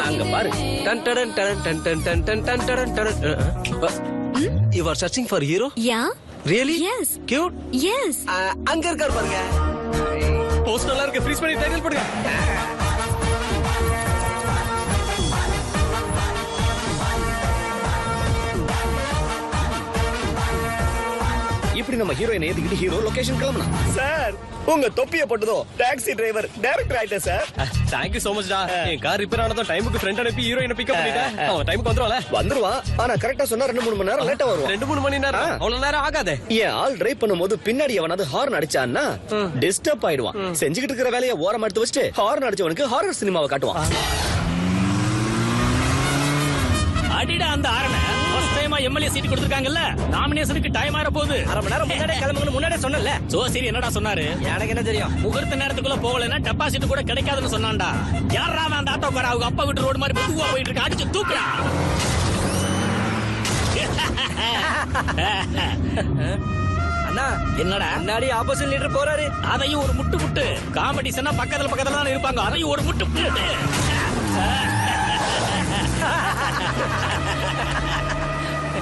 அங்க பாரு. You are searching for hero? Yeah. Really? Yes. Cute? Yes. அங்க இருக்காரு பாருங்க. போஸ்ட் நல்லா இருக்கு. ஃப்ரீஸ் பண்ணி டைட்டில் போடுங்க. இப்படி நம்ம ஹீரோயினை ஏத்திக்கிட்டு ஹீரோ லொகேஷன் கிளம்பலாம். சார் உங்க தொப்பிய போட்டதோ டாக்ஸி டிரைவர் டைரக்டர் ஆயிட்டேன் sir. Thank you so much டா. என் கார் ரிப்பேர் ஆனதும் டைமுக்கு ஃப்ரெண்ட் அனுப்பி ஹீரோயினை பிக்கப் பண்ணிட்டேன். அவன் டைமுக்கு வந்துருவாளே. வந்துருவான். ஆனா கரெக்டா சொன்னா 2-3 மணி நேரம் லேட்டா வருவான். 2-3 மணி நேரம் அவ்வளவு நேரம் ஆகாதே. ஏன் ஆள் டிரைவ் பண்ணும்போது பின்னாடி எவனாவது ஹார்ன் அடிச்சான்னா டிஸ்டர்ப் ஆயிடுவான். செஞ்சுக்கிட்டு இருக்கிற வேலையை ஓரமா எடுத்து வச்சுட்டு ஹார்ன் அடிச்சவனுக்கு ஹாரர் சினிமாவை காட்டுவான். அடிடா அந்த ஆரண ஃபர்ஸ்ட் டைமா எம்எல்ஏ சீட் கொடுத்திருக்காங்கல்ல, நாமினேஷனுக்கு டைம் ஆற போகுது. அரை மணி நேரம் முன்னாடியே கிளம்புங்கன்னு முன்னாடியே சொன்னல. சோசிரி என்னடா சொன்னாரு? எனக்கு என்ன தெரியும். முகூர்த்த நேரத்துக்குள்ள போகலன்னா டெபாசிட் கூட கிடைக்காதுன்னு சொன்னான்டா. யாரா அந்த ஆட்டோக்கார அவங்க அப்பா வீட்டு ரோடு மாதிரி மெதுவா போயிட்டு இருக்க, அடிச்சு தூக்குடா. அண்ணா என்னடா முன்னாடி ஆப்போசிட் லீடர் போறாரு. அதையும் ஒரு முட்டு முட்டு. காம்படிஷனா பக்கத்துல தான் இருப்பாங்க, அதையும் ஒரு முட்டு முட்டு.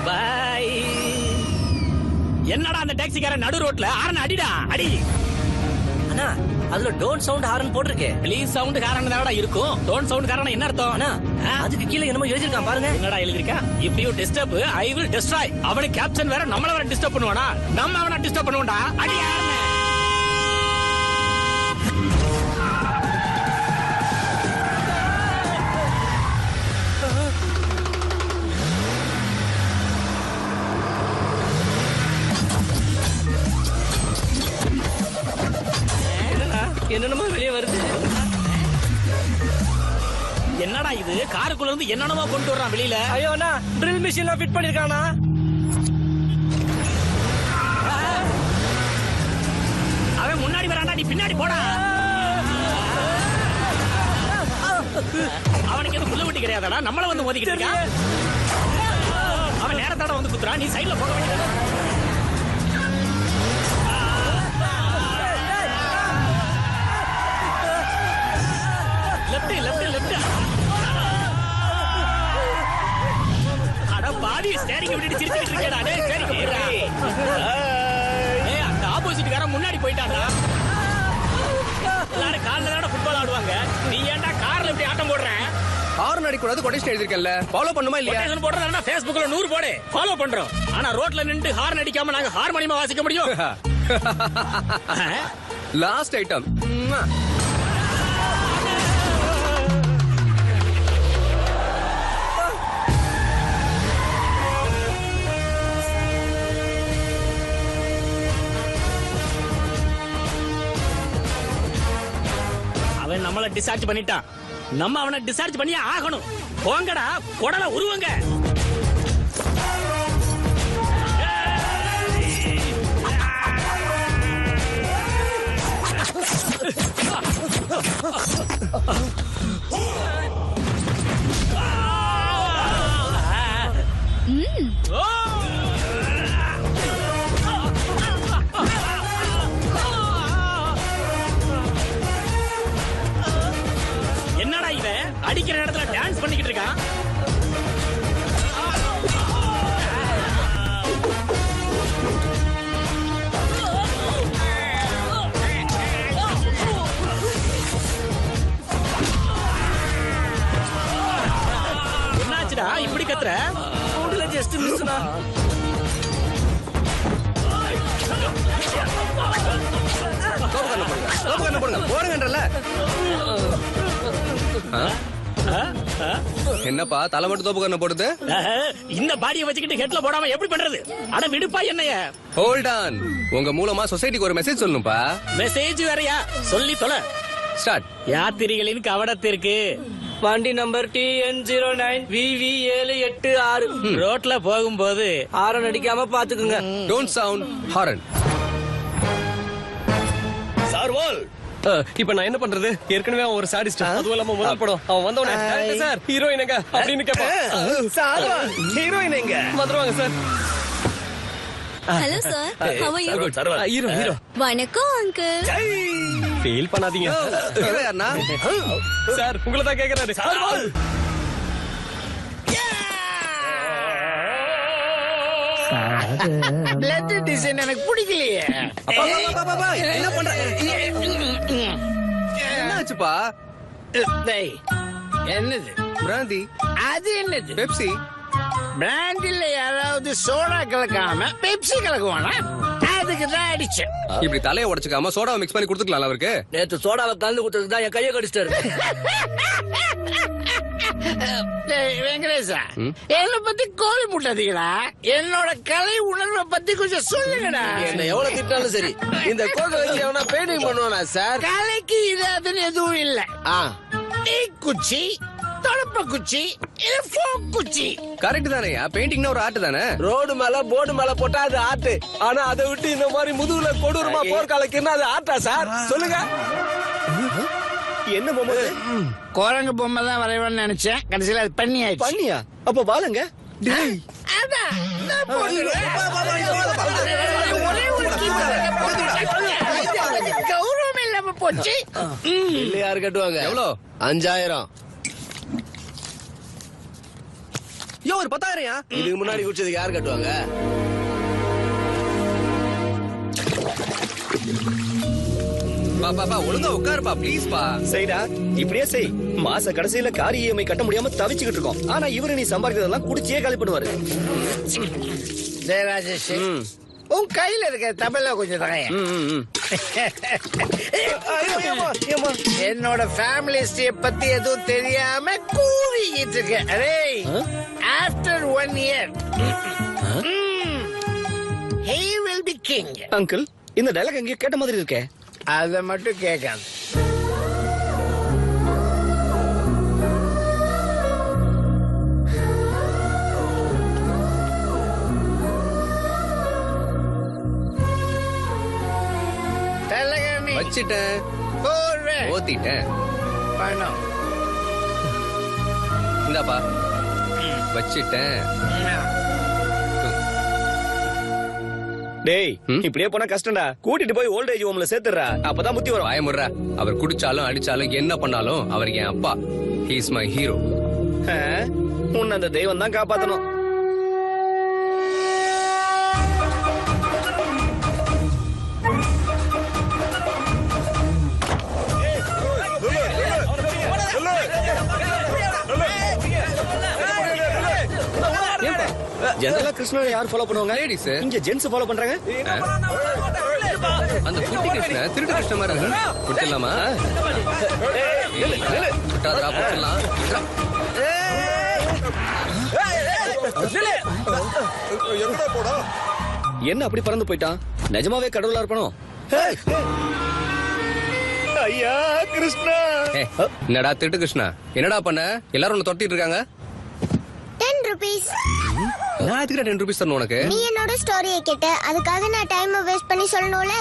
பை. என்னடா அந்த டாக்ஸிக்காரன் நடு ரோட்ல ஆரன் அடிடா அடி. அண்ணா அதுல டோன்ட் சவுண்ட் ஹாரன் போட்டுருக்கு. ப்ளீஸ் சவுண்ட் காரணம் தானடா இருக்கும். டோன் சவுண்ட் காரணம் என்ன அர்த்தம்? அண்ணா அதுக்கு கீழே என்னமோ எழுதிருக்கான் பாருங்க. என்னடா எழுதிருக்கா? If you disturb I will destroy. அவனுக்கு கேப்ஷன் வேற, நம்மள வேற டிஸ்டர்ப் பண்ணுவானா? நம்ம அவனை டிஸ்டர்ப் பண்ணுவோம்டா. அடி ஆரன். என்னென்னமோ வெளியே வருது. என்னடா இது? காருக்குள்ள இருந்து என்னென்னமோ கொண்டு வர்றான் வெளியில. ஐயோ அண்ணா ட்ரில் மிஷின்ல ஃபிட் பண்ணிருக்கானா? அவன் முன்னாடி வரான்டா, நீ பின்னாடி போடா. அவனுக்கு எதுவும் புள்ள வெட்டி கிடையாதடா, நம்மள வந்து மோதிக்கிட்டு இருக்கான். அவன் நேரத்தோட வந்து குத்துறான், நீ சைடுல போக வேண்டியது. Left left left. அட பாதி ஸ்டேரிங் விட்டுட்டு சிரிச்சிட்டு இருக்கேடா. டேய் ஸ்டேரிங் போடுடா. ஏய் அந்த ஆப்போசிட் காரன் முன்னாடி போயிட்டான்டா. எல்லாரும் கால்ல தான ஃபுட்பால் ஆடுவாங்க, நீ ஏன்டா கார்ல இப்படி ஆட்டம் போடுற? ஹார்ன் அடிக்கூடாது கொட்டேஷன் எழுதிருக்கேன்ல, ஃபாலோ பண்ணுமா இல்லையா? கொட்டேஷன் போடுறதுனா Facebookல 100 போடு, ஃபாலோ பண்றோம். ஆனா ரோட்ல நின்னு ஹார்ன் அடிக்காம நாங்க ஹார்மோனியமா வாசிக்க முடியும்? Last item. அவன் நம்மள டிஸ்சார்ஜ் பண்ணிட்டான், நம்ம அவனை டிஸ்சார்ஜ் பண்ணியே ஆகணும். போங்கடா, குடல உருவங்க. என்னடா இவன் அடிக்கிற இடத்துல டான்ஸ் பண்ணிக்கிட்டு இருக்கான்? என்னாச்சுடா இப்படி கத்துற? மூடுல ஜஸ்ட் மிஸ்னா. என்னப்பா தலை மட்டும் தோப்பு கண்ண போடுது? இந்த பாடியை வச்சுக்கிட்டு ஹெட்ல போடாம எப்படி பண்றது? அட விடுப்பா என்னைய. Hold on. உங்க மூலமா சொசைட்டிக்கு ஒரு மெசேஜ் சொல்லணும்ப்பா. மெசேஜ் வேறயா? சொல்லி தொலை. ஸ்டார்ட். யாத்திரிகளின் கவனத்திற்கு வண்டி நம்பர் TN09 VV786 ரோட்ல போகும்போது ஹாரன் அடிக்காம பாத்துக்குங்க. Don't sound horn. சார்வால் இப்ப நான் என்ன பண்றது? ஏற்கனவே அவன் ஒரு சாடிஸ்ட். அதுவும் இல்லாம முதல் படம் அவன் வந்தவனே சார் ஹீரோயின் எங்க அப்படின்னு கேட்பான். சார்வால் ஹீரோயின் எங்க? வந்துருவாங்க sir. Hello sir, how are you? Hero hero. வணக்கம் uncle. ஃபீல் பண்ணாதீங்க யாருன்னா சார் உங்களை தான் கேக்குறாரு பிளட் டிசைன் எனக்கு பிடிக்கலையே. என்ன பண்ற என்னாச்சுப்பா டேய், என்னது பிராந்தி அது? என்னது பெப்சி பிராண்டில் யாராவது சோடா கலக்காம பெப்சி கலக்குவானா? அதுக்கு தான் அடிச்சேன். இப்படி தலையை உடைச்சுக்காம சோடாவை மிக்ஸ் பண்ணி கொடுத்துக்கலாம் அவருக்கு. நேத்து சோடாவை கலந்து கொடுத்ததுக்கு தான் என் கையை கடிச்சிட்டாரு. டேய், வெங்கடேசா, என்ன பத்தி கோல் முட்டாதீங்களா? என்னோட கலை உணர்வை பத்தி கொஞ்சம் சொல்லுங்கடா. என்ன எவ்வளவு திட்டாலும் சரி, இந்த கோகை வச்சு எவனா பெயிண்டிங் பண்ணுவானா சார்? கலைக்கு இது அதுன்னு எதுவும் இல்ல. டீ குச்சி, தொடப்ப குச்சி, இது ஃபோக் குச்சி. கரெக்ட் தானேயா? பெயிண்டிங்னா ஒரு ஆர்ட் தானே. ரோடு மேல போர்டு மேல போட்டா அது ஆர்ட். ஆனா அதை விட்டு இந்த மாதிரி முதுகுல கொடூரமா போர்க்காலக்குன்னா அது ஆர்ட்டா சார்? சொல்லுங்க. என்ன பொம்மை? குரங்கு பொம்மை தான் வரைவன்னு நினைச்சேன், கடைசியில அது பண்ணி ஆயிடுச்சு. பண்ணியா? அப்ப வாழுங்க. அதான், நான் போட்டுறேன். ஒரே ஒரு கௌரவம் இல்லாம போச்சு. இல்ல யாரு கட்டுவாங்க? எவ்வளோ? 5000. யோ ஒரு 10,000யா? இதுக்கு முன்னாடி குடிச்சதுக்கு யாரு கட்டுவாங்க? பா ஒழுங்கா உட்காருப்பா ப்ளீஸ் பா. சரிடா, இப்படியே செய். மாச கடைசியில கார் இஎம்ஐ கட்ட முடியாம தவிச்சுக்கிட்டு இருக்கோம். ஆனா இவரு நீ சம்பாதிக்கிறதெல்லாம் குடிச்சே காலி பண்ணுவாரு. ஜெயராஜேஷ், உன் கையில இருக்க தபல கொஞ்சம் தகைய. என்னோட ஃபேமிலி ஹிஸ்டரிய பத்தி எதுவும் தெரியாம கூவிக்கிட்டு இருக்க. Array, after 1 year he will be king. Uncle, இந்த டைலாக் எங்கேயோ கேட்ட மாதிரி இருக்கே. அத மட்டும் கேட்காது. வச்சிட்டேன், ஓத்திட்டேன். பணம் இந்தாப்பா வச்சிட்டேன். டேய், இப்படியே போனா கஷ்டம்டா. கூட்டிட்டு போய் ஓல்ட் ஏஜ் ஹோம்ல சேர்த்துறா, அப்பதான் புத்தி வரும். பயமுடுற. அவர் குடிச்சாலும் அடிச்சாலும் என்ன பண்ணாலும் அவர் என் அப்பா. He is my hero. உன்னை அந்த தெய்வம் தான் காப்பாத்தணும். ஜெனரலா கிருஷ்ணனை யார் ஃபாலோ பண்ணுவாங்க? லேடிஸ். இங்க ஜென்ஸ் ஃபாலோ பண்றாங்க. அந்த குட்டி கிருஷ்ண திருட்டு கிருஷ்ண மாதிரி இருக்கு. குடிச்சிடலாமா? குட்டாதரா குடிச்சிடலாம். என்ன அப்படி பறந்து போயிட்டான்? நிஜமாவே கடவுளா இருப்பணும். ஐயா கிருஷ்ணா. என்னடா திருட்டு கிருஷ்ணா, என்னடா பண்ண? எல்லாரும் உன்னை தொட்டிட்டு இருக்காங்க. 10 rupees. நான் எதுக்கு 10 rupees தரணும் உனக்கு? நீ என்னோட ஸ்டோரியை கேட்ட, அதுக்காக நான் டைம் வேஸ்ட் பண்ணி சொல்லணும்ல.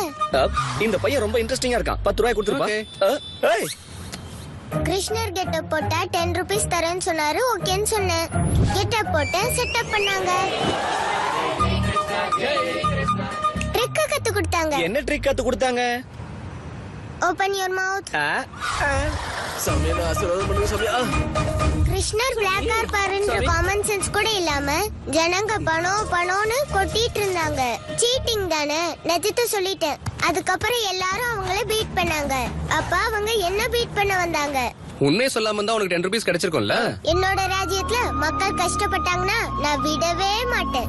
இந்த பையன் ரொம்ப இன்ட்ரெஸ்டிங்கா இருக்கான். 10 ரூபாய் கொடுத்துருப்பா. கிருஷ்ணர் கெட்டப் போட்டா 10 rupees தரேன்னு சொன்னாரு. ஓகேன்னு சொன்னேன். கெட்டப் போட்டேன், செட்டப் பண்ணாங்க, ட்ரிக்க கத்து கொடுத்தாங்க. என்ன ட்ரிக் கத்து கொடுத்தாங்க? Open your mouth. சமயம் ஆசீர்வாதம் பண்ணுங்க சமயம். கிருஷ்ணர் பிளாக் ஆர் பாருன்ற காமன் சென்ஸ் கூட இல்லாம ஜனங்க பணம்னு கொட்டிட்டு இருந்தாங்க. சீட்டிங் தானே, நிஜத்தை சொல்லிட்டேன். அதுக்கப்புறம் எல்லாரும் அவங்கள பீட் பண்ணாங்க. அப்ப அவங்க என்ன பீட் பண்ண வந்தாங்க? உண்மையை சொல்லாம இருந்தா உனக்கு 10 rupees கிடைச்சிருக்கும்ல. என்னோட ராஜ்யத்துல மக்கள் கஷ்டப்பட்டாங்கன்னா நான் விடவே மாட்டேன்.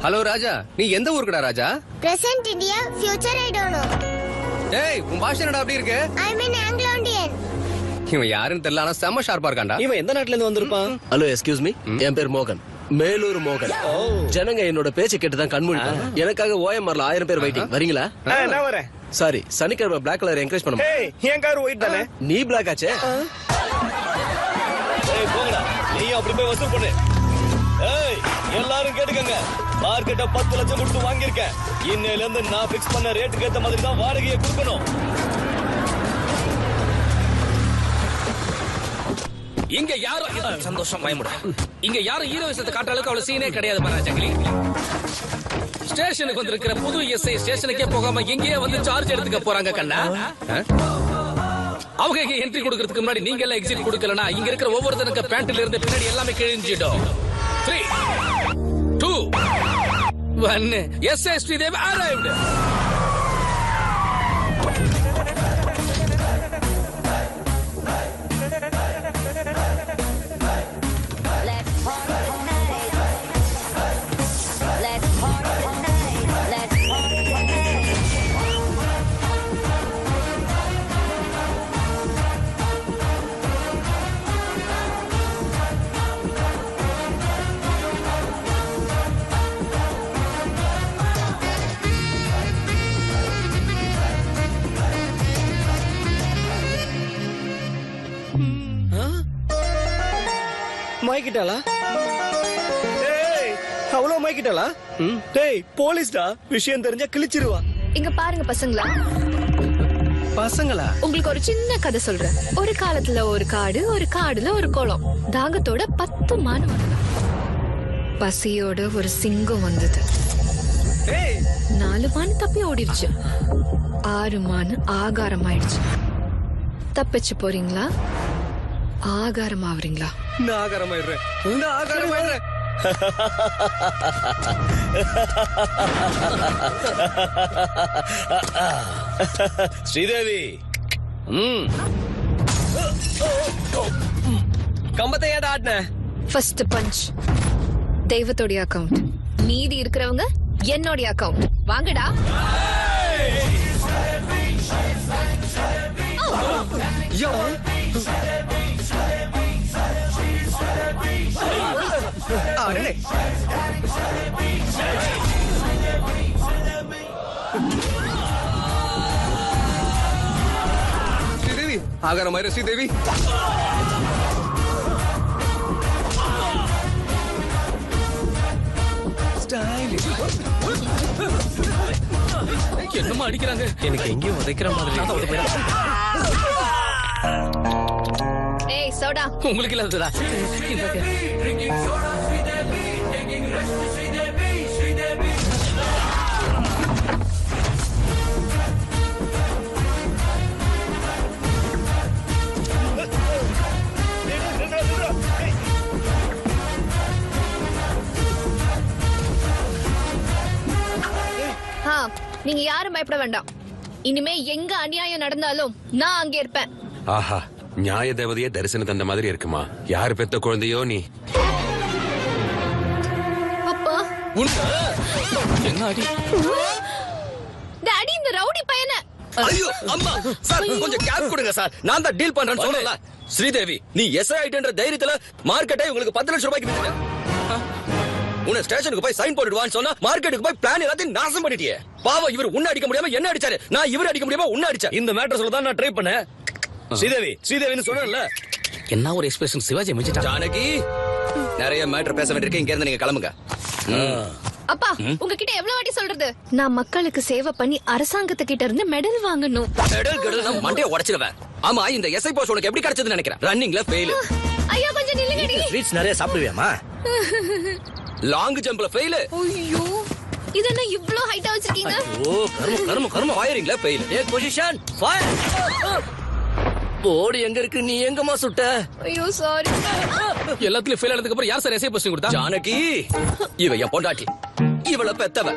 ஹலோ ராஜா, நீ எந்த ஊருக்குடா Raja? Present India, future I don't know. டேய், உன் பாஷை என்னடா அப்படி இருக்கு? ஐ மீன் ஆங்கிலோண்டியன். இவன் யாருன்னு தெரியல, ஆனா செம்ம ஷார்ப்பா இருக்கான்டா. இவன் எந்த நாட்டுல இருந்து வந்திருப்பான்? ஹலோ, எக்ஸ்கியூஸ் மீ, என் பேர் மோகன், மேலூர் மோகன். ஜனங்க என்னோட பேச்சை கேட்டுதான் கண்மூடிட்டாங்க. எனக்காக ஓஎம்ஆர்ல 1000 பேர் வெயிட்டிங். வரீங்களா? நான் வரேன். சாரி, சனிக்கிழமை பிளாக் கலர் என்கரேஜ் பண்ண. என் கார் ஒயிட் தானே? நீ பிளாக் ஆச்சே. போங்கடா, நீ அப்படி போய் வசூல் பண்ணு. எல்லாரும் கேட்டுக்கங்க, மார்க்கெட்ட 10 லட்சம் கொடுத்து வாங்கியிருக்கேன். இன்னையில இருந்து நான் பிக்ஸ் பண்ண ரேட்டுக்கு ஏத்த மாதிரி தான் வாடகையை கொடுக்கணும். இங்க யாரும் சந்தோஷம் பயமுட. இங்க யாரும் ஹீரோயிசத்தை காட்டுற அளவுக்கு அவ்வளவு சீனே கிடையாது மகாராஜங்களி. ஸ்டேஷனுக்கு வந்திருக்கிற புது எஸ்ஐ ஸ்டேஷனுக்கே போகாம எங்கேயே வந்து சார்ஜ் எடுத்துக்க போறாங்க கண்ணா. அவங்க இங்க என்ட்ரி கொடுக்கறதுக்கு முன்னாடி நீங்க எல்லாம் எக்ஸிட் கொடுக்கலனா இங்க இருக்கிற ஒவ்வொருத்தருக்கு பேண்ட்ல இருந்து பின்னாடி எல்லாமே கிழிஞ்சிடும். 3, 2, 1 எஸ்ஐ ஸ்ரீதேவ் arrived. மாய்க்கிட்டாளா? அவ்வளவு மாய்க்கிட்டாளா? டேய் போலீஸ்டா, விஷயம் தெரிஞ்சா கிழிச்சிருவா. இங்க பாருங்க பசங்களா, பசங்களா? உங்களுக்கு ஒரு சின்ன கதை சொல்றேன். ஒரு காலத்துல ஒரு காடு, ஒரு காடுல ஒரு குளம். தாகத்தோட 10 மான் வந்தான். பசியோட ஒரு சிங்கம் வந்தது. 4 மான் தப்பி ஓடிடுச்சு. 6 மான் ஆகாரம் ஆயிடுச்சு. தப்பிச்சு போறீங்களா, ஆகாரம் ஆவறீங்களா? நான் ஆகாரமாயிடுறேன், நான் ஆகாரமாயிடுறேன். ஸ்ரீதேவி, கம்பத்தை ஏடா ஆட்டின? ஃபர்ஸ்ட் பஞ்ச் தெய்வத்தோடைய அக்கவுண்ட், மீதி இருக்கிறவங்க என்னோட அக்கவுண்ட். வாங்கடா. ஸ்ரீதேவி ஆகாரமாயிரு. ஸ்ரீதேவி என்னமா அடிக்கிறாங்க? எனக்கு எங்கேயும் உதைக்கிற மாதிரி. ஏய் சோடா, உங்களுக்கு இல்லாததா? நீங்க யாரும் பயப்பட வேண்டாம். இனிமே எங்க அநியாயம் நடந்தாலும் நான் அங்க இருப்பேன். ஆஹா, நியாய தேவதையே தரிசனம் தந்த மாதிரி இருக்குமா? யாரு பெத்த குழந்தையோ நீ? அப்பா, என்ன அடி? டாடி இந்த ரவுடி பையனை. ஐயோ அம்மா, சார் கொஞ்சம் கேப் கொடுங்க சார், நான் தான் டீல் பண்றேன்னு சொன்னல. ஸ்ரீதேவி, நீ எஸ்ஐ ஆயிட்டேன்ற தைரியத்துல மார்க்கெட்டை உங்களுக்கு 10 லட்சம் ரூபாய்க்கு வித்துட்டேன். உன்னை ஸ்டேஷனுக்கு போய் சைன் போட்டுடுவான்னு சொன்னா மார்க்கெட்டுக்கு போய் பிளான் எல்லாத்தையும் நாசம் பண்ணிட்டியே. பாவம், இவர் உன்ன அடிக்க முடியாம என்ன அடிச்சாரு, நான் இவர் அடிக்க முடியாம உன்ன அடிச்சேன். இந்த மேட்டர் சொல்ல தான் நான் ட்ரை பண்ணேன். ஸ்ரீதேவி, ஸ்ரீதேவின்னு சொன்னேன்ல. என்ன ஒரு எக்ஸ்பிரஷன் சிவாஜி மிஞ்சிட்டா. ஜானகி, நிறைய மேட்டர் பேச வேண்டியிருக்கு, இங்க இருந்து நீங்க கிளம்புங்க. அப்பா, உங்ககிட்ட எவ்வளவு வாட்டி சொல்றது? நான் மக்களுக்கு சேவை பண்ணி அரசாங்கத்துக்கிட்ட இருந்து மெடல் வாங்கணும். மெடல் கெடல் நான் மண்டைய உடைச்சிடுவேன். ஆமா, இந்த எஸ்ஐ போஸ்ட் உனக்கு எப்படி கிடைச்சதுன்னு நினைக்கிறேன்? ரன்னிங்ல ஃபெயில். ஐயா கொஞ்சம் நில்லுங்கடி. ஸ்வீட்ஸ் நிறைய சாப்பிடுவியாமா? Long ஜம்ப்ல fail. ஐயோ, இது என்ன இவ்ளோ ஹைட்டா வச்சிருக்கீங்க? ஓ கர்ம ஃபயரிங்ல ஃபெயில். ஏ பொசிஷன் ஃபயர். போர்டு எங்க இருக்கு, நீ எங்கமா சுட்ட? ஐயோ சாரி. எல்லாத்துலயும் ஃபெயில் ஆனதுக்கு அப்புறம் யார் சார் எஸ்ஐ போஸ்டிங் கொடுத்தா? ஜானகி, இவ என் பொண்டாட்டி, இவள பெத்தவ.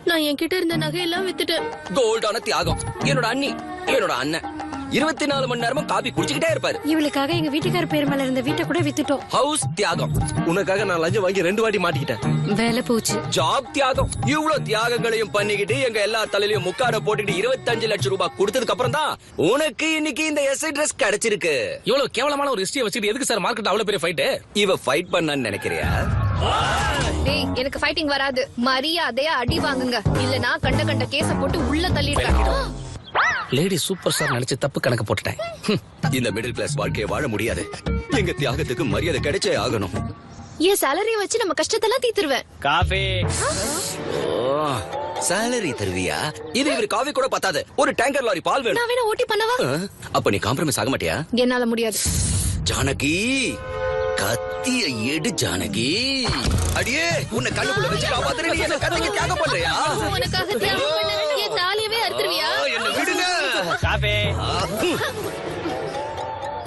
நான் என்கிட்ட இருந்த நகையெல்லாம் வித்துட்டேன். கோல்டான தியாகம். என்னோட அண்ணி, என்னோட அண்ணன் 24 மணி நேரமும் காபி குடிச்சுக்கிட்டே இருப்பாரு. இவளுக்காக எங்க வீட்டுக்கார பேர் மேல இருந்த வீட்டை கூட வித்துட்டோம். ஹவுஸ் தியாகம். உனக்காக நான் லஞ்சம் வாங்கி 2 வாட்டி மாட்டிக்கிட்டேன். வேலை போச்சு. ஜாப் தியாகம். இவ்வளவு தியாகங்களையும் பண்ணிக்கிட்டு எங்க எல்லா தலையிலயும் முக்காட போட்டுக்கிட்டு 25 லட்சம் ரூபாய் கொடுத்ததுக்கு அப்புறம் தான் உனக்கு இன்னைக்கு இந்த எஸ்ஐ ட்ரெஸ் கிடைச்சிருக்கு. இவ்வளவு கேவலமான ஒரு ஹிஸ்டரியை வச்சுட்டு எதுக்கு சார் மார்க்கெட் அவ்வளவு பெரிய ஃபைட்? இவ ஃபைட் பண்ணான்னு நினைக்கிறியா? டேய், எனக்கு ஃபைட்டிங் வராது. மரியாதையா அடி வாங்குங்க, இல்லனா கண்ட கேஸ போட்டு உள்ள தள்ளிடுறேன். லேடி சூப்பர் ஸ்டார் நினைச்சு தப்பு கணக்கு போட்டுட்டேன். இந்த மிடில் கிளாஸ் வாழ்க்கையை வாழ முடியாது. எங்க தியாகத்துக்கு மரியாதை கிடைச்சே ஆகணும். என் சேலரிய வச்சு நம்ம கஷ்டத்தெல்லாம் தீத்துருவேன். காஃபி. சாலரி தருவியா? இது இவர் காவி கூட பத்தாது, ஒரு டேங்கர் லாரி பால் வேணும். நான் வேணா ஓட்டி பண்ணவா? அப்ப நீ காம்ப்ரமைஸ் ஆக மாட்டியா? என்னால முடியாது. ஜானகி, கத்திய எடு ஜானகி. அடியே உன்னை கண்ணுக்குள்ள வச்சு காப்பாத்துறேன். நீ என்ன கத்திக்கு தியாகம் பண்றியா? உனக்காக தியாகம் பண்ண என் தாலியவே அறுத்துருவியா? என்ன விடுங்க. காபி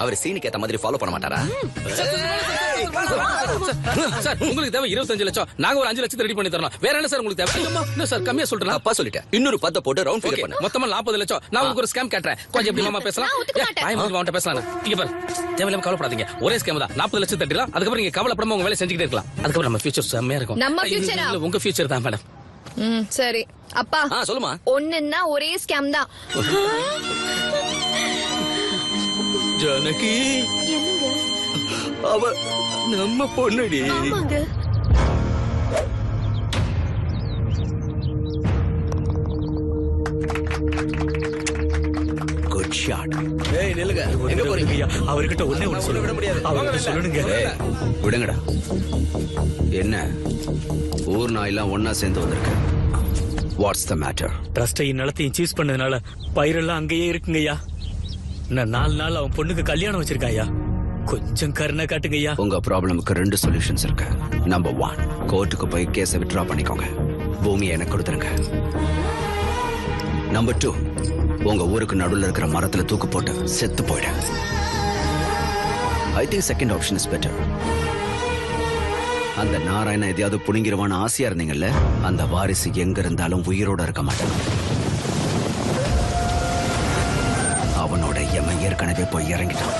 அவர் சீனுக்கு ஏத்த மாதிரி ஃபாலோ பண்ண மாட்டாரா? சார் உங்களுக்கு தேவை 25 லட்சம். நாங்க ஒரு 5 லட்சத்தை ரெடி பண்ணி தரணும். வேற என்ன சார் உங்களுக்கு தேவை? என்ன சார் கம்மியா சொல்றேன்? அப்பா சொல்லிட்டேன். இன்னொரு 10 போட்டு ரவுண்ட் ஃபிகர் பண்ணு. மொத்தமா 40 லட்சம். நான் உங்களுக்கு ஒரு ஸ்கேம் காட்டுறேன். கொஞ்சம் எப்படி மாமா பேசலாம்? நான் ஒத்துக்க மாட்டேன். டைம் வந்து அவன்கிட்ட பேசலாம். இங்க பாரு, தேவையில்லாம கவலைப்படாதீங்க. ஒரே ஸ்கேம் தான். 40 லட்சம் தட்டிடலாம். அதுக்கப்புறம் நீங்க கவலைப்படாம உங்க வேலை செஞ்சுக்கிட்டே இருக்கலாம். அதுக்கப்புறம் நம்ம ஃபியூச்சர் செம்மையா இருக்கும். நம்ம future ஆ? இல்ல, உங்க ஃபியூச்சர் தான் மேடம். சரி அப்பா, சொல்லுமா. ஒண்ணுன்னா ஒரே ஸ்கேம் தான். ஜானகி என்னங்க? அவ நம்ம பொண்ணுடி. ஆமாங்க. Good shot. ஏய் நில்லுங்க, எங்க போறீங்க? அவர்கிட்ட ஒண்ணே ஒண்ணு சொல்ல விட முடியாது. அவர்கிட்ட சொல்லணுங்க. விடுங்கடா. என்ன ஊர் நாயெல்லாம் ஒன்னா சேர்ந்து வந்திருக்கு. What's the matter? ட்ரஸ்டையும் நிலத்தையும் சீஸ் பண்ணதுனால பயிரெல்லாம் அங்கேயே இருக்குங்கய்யா. நான் 4 நாள் அவன் பொண்ணுக்கு கல்யாணம் வச்சிருக்காயா. கொஞ்சம் கருணை காட்டுங்கய்யா. உங்க ப்ராப்ளமுக்கு 2 சொல்யூஷன்ஸ் இருக்கு. நம்பர் 1, கோர்ட்டுக்கு போய் கேஸை வித்ட்ரா பண்ணிக்கோங்க. பூமியை எனக்கு கொடுத்துருங்க. நம்பர் 2, உங்க ஊருக்கு நடுவுல இருக்கிற மரத்துல தூக்கு போட்டு செத்து போயிடு. I think second option is better. அந்த நாராயண எதையாவது புடுங்கிருவான்னு ஆசையா இருந்தீங்கல்ல, அந்த வாரிசு எங்க இருந்தாலும் உயிரோட இருக்க மாட்டான். அவனோட எமன் ஏற்கனவே போய் இறங்கிட்டான்.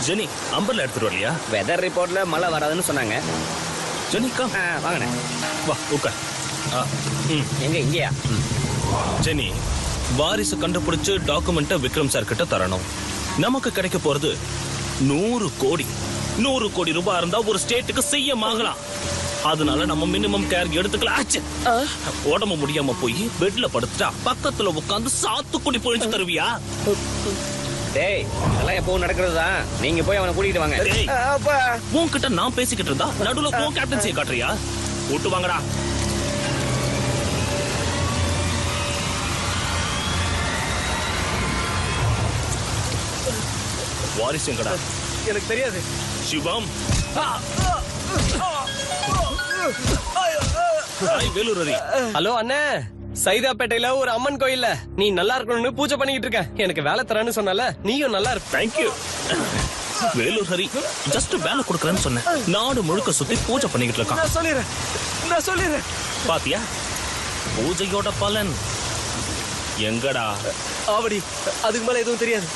ஜெனி அம்பர்ல எடுத்துட்டு வரலையா? வெதர் ரிப்போர்ட்ல மழை வராதுன்னு சொன்னாங்க. Jenny come. வாங்கண்ணே. வா உட்கார். எங்க இங்கயா? ஜெனி, வாரிசு கண்டுபிடிச்சு டாக்குமெண்ட்டை விக்ரம் சார் கிட்ட தரணும். நமக்கு கிடைக்க போறது 100 கோடி. 100 கோடி ரூபாய் இருந்தா ஒரு ஸ்டேட்டுக்கு செய்யமாகலாம். அதனால நம்ம மினிமம் கேர் எடுத்துக்கலாம். ஆச்சு. உடம்பு முடியாம போய் பெட்ல படுத்துட்டா பக்கத்துல உட்காந்து சாத்துக்குடி பொழிஞ்சு தருவியா? டேய், அதெல்லாம் எப்பவும் நடக்கிறது தான். நீங்க போய் அவனை கூட்டிட்டு வாங்க. டேய், உன்கிட்ட நான் பேசிக்கிட்டு இருந்தா நடுவுல உன் கேப்டன்சியை காட்டுறியா? கூட்டு வாங்கடா. வாரிசு எங்கடா? எனக்கு தெரியாது. சிவம். வேலூர் ரவி. ஹலோ அண்ணே, சைதாப்பேட்டையில ஒரு அம்மன் கோயில்ல நீ நல்லா இருக்கணும்னு பூஜை பண்ணிக்கிட்டு இருக்க. எனக்கு வேலை தரேன்னு சொன்னால நீயும் நல்லா இருக்க. தேங்க்யூ. வேலூர் ஹரி ஜஸ்ட் வேலை கொடுக்கறேன்னு சொன்னேன். நாடு முழுக்க சுத்தி பூஜை பண்ணிக்கிட்டு இருக்கான். நான் சொல்லிடுறேன். பாத்தியா பூஜையோட பலன் எங்கடா? ஆவடி, அதுக்கு மேல எதுவும் தெரியாது.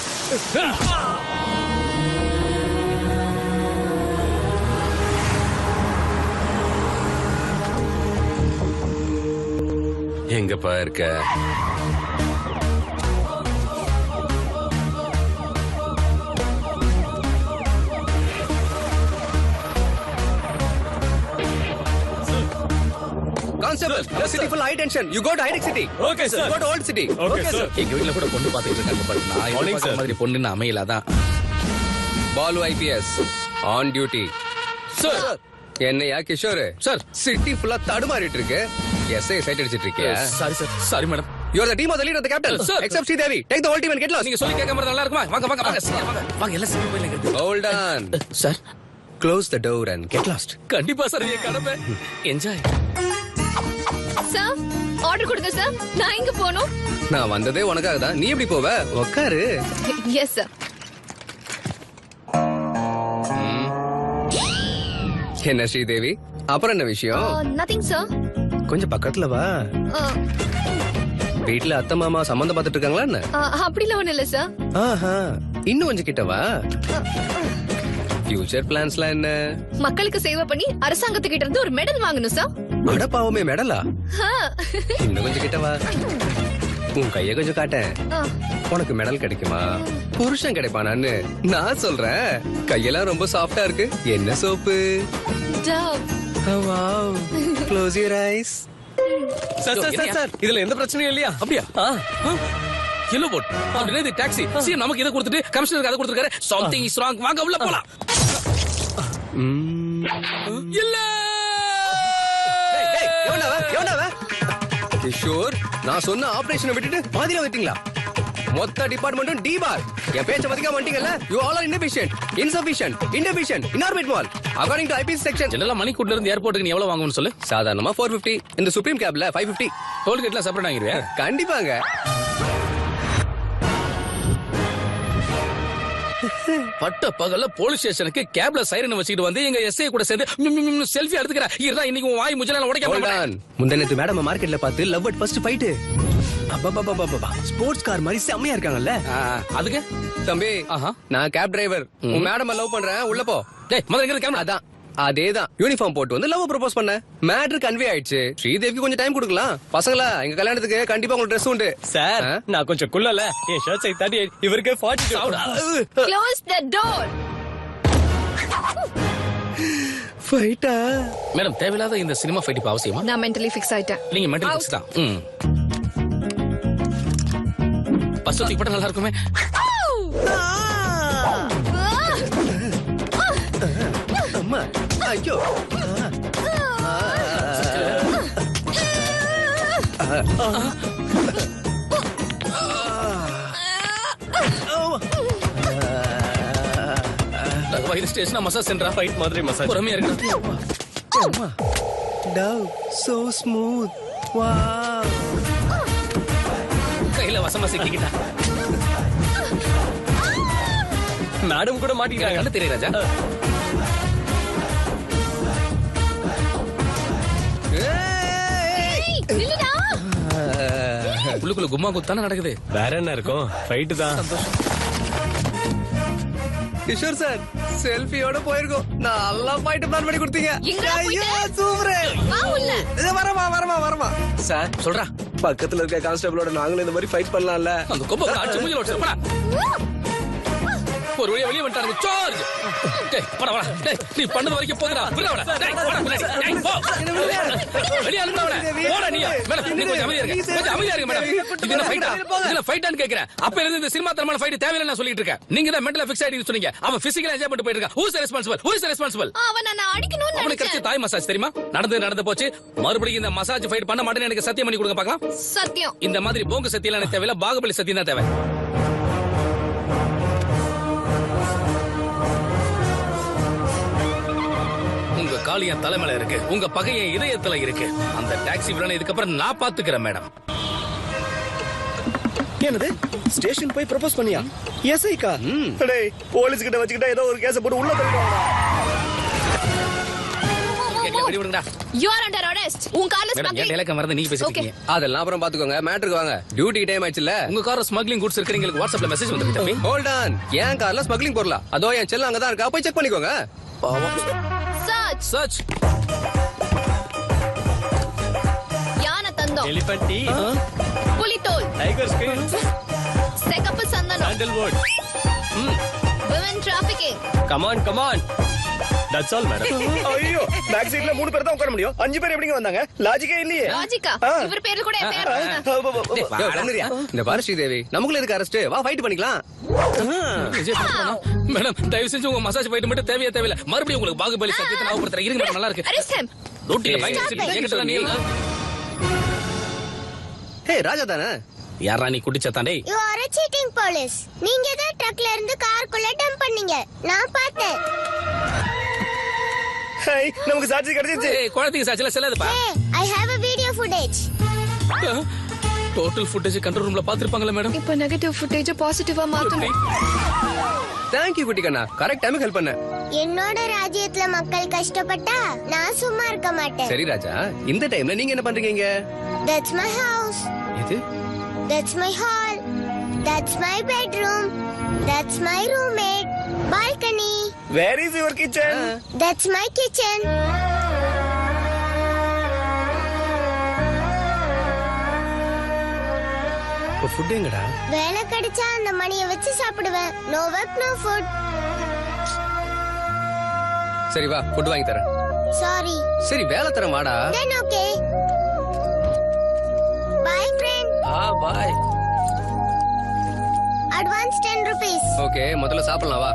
எங்கப்பா இருக்க? Constable, city full high tension. You go to ஹைடெக் City. Okay sir. Go to Old City. Okay sir. எங்க வீட்ல கூட பொண்ணு பாத்துட்டு இருக்காங்க. பட் நான் எதிர்பார்க்கிற மாதிரி பொண்ணுன்னு அமையலாதான். Balu IPS on duty. Sir. என்னையா கிஷோர் சார். சிட்டி ஃபுல்லா தடுமாறிட்டு இருக்கு. எஸ்ஐ சைட் அடிச்சிட்டு இருக்கியா? Sorry sir. Sorry madam. You are the team of the leader of the capital. Sir. Except Sridevi. Take the whole team and get lost. நீங்க சொல்லி கேட்க மாதிரி நல்லா இருக்குமா? வாங்க வாங்க வாங்க சீக்கிரம் வாங்க. வாங்க எல்லாம் சீக்கிரம் போயிடுங்க. Hold on. Sir. Close the door and get last. கண்டிப்பா சார், என் கடமை. என்ஜாய். சார், ஆர்டர் கொடுங்க சார். நான் எங்க போகணும்? நான் வந்ததே உனக்காக தான். நீ எப்படி போவ? உட்காரு. Yes sir. என்ன ஸ்ரீதேவி, அப்புறம் என்ன விஷயம்? Nothing sir. கொஞ்சம் பக்கத்துல வா. வீட்ல அத்தை மாமா சம்பந்தம் பார்த்துட்டு இருக்காங்களா என்ன? அப்படிலாம் ஒண்ணு இல்ல சார். ஆஹா, இன்னும் கொஞ்சம் கிட்ட வா. ஃபியூச்சர் பிளான்ஸ்லாம் என்ன? மக்களுக்கு சேவை பண்ணி அரசாங்கத்துக்கிட்ட இருந்து ஒரு மெடல் வாங்கணும் சார். அட பாவமே, மெடலா? ஆ. இன்னும் கொஞ்சம் கிட்ட வா. உன் கைய கொஞ்சம் காட்டேன். ஆ. உனக்கு மெடல் கிடைக்குமா? புருஷன் கிடைப்பானான்னு நான் சொல்றேன். கையெல்லாம் ரொம்ப சாஃப்டா இருக்கு. என்ன soap? Dove. Wow. Close your eyes. Sir sir sir sir, இதுல எந்த பிரச்சனையும் இல்லையா? அப்படியா? Yellow boat. அப்படியே இது டாக்ஸி. சரி, நமக்கு இதை கொடுத்துட்டு கமிஷனருக்கு அதை கொடுத்துருக்காரு. Something is wrong. வாங்க உள்ள போலாம். இல்ல. கிஷோர், நான் சொன்ன ஆபரேஷனை விட்டுட்டு பாதியில விட்டீங்களா? மொத்த டிபார்ட்மெண்ட்டும் டி பார். என் பேச்ச மதிக்க மாட்டீங்கல்ல? You all are inefficient, insufficient, inefficient, inarbitrable. According to IPC section. ஜெனரலா மணிக்கூட்ல இருந்து ஏர்போர்ட்டுக்கு நீ எவ்வளவு வாங்குன்னு சொல்லு. சாதாரணமா 450. இந்த சுப்ரீம் கேப்ல 550. டோல்கேட்ல செப்பரேட் வாங்கிருவியா? கண்டிப்பாங்க. பட்ட பகல்ல போலீஸ் ஸ்டேஷனுக்கு கேப்ல சைரன் வச்சுக்கிட்டு வந்து எங்க எஸ்ஐ கூட சேர்ந்து செல்ஃபி எடுத்துக்கிறா. இதுதான் இன்னைக்கு உன் வாய் முஜலால உடைக்க Hold போறேன். on. முந்தனத்து மேடம் மார்க்கெட்ல பார்த்து லவ் அட் ஃபர்ஸ்ட் ஃபைட். அப்பா ஸ்போர்ட்ஸ் கார் மாதிரி செம்மையா இருக்காங்கல்ல? அதுக்கு தம்பி, ஆஹா. நான் கேப் டிரைவர். உன் மேடம் லவ் பண்றேன், உள்ள போ. டேய் முதல்ல கேமரா. அதான் அதேதான் யூனிஃபார்ம் போட்டு வந்து லவ் ப்ரோபோஸ் பண்ண. மேட்ரு கன்வே ஆயிடுச்சு. ஸ்ரீதேவிக்கு கொஞ்சம் டைம் கொடுக்கலாம். பசங்களா, எங்க கல்யாணத்துக்கு கண்டிப்பா உங்களுக்கு ட்ரெஸ் உண்டு. சார், நான் கொஞ்சம் குள்ளல. என் ஷர்ட் சைஸ் 38, இவருக்கு 42. Close the door. ஃபைட்டா? மேடம் தேவையில்லாத இந்த சினிமா ஃபைட் இப்ப அவசியமா? நான் மென்டலி ஃபிக்ஸ் ஆயிட்டேன். நீங்க மென்டல் ஃபிக்ஸ் தான். பஸ் தூக்கி போட்டா நல்லா இருக்குமே. அம்மா, ஐயோ. வயிறு ஸ்டேஷனா மசாஜ் சென்டரா? ஃபைட் மாதிரி மசாஜ். பொறுமையா இருக்கு. அம்மா. Dove, so smooth. Wow. கையில வசமா சிக்கிக்கிட்டா. மேடம் கூட மாட்டிக்கிறாங்க. கண்ணு தெரிய ராஜா. நில்லுடா. உள்ளுக்குள்ள கும்மா குத்தான நடக்குது. வேற என்ன இருக்கும்? ஃபைட் தான். கிஷோர் சார், செல்ஃபியோட போயிருக்கோம். நல்லா ஃபைட் பிளான் பண்ணி கொடுத்தீங்க. எங்கடா போயிட்ட? சூப்பர். வா உள்ள. வரமா. சார் சொல்றா. பக்கத்துல இருக்க கான்ஸ்டபிளோட நாங்களும் இந்த மாதிரி ஃபைட் பண்ணலாம்ல? அந்த கொம்ப அடிச்சு மூஞ்சில ஓட்டு போடா. ஒரு வழியா வெளிய வந்துட்டாங்க. சார்ஜ். டேய் போடா போடா. டேய் நீ பண்ணது வரைக்கும் போதுடா. விடுடா. டேய் போடா பின்னாடி. டேய் போ. வெளிய அனுப்புடா அவளை. போடா நீ. மேடம் நீ கொஞ்சம் அமைதியா இருங்க. கொஞ்சம் அமைதியா இருங்க மேடம். இது என்ன ஃபைட்டா? இதுல ஃபைட்டான்னு கேக்குறேன். அப்ப இருந்து இந்த சினிமா தரமான ஃபைட் தேவையில்லை நான் சொல்லிட்டு இருக்கேன். நீங்க தான் மென்டலா ஃபிக்ஸ் ஆயிட்டீங்க சொன்னீங்க. அவன் பிசிக்கலா என்ஜாய் பண்ணிட்டு போயிட்டு இருக்கான். Who is responsible? அவன் நான் அடிக்கணும்னு அவனுக்கு கிடைச்ச நினைச்சேன். தாய் மசாஜ் தெரியுமா? நடந்து போச்சு. மறுபடியும் இந்த மசாஜ் ஃபைட் பண்ண மாட்டேன்னு எனக்கு சத்தியம் பண்ணி கொடுங்க பார்க்கலாம். சத்தியம். இந்த மாதிரி போங்க சத்தியெல்லாம் எனக்கு தேவையில்ல. பாகுபலி சத்தியம் தான் தேவை. உங்க காலி என் தலைமையில இருக்கு. உங்க பகை என் இதயத்துல இருக்கு. அந்த டாக்ஸி வில்லனை இதுக்கப்புறம் நான் பாத்துக்கிறேன் மேடம். என்னது ஸ்டேஷன் போய் ப்ரொபோஸ் பண்ணியா? எஸ்ஐக்கா? டேய் போலீஸ் கிட்ட வச்சுக்கிட்டா ஏதோ ஒரு கேஸ் போட்டு உள்ள தள்ளிடுவாங்க. கேட்கல, வெடி விடுங்கடா. You are under arrest. உன் கார்ல மேடம் என் ஸ்மக்லிங். டேலக்க மறந்து நீங்க பேசிட்டு இருக்கீங்க. அதெல்லாம் அப்புறம் பாத்துக்கோங்க. மேட்டருக்கு வாங்க. டியூட்டிக்கு டைம் ஆயிடுச்சுல. உங்க கார்ல ஸ்மக்லிங் குட்ஸ் இருக்கு. உங்களுக்கு வாட்ஸ்அப்ல மெசேஜ் வந்துருக்கு தம்பி. Hold on. என் கார்ல ஸ்மக்லிங் பொருளா? அதோ என் செல்ல அங்கதான் இருக்கா. போய் செக் பண்ணிக்கோங்க. சர்ச். சர்ச். யானை தந்தம். எலிபென்ட், புலித்தோல். டைகர் ஸ்கின், செகப்பு சந்தனம். Sandalwood. Women trafficking. Come on. That's all, madam. ஐயோ பேக் சீட்ல 3 பேர் தான் உட்கார முடியும். 5 பேர் எப்படிங்க வந்தாங்க? லாஜிக்கே இல்லையே. லாஜிக்கா? இவர் பேர்ல கூட என் பேர் வருது. யோ, கண்ணுரியா? இந்த பாரு ஸ்ரீதேவி, நமக்குள்ள இருக்கு அரெஸ்ட். வா ஃபைட் பண்ணிக்கலாம். விஜய் பாத்துறானா? மேடம் தயவு செஞ்சு உங்க மசாஜ் ஃபைட் மட்டும் தேவையில்ல. மறுபடியும் உங்களுக்கு பாகுபலி சத்தியத்தை ஞாபகப்படுத்துறேன். இருங்க மேடம், நல்லா இருக்கு. Arrest him. ரூட்டில பயங்கர வச்சிட்டு என்கிட்ட நீ ஹே ராஜா தானே? யாரா நீ குடிச்ச தாண்டே? You are a cheating police. நீங்க தான் ட்ரக்ல இருந்து காருக்குள்ள டம்ப் பண்ணீங்க. நான் பார்த்தேன். ஹேய் நமக்கு சாட்சி கிடைச்சிருச்சு. ஏய் குழந்தைக்கு சாட்சில செல்லாதப்பா. Hey, I have a video footage. Total footage control ரூம்ல பாத்துருப்பாங்கல மேடம். இப்போ நெகட்டிவ் ஃபுட்டேஜ் பாசிட்டிவா மாத்தணும். தேங்க் யூ குட்டி கண்ணா. கரெக்ட் டைமுக்கு ஹெல்ப் பண்ண. என்னோட ராஜ்யத்துல மக்கள் கஷ்டப்பட்டா நான் சும்மா இருக்க மாட்டேன். சரி ராஜா, இந்த டைம்ல நீங்க என்ன பண்றீங்க? That's my house. இது That's my hall. That's my bedroom. That's my roommate. Balcony. Where is your kitchen? That's my kitchen. இப்போ ஃபுட் எங்கடா? வேலை கிடைச்சா அந்த மணியை வச்சு சாப்பிடுவேன். No work, no food. சரி வா, ஃபுட் வாங்கி தரேன். Sorry. சரி வேலை தரேன் வாடா. Then okay. Bye, friend. பாய். Advance 10 rupees. ஓகே, முதல்ல சாப்பிடலாம் வா.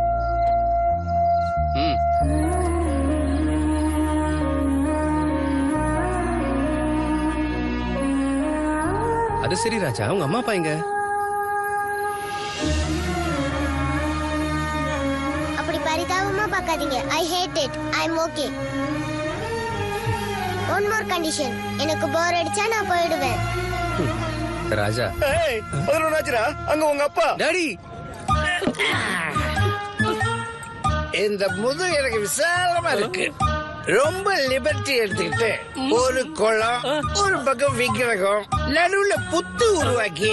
அது சரி ராஜா, உங்க அம்மா அப்பா எங்க? அப்படி பரிதாபமா பார்க்காதீங்க. I hate it. I am okay. One more condition. எனக்கு போர் அடிச்சா நான் போயிடுவேன். ராஜா. ஏய், 11 ஆச்சுடா. அங்க உங்க அப்பா. டாடி. இந்த முது எனக்கு விசாலமா இருக்கு. ரொம்ப லிபர்ட்டி எடுத்துக்கிட்டு ஒரு குளம், ஒரு பக்கம் விக்கிரகம், நடுவுல புத்து உருவாக்கி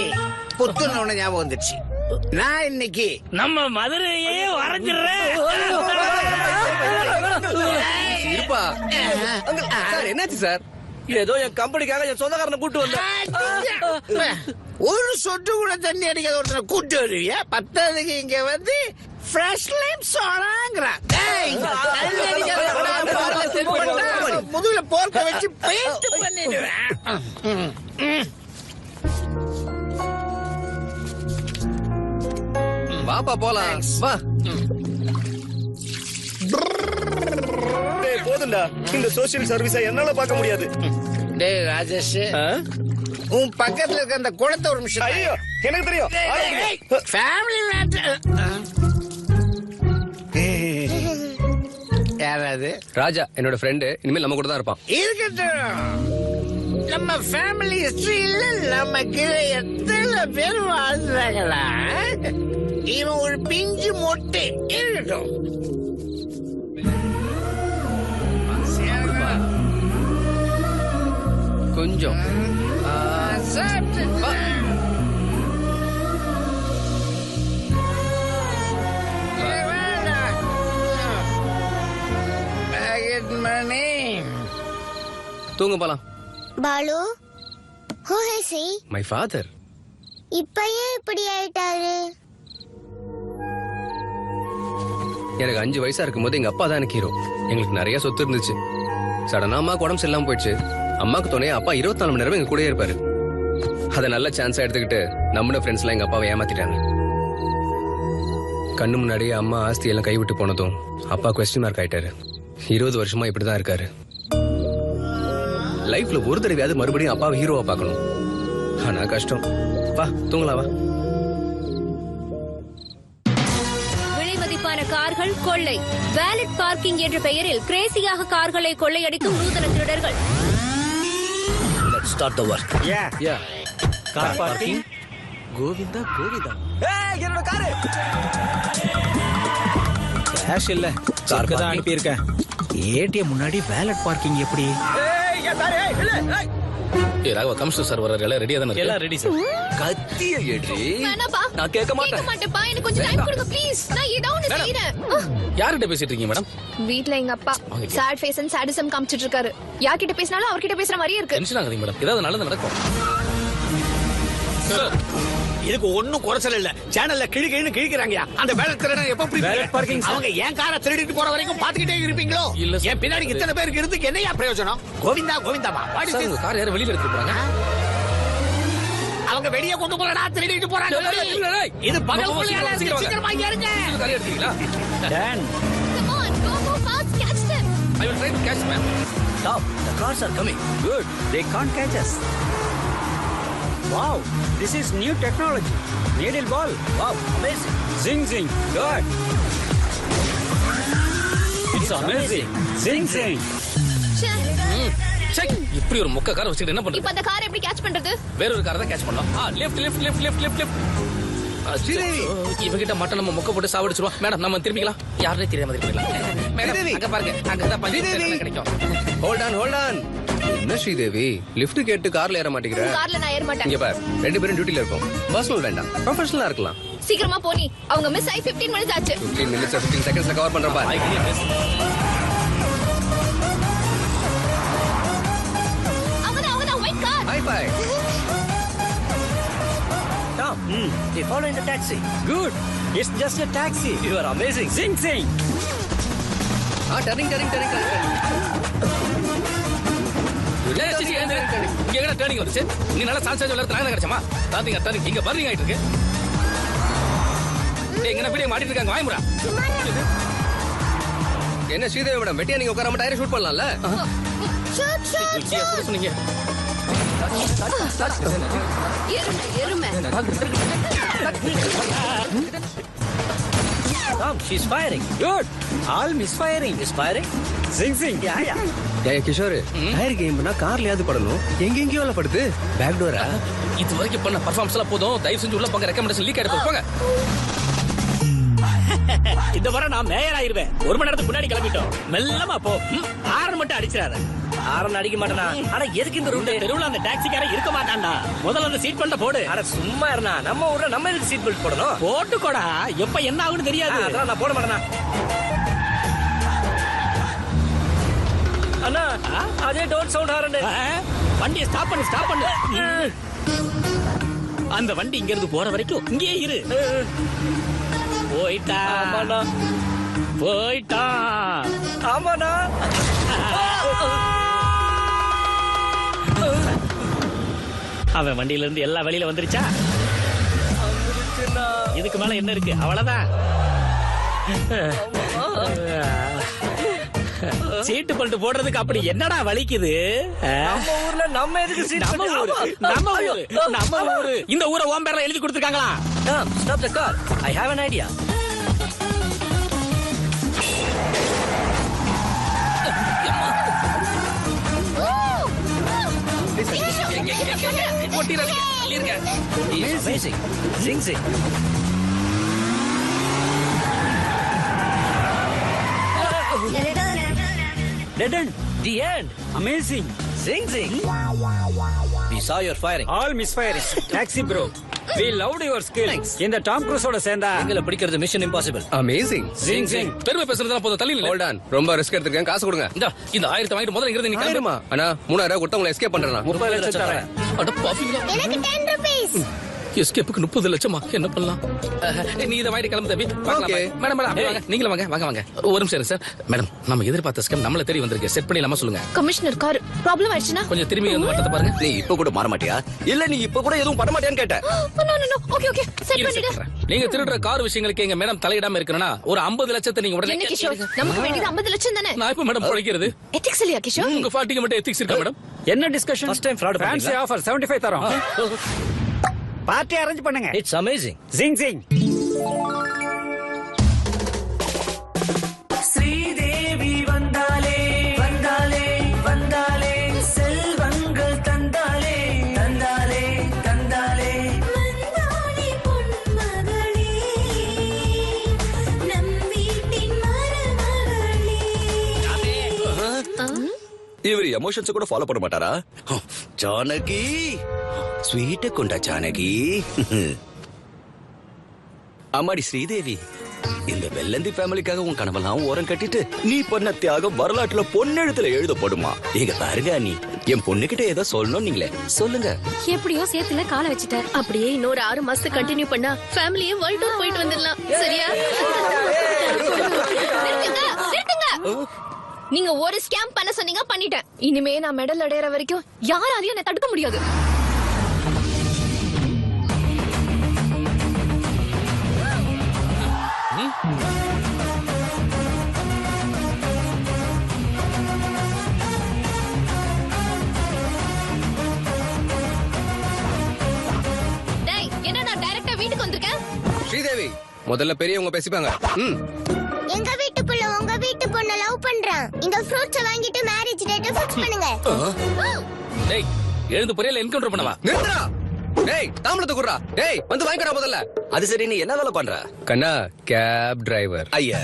புத்துன்னு ஒண்ணு ஞாபகம் வந்துச்சு. நான் இன்னைக்கு நம்ம மதுரையே வரைஞ்சிடுறேன். இருப்பா. சார் என்னாச்சு சார்? ஏதோ என் கம்பெனிக்காக என் சொந்தக்காரனை கூட்டு வந்தேன். ஒரு சொட்டு கூட தண்ணி அடிக்காத ஒருத்தனை கூட்டு வருவியா? பத்தாவதுக்கு இங்க வந்து ஃப்ரெஷ் லைம் சோடாங்கிறான். முதுகுல போர்க்க வச்சு பெயிண்ட் பண்ணிடுவேன். வாப்பா போலாம். வா. டேய், போதும்டா. இந்த சோசியல் சர்வீஸை என்னால பார்க்க முடியாது. டேய் ராஜேஷ், உன் பக்கத்துல இருக்க அந்த குளத்தை ஒரு நிமிஷம். ஐயோ, எனக்கு தெரியும். Family matter. யாராவது? ராஜா என்னோட ஃப்ரெண்டு. இனிமேல் நம்ம கூட தான் இருப்பான். இருக்கட்டும். நம்ம ஃபேமிலி ஹிஸ்டரியில நம்ம கீழே எத்தனை பேர் வாழ்ந்தாங்களா? இவன் ஒரு பிஞ்சு மொட்டை. இருக்கட்டும். கொஞ்சம் மணி தூங்க போலாம். Balu, who is he? My father. இப்ப ஏன் இப்படி ஆயிட்டாரு? எனக்கு 5 வயசா இருக்கும்போது எங்க அப்பா தான் எனக்கு ஹீரோ. எங்களுக்கு நிறைய சொத்து இருந்துச்சு. சடனா அம்மாக்கு உடம்பு சரியில்லாம போயிடுச்சு. அம்மாக்கு துணையா அப்பா 24 மணி நேரம் எங்க கூடயே இருப்பாரு. அதை நல்ல சான்ஸா எடுத்துக்கிட்டு நம்மளோட ஃப்ரெண்ட்ஸ் எல்லாம் எங்க அப்பாவை ஏமாத்திட்டாங்க. கண்ணு முன்னாடியே அம்மா ஆஸ்தி எல்லாம் கைவிட்டு போனதும் அப்பா கொஸ்டின் மார்க் ஆயிட்டாரு. 20 வருஷமா இப்படிதான் இருக்காரு. லைஃப்ல ஒரு தடவையாவது மறுபடியும் அப்பாவை ஹீரோவா பார்க்கணும். ஆனா கஷ்டம். வா தூங்கலாம் வா. விலைமதிப்பான கார்கள் கொள்ளை. வேலட் பார்க்கிங் என்ற பெயரில் கிரேசியாக கார்களை கொள்ளையடிக்கும் நூதன திருடர்கள். Let's start the work. Yeah. Car parking. Govinda Govinda. ஏய், என்னோட காரு. கேஷ் இல்ல, செக் தான் அனுப்பி இருக்கேன். ஏடிஎம் முன்னாடி வேலட் பார்க்கிங் எப்படி? ஏய், என் காரு. ஏய், இல்ல. ஏய். ஏய் ராகவா, கமிஷனர் சார் வர எல்லாம் ரெடியா தானே இருக்கு? எல்லாம் ரெடி சார். கத்திய ஏற்றி வேணாப்பா. நான் கேட்க மாட்டேன். மாட்டேப்பா. எனக்கு கொஞ்சம் டைம் கொடுங்க ப்ளீஸ். நான் ஏதோ ஒன்னு செய்றேன். யார்கிட்ட பேசிட்டு இருக்கீங்க மேடம்? வீட்ல எங்க அப்பா சாட் ஃபேஸ் அண்ட் சாடிசம் காமிச்சிட்டு இருக்காரு. யார்கிட்ட பேசினாலும் அவர்கிட்ட பேசுற மாதிரியே இருக்கு. டென்ஷன் ஆகாதீங்க மேடம், ஏதாவது நல்லது நடக்கும். இதுக்கு ஒண்ணும் குறைச்சல் இல்ல. சேனல்ல கிழின்னு கிழிக்கிறாங்க. அந்த வேலை திருடன் எப்ப பார்க்கிங் அவங்க என் காரை திருடிட்டு போற வரைக்கும் பாத்துக்கிட்டே இருப்பீங்களோ? இல்ல சார். என் பின்னாடி இத்தனை பேருக்கு இருந்து என்னையா பிரயோஜனம்? கோவிந்தா கோவிந்தாவா? சார், உங்க கார் யாரும் வெளியில எடுத்துட்டு போறாங்க. அவங்க வெளியே கொண்டு போறடா, திருடிட்டு போறாங்க. இது பகல் கொள்ளையால சீக்கிரமா ஏறுங்க. கார் எடுத்தீங்களா? Ton. Come on, go fast, catch them. I will try to catch man. Stop. The cars are coming. Good. They can't catch us. Wow, this is new technology. Needle ball. Wow, amazing. Zing zing. Good. It's amazing. Zing zing. Check. இப்படி ஒரு மொக்க காரை வச்சுட்டு என்ன பண்றது? இப்ப அந்த காரை எப்படி கேட்ச் பண்றது? வேற ஒரு காரை தான் கேட்ச் பண்ணலாம். லெஃப்ட். ஸ்ரீதேவி. இவகிட்ட மட்டும் நம்ம மொக்க போட்டு சாவடிச்சிருவோம். மேடம் நம்ம திரும்பிக்கலாம். யாருனே தெரியாத மாதிரி போயிடலாம். மேடம் அங்க பாருங்க, அங்கதான் பஞ்சு கிடைக்கும். Hold on. என்ன ஸ்ரீதேவி, லிஃப்ட் கேட்டு கார்ல ஏற மாட்டேங்கிற? கார்ல நான் ஏற மாட்டேன். இங்க பார், 2 பேரும் டியூட்டில இருக்கோம். பர்சனல் வேண்டாம், ப்ரொஃபஷனலா இருக்கலாம். சீக்கிரமா போனி. அவங்க மிஸ் ஆகி 15 மினிட்ஸ் ஆச்சு. 15 மினிட்ஸ் 15 செகண்ட்ஸ்ல கவர் பண்றேன் பார். அவங்க white car. Bye bye. Tom. They follow in the taxi. Good. It's just a taxi. You are amazing. Zing zing. Turning. இங்க எங்கடா டர்னிங் வந்துச்சு? நீ நல்லா சான்ஸ் விளையாடுறது கிடைச்சமா? டர்னிங் இங்க பர்னிங் ஆயிட்டு இருக்கு. டேய், எங்கன வீடியோ மாட்டிட்டு இருக்காங்க, வாய்முடா. என்ன ஸ்ரீதேவி மேடம், வெட்டியா நீங்க உட்காராம டயரை ஷூட் பண்ணலாம்ல? ஷூட். சொன்னீங்க. எருமை Tom, she's firing. Good. All misfiring. Misfiring? Zing zing. Yeah, yeah. ஏய் கிஷோர் டயர் கேம்னா கார்லயாவது படணும் எங்கெங்கயோ படுது பேக் டோரா இது வரைக்கும் பண்ண பர்ஃபார்மன்ஸ் எல்லாம் போதும். தயவு செஞ்சு உள்ள போங்க. ரெக்கமெண்டேஷன் லீக் ஆயிட்டு போங்க. இந்த முறை நான் மேயர் ஆயிருவேன். 1 மணி நேரத்துக்கு முன்னாடி கிளம்பிட்டோம். மெல்லமா போ. ஹாரன் மட்டும் அடிச்சிராத. ஆரன் அடிக்க மாட்டேனா ஆனா எதுக்கு இந்த இந்த தெருவுல அந்த டாக்ஸிக்காரன் இருக்க மாட்டான்டா. முதல்ல அந்த சீட் பெல்ட் போடு. அட சும்மா இருனா நம்ம ஊர்ல நம்ம எதுக்கு சீட் பெல்ட் போடணும் போட்டுக்கோடா. எப்ப என்ன ஆகுன்னு தெரியாது. அதான் நான் போட மாட்டேனா அண்ணா அதே டோன்ட் சவுண்ட் ஹாரன் வண்டியை ஸ்டாப் பண்ணு. அந்த வண்டி இங்க இருந்து போற வரைக்கும் இங்கே இரு. போயிட்டா ஆமாண்ணா அவன் வண்டியில இருந்து எல்லா வெளியில வந்துருச்சா? இதுக்கு மேல என்ன இருக்கு? அவ்வளவுதான். சீட்டு பல்ட்டு போடுறதுக்கு அப்படி என்னடா வலிக்குது? நம்ம ஊர்ல நம்ம எதுக்கு சீட் நம்ம ஊரு இந்த ஊரை ஓம் பேர்ல எழுதி கொடுத்துருக்காங்களா? Stop the car I have an idea amazing zing zing Dead end. the end Amazing. zing zing we saw your firing All misfiring. Taxi bro. We loved your skills. இந்த டாம் க்ரூஸோட சேர்ந்தா எங்களை பிடிக்கிறது மிஷன் இம்பாசிபிள் அமேசிங் ஜிங் ஜிங். பெருமை பேசுறதுலாம் போதும். தள்ளி நில்லு. ஹோல்ட் ஆன் ரொம்ப ரிஸ்க் எடுத்துக்கேன் காசு கொடுங்க இந்த 1000 வாங்கிட்டு முதல்ல இங்க இருந்து நீ கிளம்பு. அண்ணா 3000 கொடுத்தா உங்களை எஸ்கேப் பண்றேன் 30 லட்சம் தரேன் அட பாவிங்களா. எனக்கு 10 rupees. எஸ்கேப்புக்கு 30 லட்சமா? என்ன பண்ணலாம்? நீ இதை வாங்கிட்டு கிளம்பு தம்பி. Okay. மேடம் அப்படியே வாங்க. நீங்களும் வாங்க. ஒரு நிமிஷம் சார். மேடம் நம்ம எதிர்பார்த்த ஸ்கேம் நம்மள தேடி வந்திருக்கு. செட் பண்ணிடலாமா சொல்லுங்க. கமிஷனர் கார் ப்ராப்ளம் ஆயிடுச்சுனா கொஞ்சம் திரும்பி வந்து மட்டத்தை பாருங்க. நீ இப்ப கூட மாற மாட்டியா? இல்ல நீ இப்ப கூட எதுவும் பண்ண மாட்டியான்னு கேட்டேன். நோ ஓகே செட் பண்ணிடு. நீங்க திருடுற கார் விஷயங்களுக்கு எங்க மேடம் தலையிடாம இருக்கணும்னா ஒரு 50 லட்சத்தை நீங்க உடனே என்ன கிஷோர் நமக்கு வேண்டியது 50 லட்சம் தானே. நான் இப்ப மேடம் பொழைக்கிறது. எத்திக்ஸ் இல்லையா கிஷோர்? உங்க பார்ட்டிக்கு மட்டும் எத்திக்ஸ் இருக்கா மேடம்? என்ன discussion? First time fraud fancy பண்ணீங்களா? ஆஃபர் 75 தரோம். பார்ட்டி அரேஞ்ச் பண்ணுங்க. it's amazing ஜிங் ஜிங். ஸ்ரீதேவி வந்தாலே செல்வங்கள் தந்தாலே மந்தானி பொன்மகளே நம் வீட்டின் மருமகளே. இவர் எமோஷன்ஸ் கூட ஃபாலோ பண்ண மாட்டாரா? ஜானகி ஸ்வீட்ட கொண்டா ஜானகி. அம்மாடி ஸ்ரீதேவி, இந்த வெள்ளந்தி ஃபேமிலிக்காக உன் கனவெல்லாம் ஓரம் கட்டிட்டு நீ பண்ண தியாகம் வரலாற்றுல பொன்னெழுத்துல எழுதப்படுமா? இங்க பாருங்க நீ என் பொண்ணுகிட்ட ஏதோ சொல்லணும் நீங்களே சொல்லுங்க. எப்படியோ சேத்துல கால வச்சிட்டார். அப்படியே இன்னொரு 6 மாசத்துக்கு கண்டினியூ பண்ணா ஃபேமிலியே வேர்ல்ட் டூர் போயிட்டு வந்துடலாம். சரியா? நிறுத்துங்க. நீங்க ஒரு ஸ்கேம் பண்ண சொன்னீங்க, பண்ணிட்டேன். இனிமே நான் மெடல் அடையற வரைக்கும் யாராலையும் என்ன தடுக்க முடியாது. டேய், என்ன நான் டைரக்டா வீட்டுக்கு வந்திருக்கேன். ஸ்ரீதேவி முதல்ல பெரியவங்க பேசிப்பாங்க. எங்க வீட்டுக்குள்ள உங்க வீட்டு பொண்ண லவ் பண்றான். இந்த ஃப்ரூட்ஸ் வாங்கிட்டு மேரேஜ் டேட் ஃபிக்ஸ் பண்ணுங்க. டேய் எழுந்து புரியல என்கவுண்டர் பண்ணவா? நிறுத்துடா. டேய் தாமலத்தை குடுறா. டேய் வந்து வாங்கிக்கடா முதல்ல. அது சரி, நீ என்ன வேலை பண்ற? கண்ணா கேப் டிரைவர். ஐயா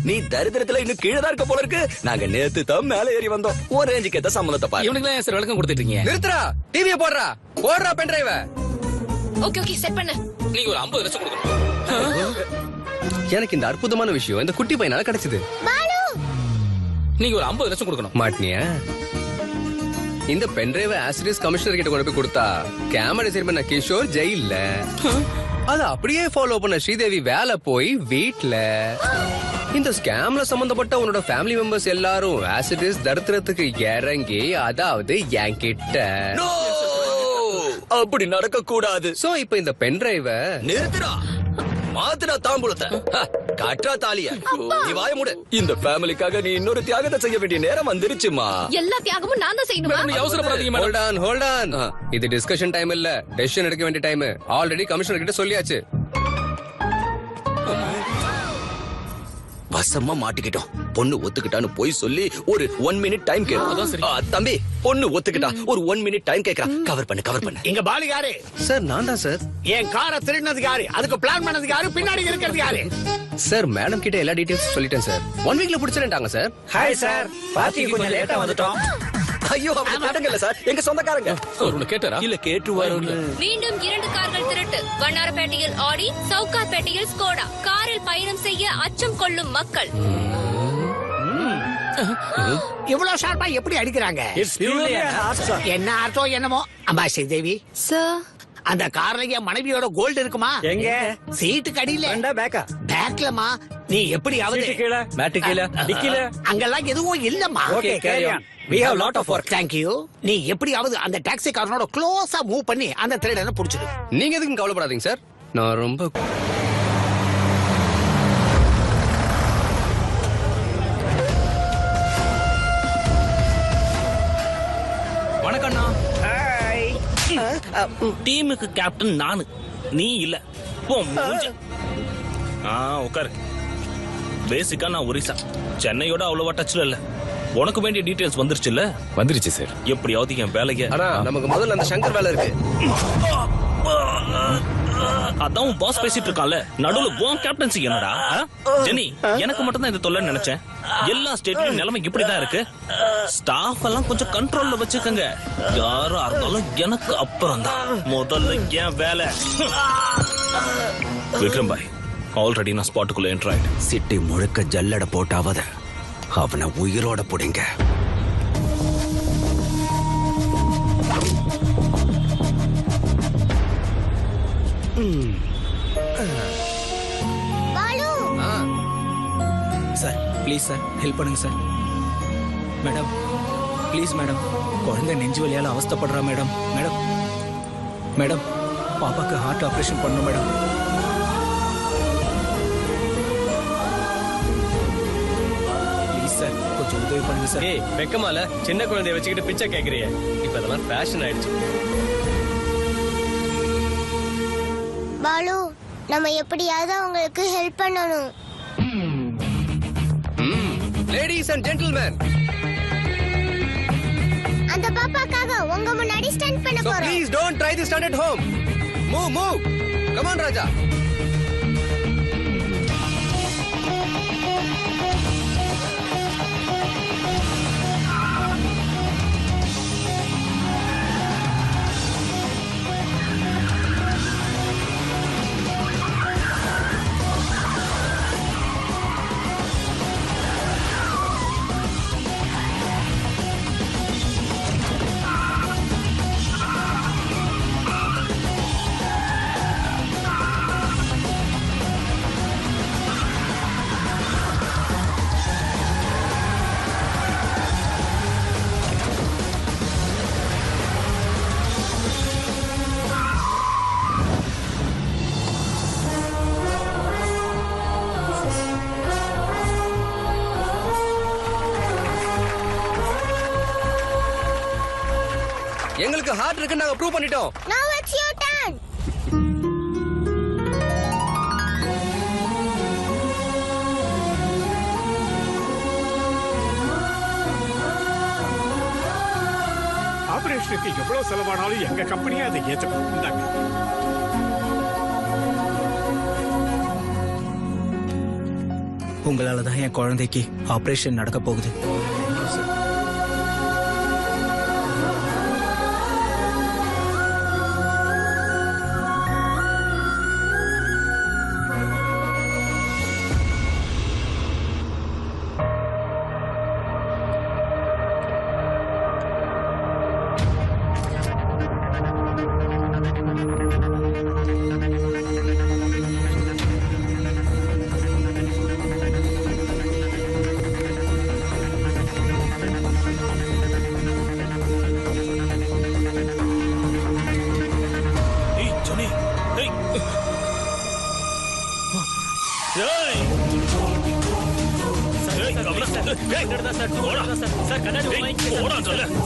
நீ தரித்திரத்துல இன்னும் கீழே தான் இருக்க போல இருக்கு. நாங்க நேத்து தான் மேல ஏறி வந்தோம். ஒரு ரேஞ்சுக்கு ஏத்த சம்பளத்தை பாரு. இவனுக்கு சார் விளக்கம் கொடுத்துட்டு இருக்கீங்க. நிறுத்துடா. டிவியை போடுறா பென் டிரைவ. ஓகே செட் பண்ணு. நீங்க ஒரு 50 லட்சம் கொடுக்கணும். எனக்கு இந்த அற்புதமான விஷயம் இந்த குட்டி பையனால கிடைச்சது. பாலு நீங்க ஒரு 50 லட்சம் கொடுக்கணும். மாட்டினியா? இந்த பென் டிரைவ ஆசிரியஸ் கமிஷனர் கிட்ட கொண்டு போய் கொடுத்தா கேமரா சரி பண்ண கிஷோர் ஜெயில்ல. அத அப்படியே ஃபாலோ பண்ண ஸ்ரீதேவி வேலை போய் வீட்ல. இந்த ஸ்கேம்ல சம்பந்தப்பட்ட உன்னோட ஃபேமிலி மெம்பர்ஸ் எல்லாரும் ஆசிரியஸ் தரித்திரத்துக்கு இறங்கி, அதாவது என்கிட்ட அப்படி நடக்க கூடாது. சோ இப்ப இந்த பென் டிரைவ நிறுத்துடா. மாத்துடா தாம்பூலத்தை. காற்றா தாலியா நீ வாய மூடு. இந்த ஃபேமிலிக்காக நீ இன்னொரு தியாகத்தை செய்ய வேண்டிய நேரம் வந்துருச்சுமா. எல்லா தியாகமும் நான் தான் செய்யணுமா? நீ அவசரப்படாதீங்க மேடம். ஹோல்ட் ஆன் இது டிஸ்கஷன் டைம் இல்ல, டெசிஷன் எடுக்க வேண்டிய டைம். ஆல்ரெடி கமிஷனர் கிட்ட சொல்லியாச்சு. வசமா மாட்டிக்கிட்டோம். பொண்ணு ஒத்துக்கிட்டான்னு போய் சொல்லி ஒரு 1 மினிட் டைம் கேட்கும். தம்பி பொண்ணு ஒத்துக்கிட்டா ஒரு 1 மினிட் டைம் கேக்குறா. கவர் பண்ணு. இங்க பாலு யாரு? சார் நான் தான் சார். என் காரை திருடினது யாரு? அதுக்கு பிளான் பண்ணது யாரு? பின்னாடி இருக்கிறது யாரு? சார் மேடம் கிட்ட எல்லா டீடைல்ஸ் சொல்லிட்டேன் சார். 1 வீக்ல புடிச்சிட்டாங்க சார். ஹாய் சார், பார்ட்டிக்கு கொஞ்சம் லேட்டா வந்துட்டோம். ஐயோ அவங்க கேட்டங்கல்ல சார், எங்க சொந்தக்காரங்க. ஒன்னு கேட்டாரா? இல்ல கேட்டுவாருன்னு. மீண்டும் 2 கார்கள் திருட்டு. வண்ணாரப்பேட்டையில் ஆடி, சவுகார்பேட்டையில் ஸ்கோடா. காரில் பயணம் செய்ய அச்சம் கொள்ளும் மக்கள். இவ்வளவு ஷார்ப்பா எப்படி அடிக்கிறாங்க? என்ன அர்த்தம் என்னமோ? அம்மா ஸ்ரீதேவி சார், அந்த கார்ல என் மனைவியோட கோல்டு இருக்குமா? எங்க? சீட்டுக்கு அடியில. பேக்கா? பேக்லமா? நீ எப்படியாவது கீழே, மேட்டு கீழே, டிக்கில. அங்கெல்லாம் எதுவும் இல்லம்மா. Okay, carry on. We have lot of work. Thank you. நீ எப்படியாவது அந்த டாக்ஸி காரனோட க்ளோஸா மூவ் பண்ணி அந்த திருடனை புடிச்சிடு. நீங்க எதுக்கும் கவலைப்படாதீங்க சார். நான் ரொம்ப வணக்கண்ணா. டீமுக்கு கேப்டன் நானு, நீ இல்ல. போ மூஞ்சி. உட்காரு. பேசிக்கா நான் ஒரிசா, சென்னையோட அவ்வளவா டச்ல இல்ல. உனக்கு வேண்டிய டீடைல்ஸ் வந்துருச்சுல்ல? வந்துருச்சு சார். எப்படியாவது என் வேலைய. ஆனா நமக்கு முதல்ல அந்த சங்கர் வேலை இருக்கு. அதான் பாஸ் பேசிட்டு இருக்கான்ல, நடுவுல உன் கேப்டன்சி என்னடா? ஜெனி, எனக்கு மட்டும் தான் இந்த தொல்லைன்னு நினைச்சேன். எல்லா ஸ்டேட்லயும் நிலைமை இப்படிதான் இருக்கு. ஸ்டாஃப் எல்லாம் கொஞ்சம் கண்ட்ரோல்ல வச்சுக்கங்க. யாரா இருந்தாலும் எனக்கு அப்புறம் தான். முதல்ல என் வேலை. விக்ரம் பாய், ஆல்ரெடி நான் ஸ்பாட்டுக்குள்ள என்டர் ஆயிட்டேன். சிட்டி முழுக்க ஜல்லட போட்டாவத அவனை உயிரோட புடிங்க. Balu sir please sir, help பண்ணுங்க சார். மேடம் ப்ளீஸ் மேடம், குழந்தை நெஞ்சு வலியால அவஸ்தைப்படுறா மேடம். மேடம் மேடம் பாப்பாக்கு ஹார்ட் ஆபரேஷன் பண்ணணும் மேடம். ப்ளீஸ் சார், கொஞ்சம் உதவி பண்ணுங்க சார். ஏய் வெக்கமால சின்ன குழந்தைய வச்சுக்கிட்டு பிச்சை கேக்குறிய? இப்ப அதெல்லாம் ஃபேஷன் ஆயிடுச்சு. பாலு, நம்ம எப்படியாவது அவங்களுக்கு ஹெல்ப் பண்ணணும். லேடீஸ் அண்ட் ஜென்டில்மேன், அந்த பாப்பாக்காக உங்க முன்னாடி ஸ்டண்ட் பண்ண so போறோம். please don't try this stunt at home. Move. Come on Raja. எங்களுக்கு ஹார்ட் இருக்குன்னு நாங்க ப்ரூவ் பண்ணிட்டோம். Now it's your turn. ஆபரேஷனுக்கு எவ்வளவு செலவானாலும் எங்க கம்பெனியே அதை ஏத்துக்கும். இந்தாங்க. உங்களால தான் என் குழந்தைக்கு ஆபரேஷன் நடக்க போகுது. ஏய் சார் தான் சார் சார் கண்ணாடி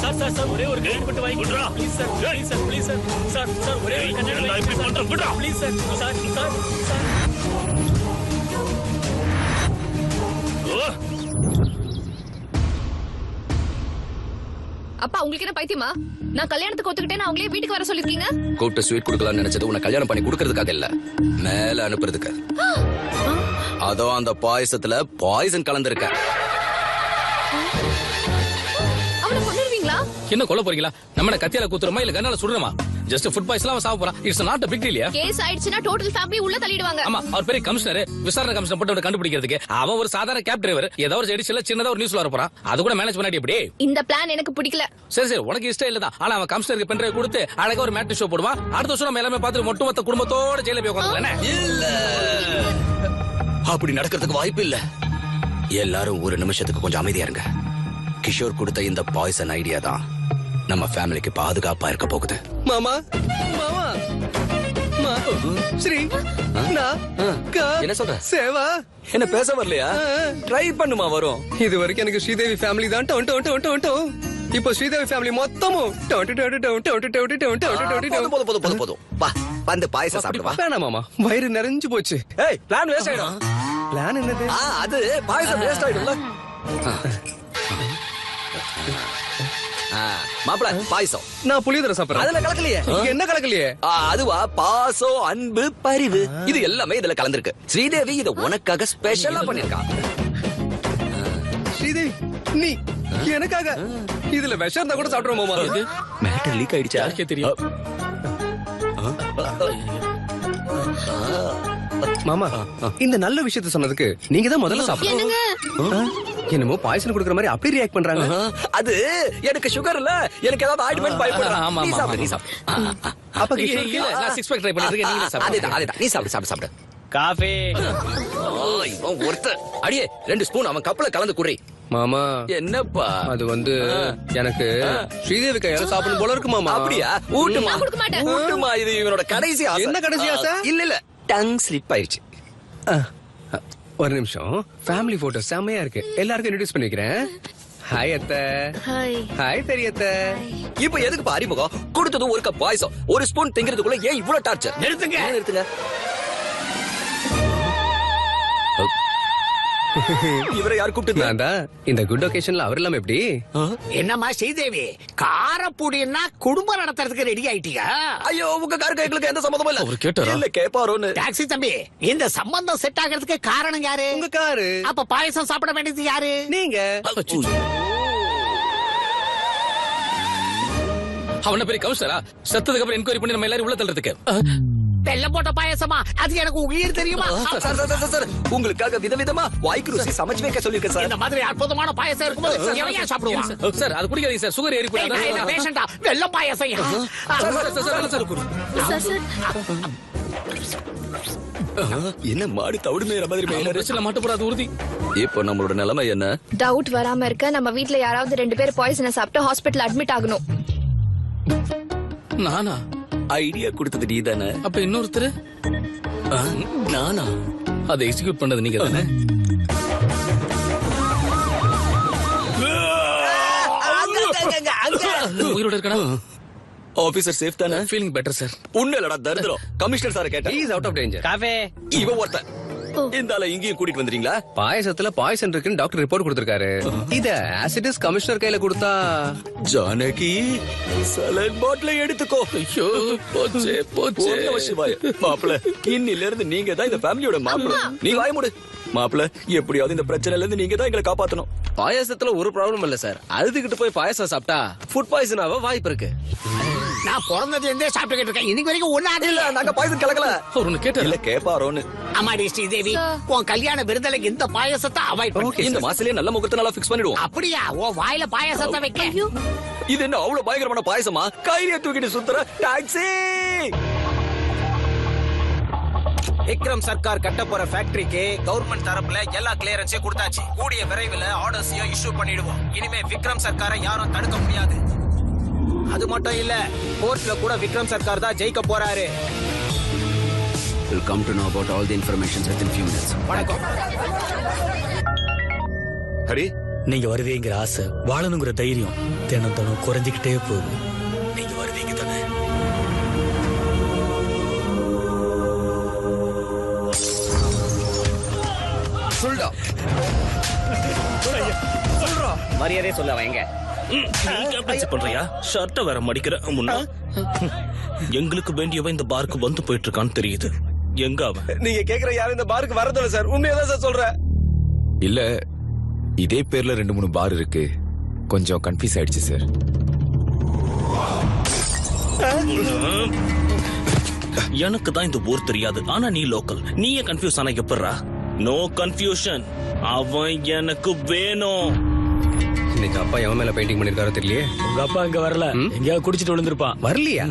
சார் சார் சார் ஒரே ஒரு கண்ணாடி மட்டும் வாங்கி please sir please sir sir sir ஒரே ஒரு கண்ணாடி please sir sir sir sir அப்பா உங்களுக்கு என்ன பைத்தியமா? நான் கல்யாணத்துக்கு ஒத்துக்கிட்டேன்னு அவங்களே வீட்டுக்கு வர சொல்லிருக்கீங்க. கூப்பிட்டு ஸ்வீட் கொடுக்கலாம்னு நினைச்சது உன்னை கல்யாணம் பண்ணி கொடுக்கறதுக்காக இல்ல, மேல அனுப்புறதுக்கு. அதோ அந்த பாயசத்துல பாய்சன் கலந்துருக்க. அவனை கொன்னுருவீங்களா? என்ன கொல்ல போறீங்களா? நம்ம கத்தியால குத்துறோமா இல்ல கண்ணால சுடுறோமா? ஜஸ்ட் ஃபுட் பாய்ஸ்லாம் சாவ போறான். It's not a big deal. Case ஆயிடுச்சுனா டோட்டல் ஃபேமிலி உள்ள தள்ளிடுவாங்க. ஆமா, அவர் பெரிய கமிஷனர், விசாரணை கமிஷனர் போட்டு கண்டுபிடிக்கிறதுக்கு. அவன் ஒரு சாதாரண கேப் டிரைவர். ஏதோ ஒரு எடிஷன்ல சின்னதா ஒரு நியூஸ்ல வர போறான். அது கூட மேனேஜ் பண்ணாடி எப்படி? இந்த பிளான் எனக்கு பிடிக்கல. சரி உனக்கு இஷ்டம் இல்லதான். ஆனா அவன் கமிஷனருக்கு பென்ட்ரைவ் கொடுத்து அழகா ஒரு மேட்ச் ஷோ போடுவான். அடுத்த வருஷம் நம்ம எல்லாமே பார்த்து ஒட்டுமொத்த குடும்பத்தோட ஜெயில போய் உட்கார்ந்துலாம். இல்ல, அப்படி நடக்கிறதுக்கு வாய்ப்பு இல்ல. எல்லாரும் ஒரு நிமிஷத்துக்கு கொஞ்சம் அமைதியா இருங்க. கிஷோர் கொடுத்த இந்த பாய்சன் ஐடியா தான் நம்ம ஃபேமிலிக்கு பாதுகாப்பா இருக்க போகுது. மாமா மாமா ஸ்ரீ என்ன சொல்ற? சேவா என்ன பேச வரலையா? ட்ரை பண்ணுமா, வரும். இது வரைக்கும் எனக்கு ஸ்ரீதேவி ஃபேமிலி தான் இப்போ ஸ்ரீதேவி ஃபேமிலி மொத்தமும் போதும். வா, வந்து பாயசம் சாப்பிடுவா. வேணாம் மாமா, வயிறு நிறைஞ்சு போச்சு. ஏய், பிளான் வேஸ்ட் ஆயிடும். பிளான் என்னது? அது பாயசம் வேஸ்ட் ஆயிடும்ல. மாப்பிள, பாயசம். நான் புளியோதரை சாப்பிடுறேன். அதுல கலக்கலையே. என்ன கலக்கலையே? அதுவா பாசம், அன்பு, பரிவு, இது எல்லாமே இதுல கலந்திருக்கு. ஸ்ரீதேவி இத உனக்காக ஸ்பெஷலா பண்ணிருக்கா. ஸ்ரீதேவி, நீ எனக்காக இதுல விஷம் இருந்தா கூட சாப்பிடுறோம் மாமா. மேட்டர் லீக் ஆயிடுச்சா? யாருக்கே தெரியும். மாமா, இந்த நல்ல விஷயத்த சொன்னதுக்கு நீங்க தான் முதல்ல சாப்பிடுங்க. என்னமோ பாய்சன் குடுக்குற மாதிரி அப்படி ரியாக்ட் பண்றாங்க. அது எனக்கு சுகர் இல்ல, எனக்கு ஏதாவது ஆயிடுமேன்னு பயப்படுறேன். ஆமா, நீ ஆமா, சாப்பிடு, நீ ஆமா. சாப்பிடு. அப்ப இல்ல, நான் சிக்ஸ் பேக் ட்ரை பண்ணிருக்கேன். நீங்க சாப்பிடுங்க. அதேதான், நீ சாப்பிடு. காஃபி. இவன் ஒருத்தன். அடியே 2 ஸ்பூன் அவன் கப்பல கலந்து குடி. மாமா, என்னப்பா அது வந்து எனக்கு ஸ்ரீதேவி கையால சாப்பிடணும் போல இருக்கு மாமா. அப்படியா? ஊட்டுமா, நான் கொடுக்க மாட்டேன். ஊட்டுமா. இது இவனோட கடைசி ஆசை. என்ன கடைசி ஆசை? இல்ல டங் ஸ்லிப் ஆயிடுச்சு. ஒரு நிமிஷம், ஃபேமிலி போட்டோ செமையா இருக்கு. எல்லாருக்கும் இன்ட்ரோடியூஸ் பண்ணிக்கிறேன். ஹாய் அத்தை. ஹாய் பெரிய அத்தை. இப்ப எதுக்கு அறிமுகம்? கொடுத்ததும் ஒரு கப் பாயசம், ஒரு ஸ்பூன் திங்கிறதுக்குள்ள ஏன் இவ்வளவு டார்ச்சர்? நிறுத்துங்க. இவரை யார் கூப்பிட்டு? நான் தான். இந்த குட் ஒகேஷன்ல அவர் இல்லாம எப்படி? என்னம்மா ஸ்ரீதேவி, காரப்பூடினா குடும்பம் நடத்துறதுக்கு ரெடி ஆயிட்டியா? ஐயோ, உங்க காருக்கு எங்களுக்கு எந்த சம்பந்தமும் இல்ல. அவர் கேட்டாரா? இல்ல, கேப்பாரோன்னு. டாக்ஸி தம்பி, இந்த சம்பந்தம் செட் ஆகிறதுக்கு காரணம் யாரு? உங்க காரு. அப்ப பாயசம் சாப்பிட வேண்டியது யாரு? நீங்க. அவன பெரிய கமிஷனரா? செத்ததுக்கு அப்புறம் என்கொயரி பண்ணி நம்ம எல்லாரும் உள்ள தள்ளுறதுக்கு. வெள்ளம் போட்ட பாயசமா? அது எனக்கு உயிர் தெரியுமா? சார், உங்களுக்காக விதவிதமா வாய்க்கு ருசி சமைச்சு வைக்க சொல்லிருக்கேன் சார். இந்த மாதிரி அற்புதமான பாயசம் இருக்கும்போது எவன் ஏன் சாப்பிடுவான்? சார், அது குடிக்காதீங்க சார், சுகர் ஏறி போயிடும். நான் என்ன பேஷண்டா? வெள்ளம் பாயசம் என்ன மாடு தவிடு மேற மாதிரி பிரச்சனை மாட்ட போறாது உறுதி. இப்போ நம்மளோட நிலைமை என்ன? டவுட் வராம இருக்க நம்ம வீட்ல யாராவது 2 பேர் பாய்சனை சாப்பிட்டு ஹாஸ்பிடல் அட்மிட் ஆகணும். நானா? ஐடியா கொடுத்தது நீ தானே? அப்ப இன்னொருத்தர் நானா? அதை எக்ஸிக்யூட் பண்ணது நீங்க தானே? உயிரோட இருக்கா? ஆபீசர் சேஃப் தானே? Feeling better sir. உன்ன இல்லடா தரித்திரம். கமிஷனர் சார் கேட்டா. He is out of danger. Cafe. இவ ஒருத்தன். இந்தால இங்கேயும் கூட்டிட்டு வந்துறீங்களா? பாயசத்துல பாய்சன் இருக்குன்னு டாக்டர் ரிப்போர்ட் கொடுத்திருக்காரு. இத ஆசிடஸ் கமிஷனர் கையில கொடுத்தா ஜானகி சலன் பாட்டில எடுத்துக்கோ. ஐயோ, போச்சே. மாப்பிள, இன்னில இருந்து நீங்க தான் இந்த ஃபேமிலியோட மாப்பிள. நீ வாய மூடு. மாப்பிள, எப்படியாவது இந்த பிரச்சனையில இருந்து நீங்க தான் எங்களை காப்பாத்தணும். பாயசத்துல ஒரு ப்ராப்ளம் இல்ல சார். அழுதுகிட்டு போய் பாயசம் சாப்பிட்டா ஃபுட் பாய்சன் ஆக வாய்ப்பு இருக்கு. நான் பிறந்ததுல இருந்தே சாப்பிட்டுக்கிட்டு இருக்கேன். இன்னைக்கு வரைக்கும் ஒண்ணு இல்ல, நாங்க பாயசம் கலக்கல. அவரு கேட்டாரு. இல்ல, கேப்பாரோன்னு. அம்மாடி ஸ்ரீதேவி, உன் கல்யாண விருந்தல இந்த பாயசத்தை அவாய்ட் பண்ணு. இந்த மாசத்துலயே நல்ல முகூர்த்த நாளா ஃபிக்ஸ் பண்ணிடுவோம். அப்படியா? உன் வாயில பாயசத்தை வைக்க. இது என்ன அவ்வளவு பயங்கரமான பாயசமா? கையில தூக்கிட்டு சுத்துற டாக்ஸி. விக்ரம் சர்க்கார் கட்ட போற ஃபேக்டரிக்கு கவர்மெண்ட் தரப்புல எல்லா கிளியரன்ஸையும் கொடுத்தாச்சு. கூடிய விரைவில் ஆர்டர்ஸையும் இஷ்யூ பண்ணிடுவோம். இனிமே விக்ரம் சர்க்காரை யாரும் தடுக்க முடியாது. அது மட்டும் இல்ல, கோர்ட்ல கூட விக்ரம் சர்க்கார் தான் ஜெயிக்க போறாரு. We'll come to know about all the information within few minutes. வணக்கம். அடி நீங்க வருவீங்கிற ஆசை, வாழணுங்கிற தைரியம் தினம் தினம் குறைஞ்சிக்கிட்டே போகுது. நீங்க வருவீங்க தானே? சொல்டா சொல்றா. மரியாதையே சொல்ல வைங்க. பண்றியா? ஷர்ட்ட வேற மடிக்கிற முன்னா. எங்களுக்கு வேண்டியவன் இந்த பார்க்கு வந்து போயிட்டு இருக்கான்னு தெரியுது. எங்க அவன்? நீங்க கேக்குற யாரும் இந்த பாருக்கு வரதில்ல சார். உண்மையாதான் சார் சொல்றேன். இல்ல இதே பேர்ல 2-3 பார் இருக்கு. கொஞ்சம் கன்ஃபியூஸ் ஆயிடுச்சு சார். எனக்கு தான் இந்த ஊர் தெரியாது. ஆனா நீ லோக்கல். நீயே கன்ஃபியூஸ் ஆனா எப்பறா? No confusion. அவன் எனக்கு வேணும். இன்னைக்கு அப்பா எவன் மேல பெயிண்டிங் பண்ணிருக்காரோ தெரியலையே. உங்க அப்பா இங்க வரல, எங்கேயாவது குடிச்சிட்டு விழுந்திருப்பான். வரலையா?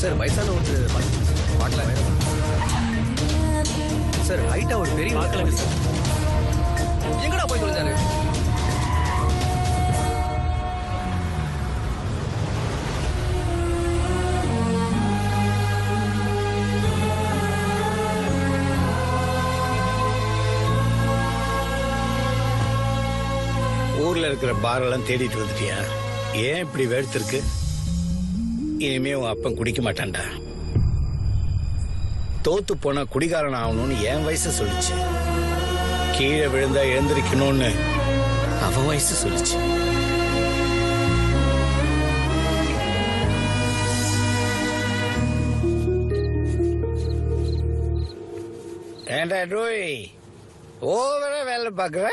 சார் வயசான ஒரு பார்க்கலாம் சார். ஹைட்டா ஒரு பெரிய பார்க்கலாம் சார். எங்கடா போய் தொலைஞ்சாரு? ஊர்ல இருக்கிற பாரெல்லாம் தேடிட்டு வந்துட்டியா? ஏன் இப்படி வெறுத்திருக்கு? இனிமே உன் அப்பன் குடிக்க மாட்டான்டா. தோத்து போனா குடிகாரன் ஆகணும்னு என் வயசு சொல்லிச்சு. கீழே விழுந்தா எழுந்திருக்கணும்னு அவன் வயசு சொல்லிச்சு. ஏண்டா டோய், ஓவரா வேலை பாக்குற?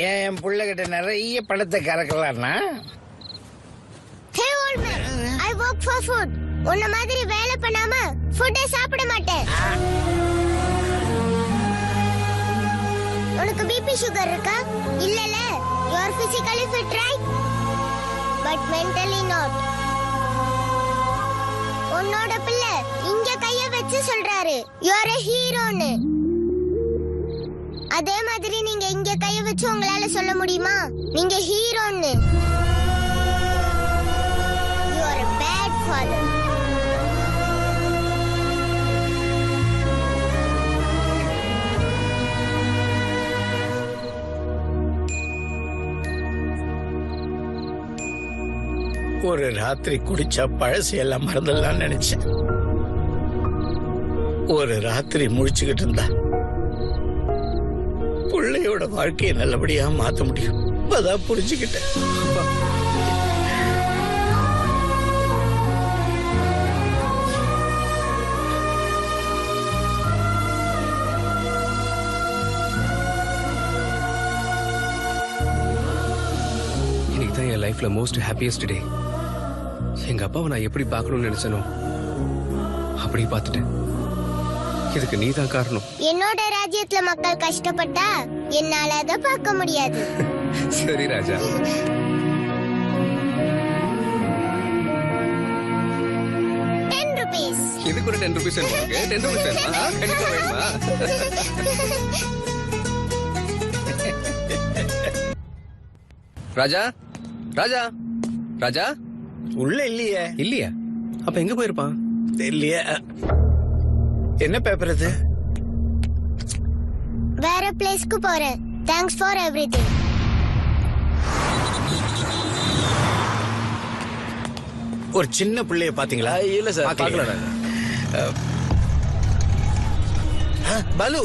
என் பிள்ளைகிட்ட நிறைய பணத்தை கறக்கலாம்னா? Hey old man, I work for food. உன்ன மாதிரி வேலை பண்ணாம ஃபுட்டே சாப்பிட மாட்டேன். உனக்கு பிபி சுகர் இருக்கா? இல்லல. You are physically fit right, but mentally not. உன்னோட பிள்ளை இங்க கைய வச்சு சொல்றாரு யூ ஆர் a ஹீரோன்னு. அதே மாதிரி நீங்க இங்க கைய வச்சு உங்களால சொல்ல முடியுமா நீங்க ஹீரோன்னு? You are a bad father. ஒரு ராத்திரி குடிச்சா பழசு எல்லாம் மறந்துடலாம்னு நினைச்சேன். ஒரு ராத்திரி முழிச்சுக்கிட்டு இருந்தா பிள்ளையோட வாழ்க்கையை நல்லபடியா மாத்த முடியும். அதான் புரிஞ்சுக்கிட்டேன். இன்னைக்கு தான் என் லைஃப்ல மோஸ்ட் ஹாப்பியஸ்ட் டே. எங்க அப்பாவை நான் எப்படி பார்க்கணும்னு நினைச்சனோ அப்படி பார்த்துட்டேன். இதுக்கு நீ தான் காரணம். என்னோட ராஜ்யத்துல மக்கள் கஷ்டப்பட்டா என்னால அதை பார்க்க முடியாது. சரி ராஜா. ₹10. இதுக்கு ஒரு 10 rupees வேணுமா? 10 rupees வேணுமா? கண்டிப்பா வேணுமா? ராஜா, ராஜா, ராஜா உள்ள இல்லையே. இல்லையா? அப்ப எங்க போயிருப்பான்? இல்லையா? என்ன பேப்பர் இது? வேற பிளேஸ்க்கு போறேன். Thanks for everything. ஒரு சின்ன பிள்ளைய பாத்தீங்களா? இல்ல சார், பார்க்கல. பாலு,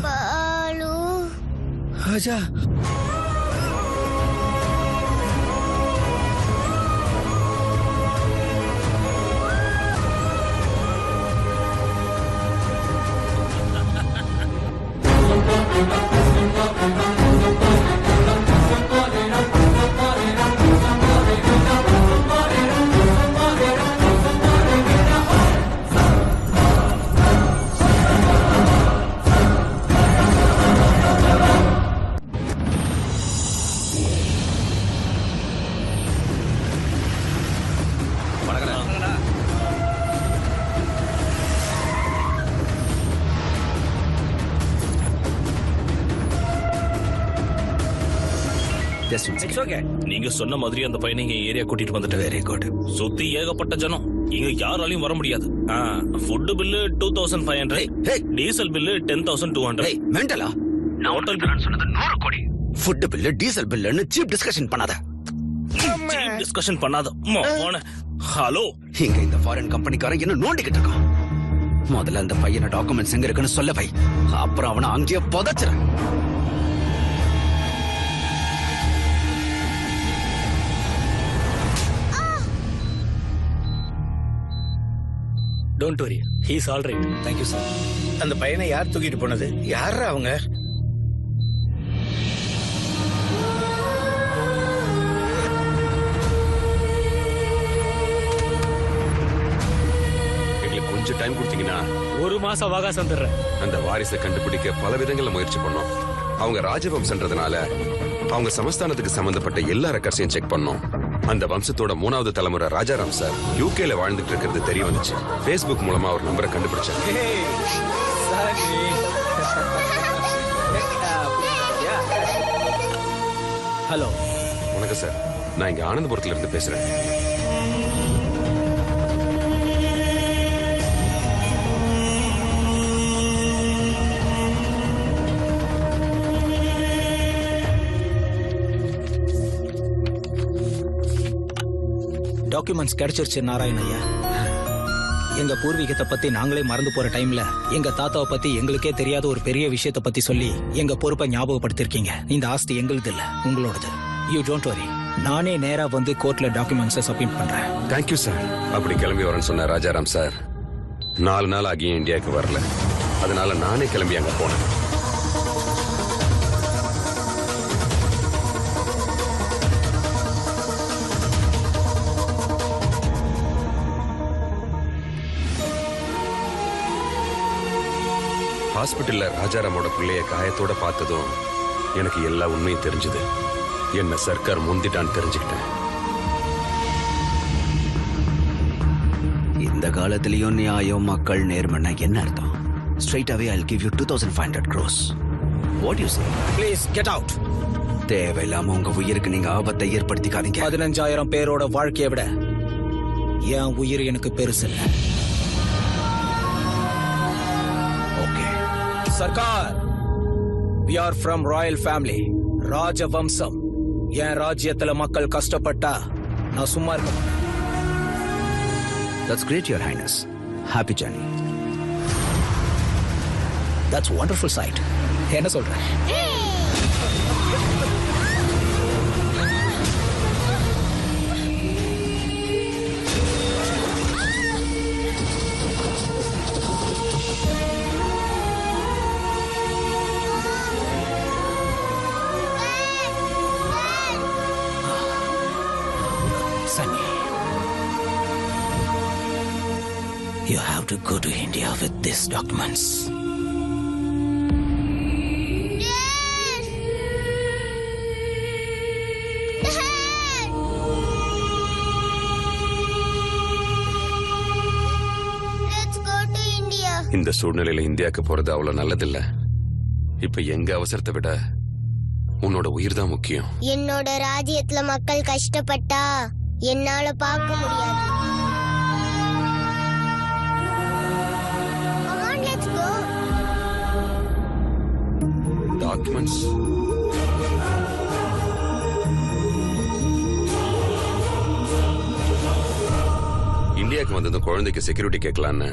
பாலு ஆஜா நீங்க சொன்ன மாதிரி அந்த பையனை இங்க ஏரியா கூட்டிட்டு வந்துட்டு வெரி குட். சுத்தி ஏகப்பட்ட ஜனம், இங்க யாராலையும் வர முடியாது. Food bill 2500, diesel bill 10200. மெண்டலா? ஹோட்டல் பில் சொன்னது 100 கோடி. ஃபுட் பில்லு டீசல் பில்லுன்னு சீப் டிஸ்கஷன் பண்ணாத. சீப் டிஸ்கஷன் பண்ணாத. ஹலோ, இங்க இந்த ஃபாரின் கம்பெனிக்காரன் என்ன நோண்டிக்கிட்டு இருக்கான். முதல்ல அந்த பையன டாக்குமெண்ட்ஸ் எங்க இருக்குன்னு சொல்ல வை, அப்புறம் அவனை அங்கேயே புதைச்சிறேன். Don't worry, he is all right. Thank you sir. அந்த பையனை யார் தூக்கிட்டு போனது? யாரா அவங்க? எங்களுக்கு கொஞ்சம் டைம் கொடுத்தீங்கன்னா 1 மாசம் அவகாசம் தர்றேன். அந்த வாரிசை கண்டுபிடிக்க பல விதங்கள்ல முயற்சி பண்ணோம். அவங்க ராஜவம்சன்றதுனால அவங்க சமஸ்தானத்துக்கு சம்பந்தப்பட்ட எல்லா ரெக்கார்ட்ஸையும் செக் பண்ணோம். அந்த வம்சத்தோட 3வது தலைமுறை ராஜாராம் சார் யூகேல வாழ்ந்துட்டு இருக்கிறது தெரிய வந்துச்சு. Facebook மூலமா அவர் நம்பரை கண்டுபிடிச்சார். ஹலோ, வணக்கம் சார். நான் இங்க ஆனந்தபுரத்துல இருந்து பேசுறேன். டாக்குமெண்ட்ஸ் கிடைச்சிருச்சு நாராயண ஐயா. எங்க பூர்வீகத்தை பத்தி நாங்களே மறந்து போற டைம்ல எங்க தாத்தாவை பத்தி எங்களுக்கே தெரியாத ஒரு பெரிய விஷயத்தை பத்தி சொல்லி எங்க பொறுப்பை ஞாபகப்படுத்திருக்கீங்க. இந்த ஆஸ்தி எங்களுது இல்ல, உங்களோடது. யூ டோன்ட் வரி, நானே நேரா வந்து கோர்ட்ல டாக்குமெண்ட்ஸை சப்மிட் பண்றேன். Thank you sir. அப்படி கிளம்பி வரேன்னு சொன்ன ராஜாராம் சார் 4 நாள் ஆகியும் இந்தியாவுக்கு வரல. அதனால நானே கிளம்பி அங்க போனேன். ஹாஸ்பிட்டல்ல ராஜாராமோட பிள்ளைய காயத்தோட பார்த்ததும் எனக்கு எல்லா உண்மையும் தெரிஞ்சது. என்ன சர்க்கார் முந்திட்டான்னு தெரிஞ்சுக்கிட்டேன். இந்த காலத்திலயும் நியாயம், மக்கள், நேர்மன்னா என்ன அர்த்தம்? Straight away I'll give you 2500 crores. What do you say? Please get out. தேவையில்லாம உங்க உயிருக்கு நீங்க ஆபத்தை ஏற்படுத்திக்காதீங்க. 15,000 பேரோட வாழ்க்கையை விட என் உயிர் எனக்கு பெருசு இல்ல. Sarkar, we are from royal family, ராஜவம்சம். என் ராஜ்யத்துல மக்கள் கஷ்டப்பட்டா நான் சும்மா இருக்க மாட்டேன். That's great, Your Highness. Happy journey. That's a wonderful sight. என்ன சொல்ற? Sunny, you have to go to India with these documents. இந்த சூழ்நிலையில இந்தியாவுக்கு போறது அவ்வளவு நல்லதில்ல. இப்ப எங்க அவசரத்தை விட உன்னோட உயிர் தான் முக்கியம். என்னோட ராஜ்யத்துல மக்கள் கஷ்டப்பட்டா என்னால பார்க்க முடியாது. Come on, let's go. Documents இந்தியாவுக்கு வந்ததும் குழந்தைக்கு செக்யூரிட்டி கேட்கலான்னு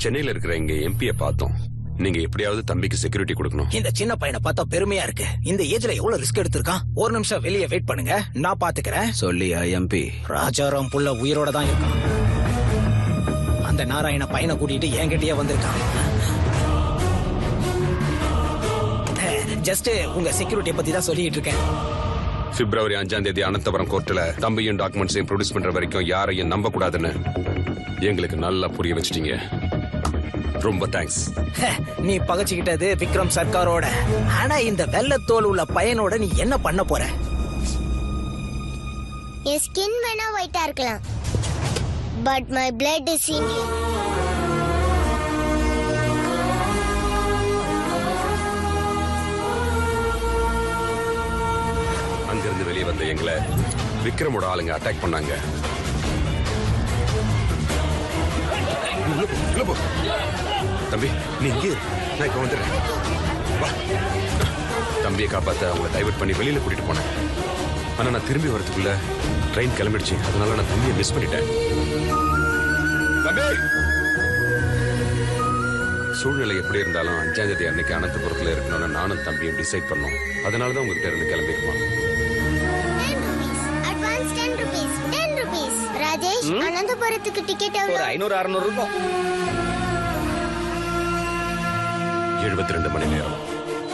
சென்னையில இருக்கிற எங்க எம்பியை பார்த்தோம். நீங்க எப்படியாவது தம்பிக்கு செக்யூரிட்டி கொடுக்கணும். இந்த சின்ன பையனை பார்த்தா பெருமையா இருக்கு. இந்த ஏஜ்ல எவ்வளவு ரிஸ்க் எடுத்திருக்கான். ஒரு நிமிஷம் வெளியே வெயிட் பண்ணுங்க, நான் பாத்துக்கிறேன். சொல்லியா எம்பி? ராஜாராம் புள்ள உயிரோட தான் இருக்கான். அந்த நாராயண பையனை கூட்டிட்டு என்கிட்டயே வந்திருக்கான். ஜஸ்ட் உங்க செக்யூரிட்டி பத்தி தான் சொல்லிட்டு இருக்கேன். பிப்ரவரி 5ஆம் தேதி அனந்தபுரம் கோர்ட்ல தம்பியும் டாக்குமெண்ட்ஸையும் ப்ரொடியூஸ் பண்ற வரைக்கும் யாரையும் நம்ப கூடாதுன்னு எங்களுக்கு நல்லா புரிய வச்சிட்டீங்க. ரொம்ப தேங்க்ஸ். நீ பகச்சுக்கிட்டது விக்ரம் சர்க்காரோட. ஆனா இந்த வெள்ளத்தோல் உள்ள பையனோட நீ என்ன பண்ண போற? என் ஸ்கின் வேணா ஒயிட்டா இருக்கலாம், but my blood is Indian. அங்கிருந்து வெளியே வந்த எங்களை விக்ரமோட ஆளுங்க அட்டாக் பண்ணாங்க. தம்பி நீ இங்கே நான் இப்ப வந்துடுறேன். வா. தம்பியை காப்பாத்த அவங்களை டைவர்ட் பண்ணி வெளியில கூட்டிட்டு போனேன். ஆனா நான் திரும்பி வரதுக்குள்ள ட்ரெயின் கிளம்பிடுச்சு. அதனால நான் தம்பியை மிஸ் பண்ணிட்டேன். தம்பி சூழ்நிலை எப்படி இருந்தாலும் 5ஆம் தேதி அன்னைக்கு அனந்தபுரத்துல இருக்கணும்னு நானும் தம்பியும் டிசைட் பண்ணோம். அதனாலதான் உங்ககிட்ட இருந்து கிளம்பிருக்கோம். Advance 10 rupees. 10 rupees. ராஜேஷ், அனந்தபுரத்துக்கு டிக்கெட் எவ்வளவு? 500-600 இருக்கும். 72 மணி நேரம்,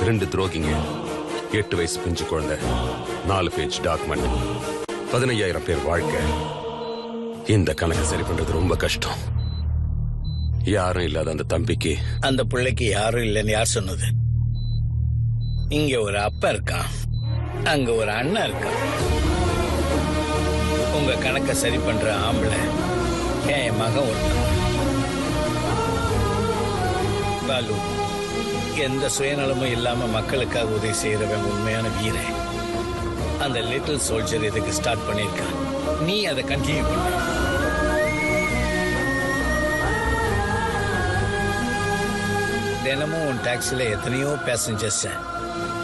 2 துரோகிங்க, 8 வயசு பிஞ்சு குழந்தை, 4 பேஜ் டாக்குமெண்ட், 15,000 பேர் வாழ்க்கை. இந்த கணக்கு சரி பண்றது ரொம்ப கஷ்டம். யாரும் இல்லாத அந்த தம்பிக்கு, அந்த பிள்ளைக்கு யாரும் இல்லைன்னு யார் சொன்னது? இங்க ஒரு அப்பா இருக்கான், அங்க ஒரு அண்ணன் இருக்கான். உங்க கணக்கை சரி பண்ற ஆம்பளை என் மகன் ஒருத்தன். பாலு, எந்த சுயநலமும் இல்லாம மக்களுக்காக உதவி செய்யறவன் உண்மையான வீரன். அந்த லிட்டில் சோல்ஜர் இதுக்கு ஸ்டார்ட் பண்ணிருக்கான். நீ அதை கண்டினியூ பண்ண. தினமும் உன் டாக்ஸில எத்தனையோ பேசஞ்சர்ஸ்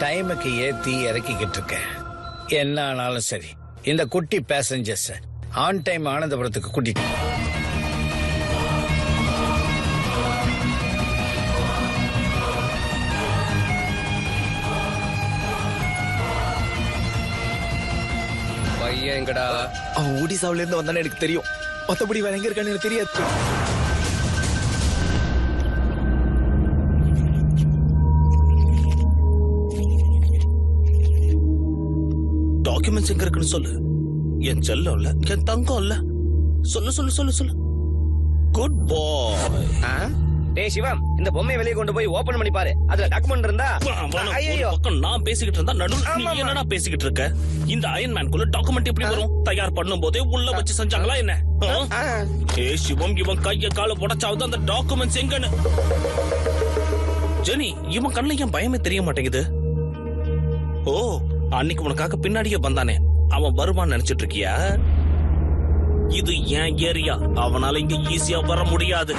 டைமுக்கு ஏத்தி இறக்கிக்கிட்டு இருக்க. என்ன ஆனாலும் சரி, இந்த குட்டி பேசஞ்சர்ஸ் ஆன் டைம் ஆனந்தபுரத்துக்கு கூட்டிட்டு பையன் எங்கடா? அவன் ஒடிசாவில இருந்து வந்தானே எனக்கு தெரியும். மத்தபடி வேற எங்க இருக்கான்னு எனக்கு தெரியாது. டாக்குமெண்ட்ஸ் எங்க இருக்குன்னு சொல்லு. என் செல்லம் இல்ல, என் தங்கம் இல்ல. சொல்லு சொல்லு சொல்லு சொல்லு. குட் பாய். டேய் சிவம், இந்த பொம்மையை வெளியே கொண்டு போய் ஓபன் பண்ணி பாரு. அதுல டாக்குமெண்ட் இருந்தா. ஒரு பக்கம் நான் பேசிக்கிட்டு இருந்தா நடுவுல நீ என்னடா பேசிக்கிட்டு இருக்க? இந்த அயன் மேன்குள்ள டாக்குமெண்ட் எப்படி வரும்? தயார் பண்ணும் போதே உள்ள வச்சு செஞ்சாங்களா என்ன? ஏய் சிவம், இவன் கைய கால உடைச்சாவது அந்த டாக்குமெண்ட்ஸ் எங்கன்னு. ஜெனி, இவன் கண்ணுல ஏன் பயமே தெரிய மாட்டேங்குது? ஓ, அன்னைக்கு உனக்காக பின்னாடியே வந்தானே, அவன் வருவான்னு நினைச்சிட்டு இருக்கியா? இது ஏன் ஏரியா, அவனால இங்க ஈஸியா வர முடியாது.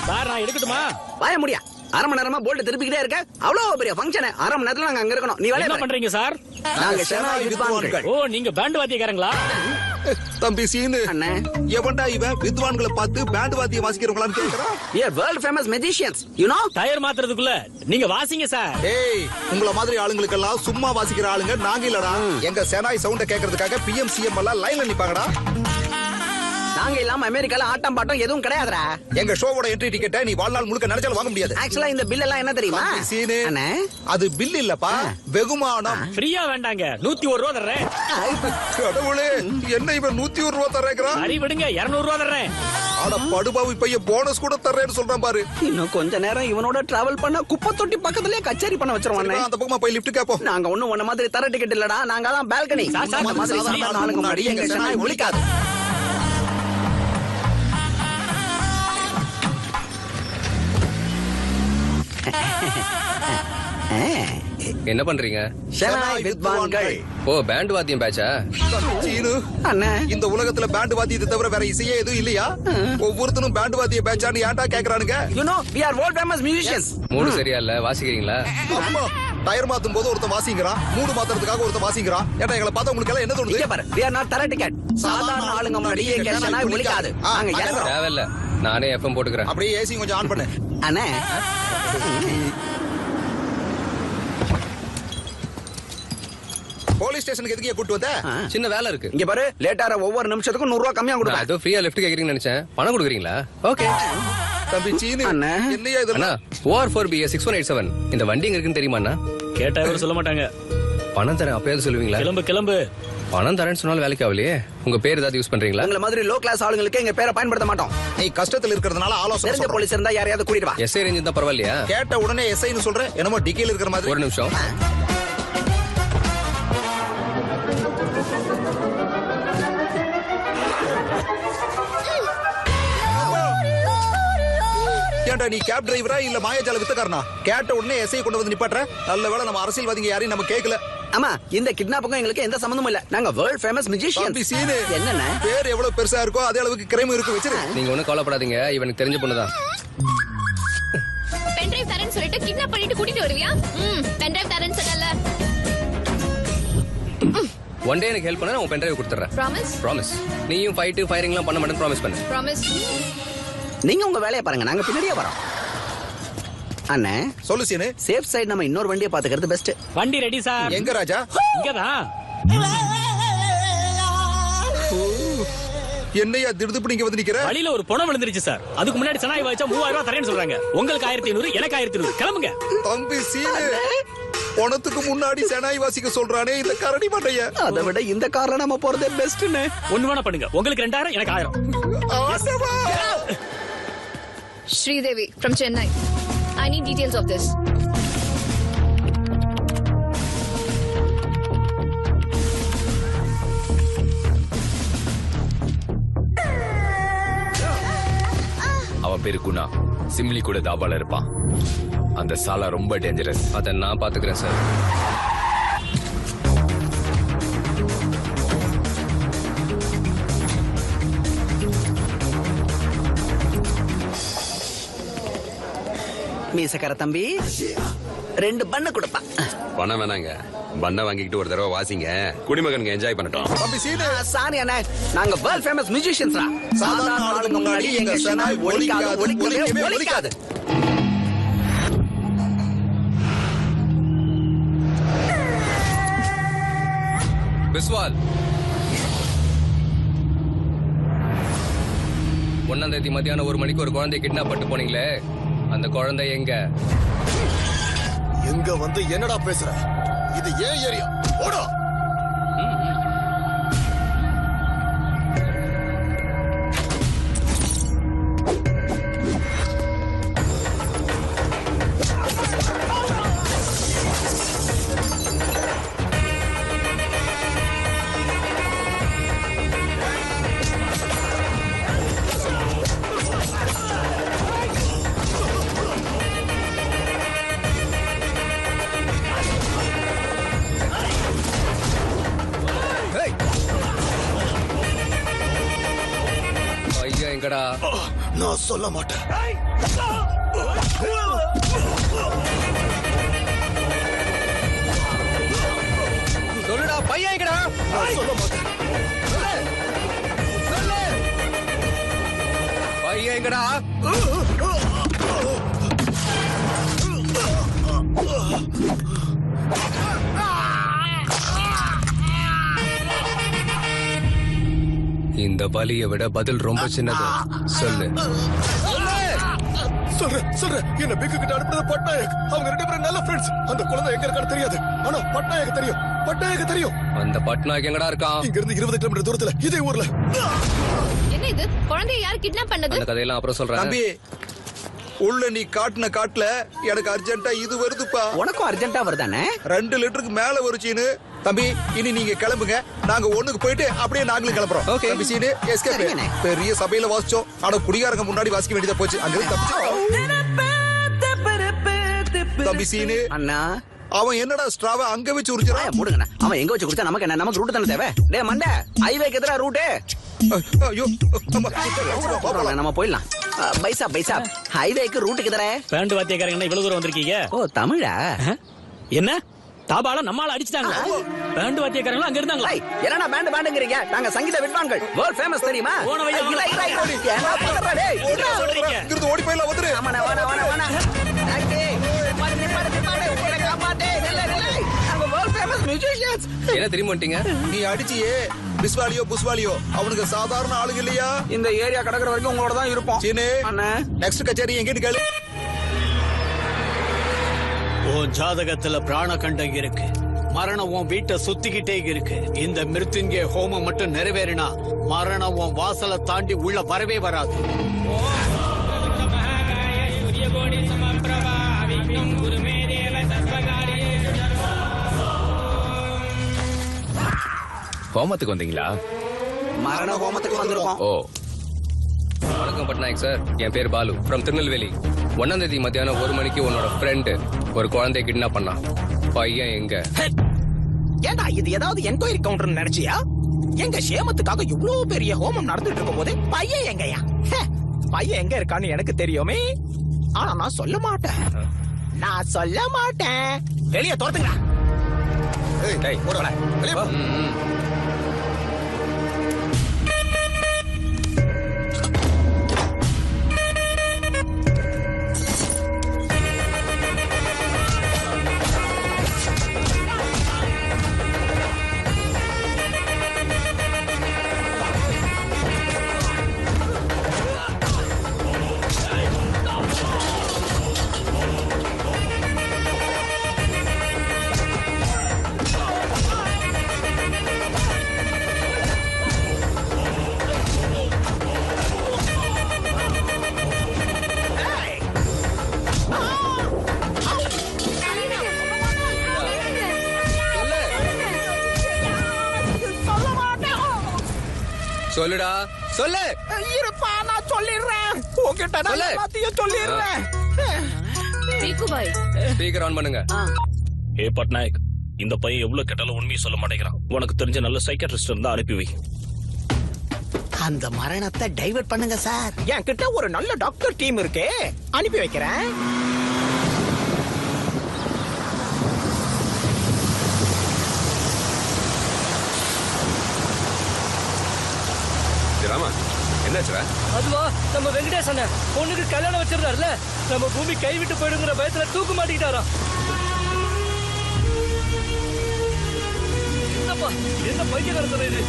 சார், நான் எடுக்கட்டுமா? வாய முடியா? 1/2 மணி நேரமா போல்ட் திருப்பிக்கிட்டே இருக்க. அவ்வளவு பெரிய ஃபங்க்ஷன், 1/2 மணி நேரத்துல நாங்க அங்க இருக்கணும். நீ வேலை என்ன பண்றீங்க சார்? நாங்க ஷெனாய் வித்வான்கள். ஓ நீங்க பேண்ட் வாத்தியக்காரங்களா? தம்பி சீனு, எவன்டா இவன் வித்வான்களை பார்த்து பேண்ட் வாத்தியம் வாசிக்கிறவங்களான்னு கேக்குறான்? We are world famous magicians, you know? Tyre மாத்துறதுக்குள்ள நீங்க வாசிங்க சார். ஏய், உங்கள மாதிரி ஆளுங்களுக்கெல்லாம் சும்மா வாசிக்கிற ஆளுங்க நாங்க இல்லடா. எங்க செனாய் சவுண்ட கேக்குறதுக்காக பிஎம் சிஎம் எல்லாம் லைன்ல நிப்பாங்கடா. நாங்க இல்லாம அமெரிக்கால ஆட்டம் பாட்டம் எதுவும் கிடையாதுடா. எங்க ஷோவோட என்ட்ரி டிக்கெட்டை நீ வாழ்நாள் முழுக்க நினைச்சாலும் வாங்க முடியாது. ஆக்சுவலா இந்த பில் எல்லாம் என்ன தெரியுமா? தம்பி சீனு, அது பில் இல்லப்பா, வெகுமானம். ஃப்ரீயா வேண்டாங்க, 101 ரூபா தர்றேன். கடவுளே, என்ன இவன் 101 ரூபா தர்றேங்கிறான்? சரி விடுங்க, 200 ரூபா தர்றேன். ஆனா படுபாவி பையன் போனஸ் கூட தர்றேன்னு சொல்றான் பாரு. இன்னும் கொஞ்ச நேரம் இவனோட டிராவல் பண்ணா குப்பை தொட்டி பக்கத்துலயே கச்சேரி பண்ண வச்சிருவானே. அந்த பக்கமா போய் லிஃப்ட் கேப்போம். நாங்க ஒண்ணும் உன்ன மாதிரி தர டிக்கெட் இல்லடா, நாங்க தான் பால்கனி. அந்த மாதிரி சாதாரண ஆளுங்க முன்னாடி எங்க செனாய் ஒலிக்காது. என்ன பண்றீங்க? ஷெனாய் வித்வான்கள். ஓ பேண்ட் வாத்தியம் பேட்சா? சீனு, இந்த உலகத்துல பேண்ட் வாத்தியத்தை தவிர வேற இசையே எதுவும் இல்லையா? ஒவ்வொருத்தனும் பேண்ட் வாத்திய பேட்சான்னு ஏன்டா கேக்குறானுங்க? You know, we are world famous musicians. மூடு சரியா இல்ல, வாசிக்கிறீங்களா? அம்மா, டயர் மாத்தும் போது ஒருத்தன் வாசிங்கிறான், மூடு மாத்துறதுக்காக ஒருத்தன் வாசிங்கிறான். ஏன்டா எங்களை பார்த்தா உங்களுக்கு எல்லாம் என்ன தோணுது? இங்க பாரு, we are not தர டிக்கெட். சாதாரண ஆளுங்க முன்னாடி எங்க செனாய் ஒலிக்காது. நாங்க இறங்குறோம். தேவையில்ல, நானே எஃப்எம் போட்டுக்கிறேன். அப்படியே ஏசி கொஞ்சம் ஆன் பண்ணு. அண்ணே, போலீஸ் ஸ்டேஷனுக்கு எதுக்கு கூட்டு வந்த? சின்ன வேலை இருக்கு. இங்க பாரு, லேட்டார ஒவ்வொரு நிமிஷத்துக்கும் 100 ரூபா கம்மியா கொடுப்பேன். ஏதோ ஃப்ரீயா லிஃப்ட் கேக்குறீங்கன்னு நினைச்சேன். பணம் கொடுக்குறீங்களா? ஓகே. தம்பி சீனு, என்னையா இது? அண்ணா, OR4BA 6187 இந்த வண்டி எங்க இருக்குன்னு தெரியுமா அண்ணா? கேட்டா இவரு சொல்ல மாட்டாங்க. பணம் தரேன் அப்பயாவது சொல்லுவீங்களா? கிளம்பு கிளம்பு. பணம் தரேன்னு சொன்னாலும் வேலைக்கு ஆகலையே. உங்க பேர் ஏதாவது யூஸ் பண்றீங்களா? உங்கள மாதிரி லோ கிளாஸ் ஆளுங்களுக்கு எங்க பேரை பயன்படுத்த மாட்டோம். நீ கஷ்டத்துல இருக்கிறதுனால ஆலோசனை தெரிஞ்ச சொல்றேன். போலீஸ் இருந்தா யாரையாவது கூட்டிட்டு வா. எஸ்ஐ ரேஞ்ச் தான் பரவாயில்லையா? கேட்ட உடனே எஸ்ஐன்னு சொல்றேன், என்னமோ டிக்கெல இருக்கிற மாதிரி. ஒரு நிமிஷம். ஏன்டா நீ கேப் டிரைவரா இல்ல மாயாஜால வித்தக்காரனா? கேட்ட உடனே எஸ்ஐ கொண்டு வந்து நிப்பாட்ற. நல்ல வேளை நம்ம அரசியல்வாதிங்க யாரையும் நம்ம கேட்கல. ஆமா, இந்த கிட்னாப்புக்கும் எங்களுக்கு எந்த சம்பந்தமும் இல்ல. நாங்க வேர்ல்ட் ஃபேமஸ் மியூசிஷியன்ஸ். தம்பி சீனு, என்னன்னா பேர் எவ்வளவு பெருசா இருக்கோ அதே அளவுக்கு கிரைம் இருக்கு. வச்சிரு. நீங்க ஒண்ணும் கவலைப்படாதீங்க, இவனுக்கு தெரிஞ்ச பொண்ணுதான். பென்டிரைவ் தரேன்னு சொல்லிட்டு கிட்னாப் பண்ணிட்டு கூட்டிட்டு வருவியா? பென்டிரைவ் தரேன்னு சொன்னல. ஒன் டே எனக்கு ஹெல்ப் பண்ணா நான் பென் டிரைவ் கொடுத்துறேன். Promise? ப்ராமிஸ். நீயும் ஃபைட் ஃபயரிங்லாம் பண்ண மாட்டேன்னு ப்ராமிஸ் பண்ணு. Promise? நீங்க உங்க வேலையை பாருங்க, நாங்க பின்னாடியே வரோம். அண்ணே சொல்லு சீனு. சேஃப் சைடு நம்ம இன்னொரு வண்டியை பாத்துக்கிறது பெஸ்ட். வண்டி ரெடி சார். எங்க ராஜா? இங்கதான். என்னையா திடுதுப்பு இங்க வந்து நிக்கிற? வழியில ஒரு பணம் விழுந்துருச்சு சார். அதுக்கு முன்னாடி சனாய் வாய்ச்சா 3000 ரூபாய் தரேன்னு சொல்றாங்க. உங்களுக்கு 1500, எனக்கு 1500. கிளம்புங்க. தம்பி சீனு, பணத்துக்கு முன்னாடி செனாய் வாசிக்க சொல்றானே இந்த கரடி மண்டைய. அதை விட இந்த கார்ல நம்ம போறதே பெஸ்ட்னு. ஒண்ணு வேணா பண்ணுங்க. உங்களுக்கு 2000, எனக்கு 1000. Sridevi from Chennai. I need details of this. அவன் பேரு குணா. சிம்லி கூட தாபால இருப்பான். அந்த சாலா ரொம்ப டேஞ்சரஸ். அதை நான் பாத்துக்கிறேன் சார். மீசக்கார தம்பி 2 பண்ண கொடுப்பா. பணம் வேணாங்க, பண்ண வாங்கிக்கிட்டு ஒரு தடவை வாசிங்க, குடிமகனுக்கு என்ஜாய் பண்ணட்டும். தம்பி சீனு, சாரி அண்ணா, நாங்க வேர்ல்ட் ஃபேமஸ் மியூசிஷியன்ஸ்ரா. சாதாரண ஆளுங்க முன்னாடி எங்க செனாய் ஒலிக்காது. பிஸ்வால், 1ஆம் தேதி மத்தியானம் 1 மணிக்கு ஒரு குழந்தை கிட்னாப் பண்ணிட்டு போனீங்களே, அந்த குழந்தை எங்க? எங்க வந்து என்னடா பேசுற? இது ஏன் ஏரியா? போடா. ஐயா எங்கடா? நான் சொல்ல மாட்டேன். பையன் எங்கடா? சொல்ல மாட்டேன். பையன் எங்கடா? இந்த வலியை விட பதில் ரொம்ப சின்னது. சொல்லு. சொல்றேன். என்ன பிக்கு கிட்ட அனுப்புறது பட்நாயக். அவங்க 2 பேரும் நல்ல ஃப்ரெண்ட்ஸ். அந்த குழந்தை எங்க இருக்கான்னு தெரியாது. ஆனா பட்நாயக் தெரியும். அந்த பட்நாயக் எங்கடா இருக்கான்? இங்க இருந்து 20 கிலோமீட்டர் தூரத்துல இதே ஊர்ல. என்ன இது குழந்தைய யார் கிட்னாப் பண்ணது? அந்த கதையெல்லாம் அப்புறம் சொல்றேன். தம்பி உள்ள நீ காட்டுன காட்டுல எனக்கு அர்ஜென்ட்டா இது வருதுப்பா. உனக்கும் அர்ஜென்ட்டா வருதானே? 2 லிட்டருக்கு மேல ஒரு சீனு. தம்பி இனி நீங்க கிளம்புங்க. நாங்க ஒண்ணுக்கு போயிட்டு அப்படியே நாங்களும் கிளம்புறோம். தம்பி சீனு எஸ்கேப். பெரிய சபையில வாசிச்சோம். ஆனா குடிகாரங்க முன்னாடி வாசிக்க வேண்டியதா போச்சு. அங்க தம்பி சீனு அண்ணா அவன் என்னடா ஸ்ட்ராவ அங்க வச்சு உரிச்சான். மூடுங்கண்ணா. அவன் எங்க வச்சு குடிச்சா நமக்கு என்ன? நமக்கு ரூட் தானே தேவை. டேய் மண்டை, ஹைவேக்கு எதிரா ரூட்டு. ஐயோ நம்ம போயிடலாம். பைசா ஹைவேக்கு ரூட்டுக்கு எதிரா. பேண்ட் வாத்தியக்காரங்க இவ்வளவு தூரம் வந்திருக்கீங்க. ஓ தமிழா? என்ன தாபால நம்மால அடிச்சிட்டாங்க. பேண்ட் வாத்தியக்காரங்க அங்க இருந்தாங்களா? என்னடா பேண்டுங்கறீங்க? நாங்க சங்கீத வித்வான்கள். வேர்ல்ட் ஃபேமஸ் தெரியுமா? இங்கிருந்து ஓடி போயிடலாம். வந்துரு. வானா. என்ன திரும்ப வந்துட்டீங்க? நீ அடிச்சியே பிஸ்வாலியோ புஸ்வாலியோ அவனுக்கு சாதாரண ஆளுங்க இல்லையா? இந்த ஏரியா கடக்குற வரைக்கும் உங்களோட தான் இருப்போம். சீனு நெக்ஸ்ட் கச்சேரி எங்கிட்டு கேளு. உன் ஜாதகத்துல பிராணகண்டம் இருக்கு. மரணம் உன் வீட்டை சுத்திக்கிட்டே இருக்கு. இந்த மிருத்யுஞ்சய ஹோமம் மட்டும் நிறைவேறினா மரணம் உன் வாசலை தாண்டி உள்ள வரவே வராது. ஹோமத்துக்கு வந்தீங்களா? மரண ஹோமத்துக்கு வந்திருக்கோம். ஓ வணக்கம் பட்நாயக் சார். என் பேர் பாலு ஃப்ரம் திருநெல்வேலி. 1ஆம் தேதி மத்தியானம் 1 மணிக்கு உன்னோட ஃப்ரெண்டு ஒரு குழந்தைய கிட்னாப் பண்ணான். பையன் எங்க? ஏண்டா இது ஏதாவது என்கொயரி கவுண்டர் நினைச்சியா? எங்க சேமத்துக்காக இவ்வளவு பெரிய ஹோமம் நடந்துட்டு இருக்கும் போது பையன் எங்கயா? பையன் எங்க இருக்கான்னு எனக்கு தெரியுமே. ஆனா நான் சொல்ல மாட்டேன். வெளியே தோத்துங்களா? சொல்லுடா சொல்லு. இருப்பா நான் சொல்லிடுறேன். உன்கிட்ட நான் எல்லாத்தையும் சொல்லிடுறேன். ஸ்பீக்கர் ஆன் பண்ணுங்க. ஏ பட்நாயக், இந்த பையன் எவ்வளவு கேட்டாலும் உண்மையை சொல்ல மாட்டேங்கிறான். உனக்கு தெரிஞ்ச நல்ல சைக்கியாட்ரிஸ்ட் இருந்தா அனுப்பி வை. அந்த மரணத்தை டைவர்ட் பண்ணுங்க சார். என் கிட்ட ஒரு நல்ல டாக்டர் டீம் இருக்கு. அனுப்பி வைக்கிறேன். ராமா என்னாச்சுடா? அதுவா நம்ம வெங்கடேஷ் அண்ணன் பொண்ணுக்கு கல்யாணம் வச்சிருந்தாருல, நம்ம பூமி கைவிட்டு போயிடுங்கிற பயத்துல தூக்கு மாட்டிக்கிட்டாராம். என்னப்பா என்ன பைத்தியக்காரத்தனம் இது?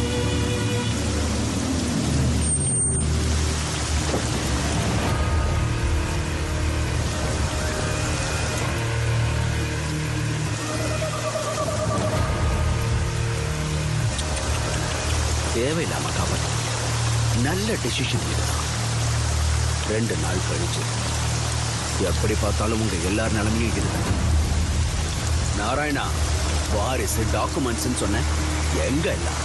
தேவையில்லாம காப்பாற்ற நல்ல டெசிஷன் இதுதான். 2 நாள் கழிச்சு எப்படி பார்த்தாலும் உங்க எல்லார் நிலைமையும் இதுதான். நாராயணா, வாரிசு டாக்குமெண்ட்ஸ் சொன்ன எங்க எல்லாம்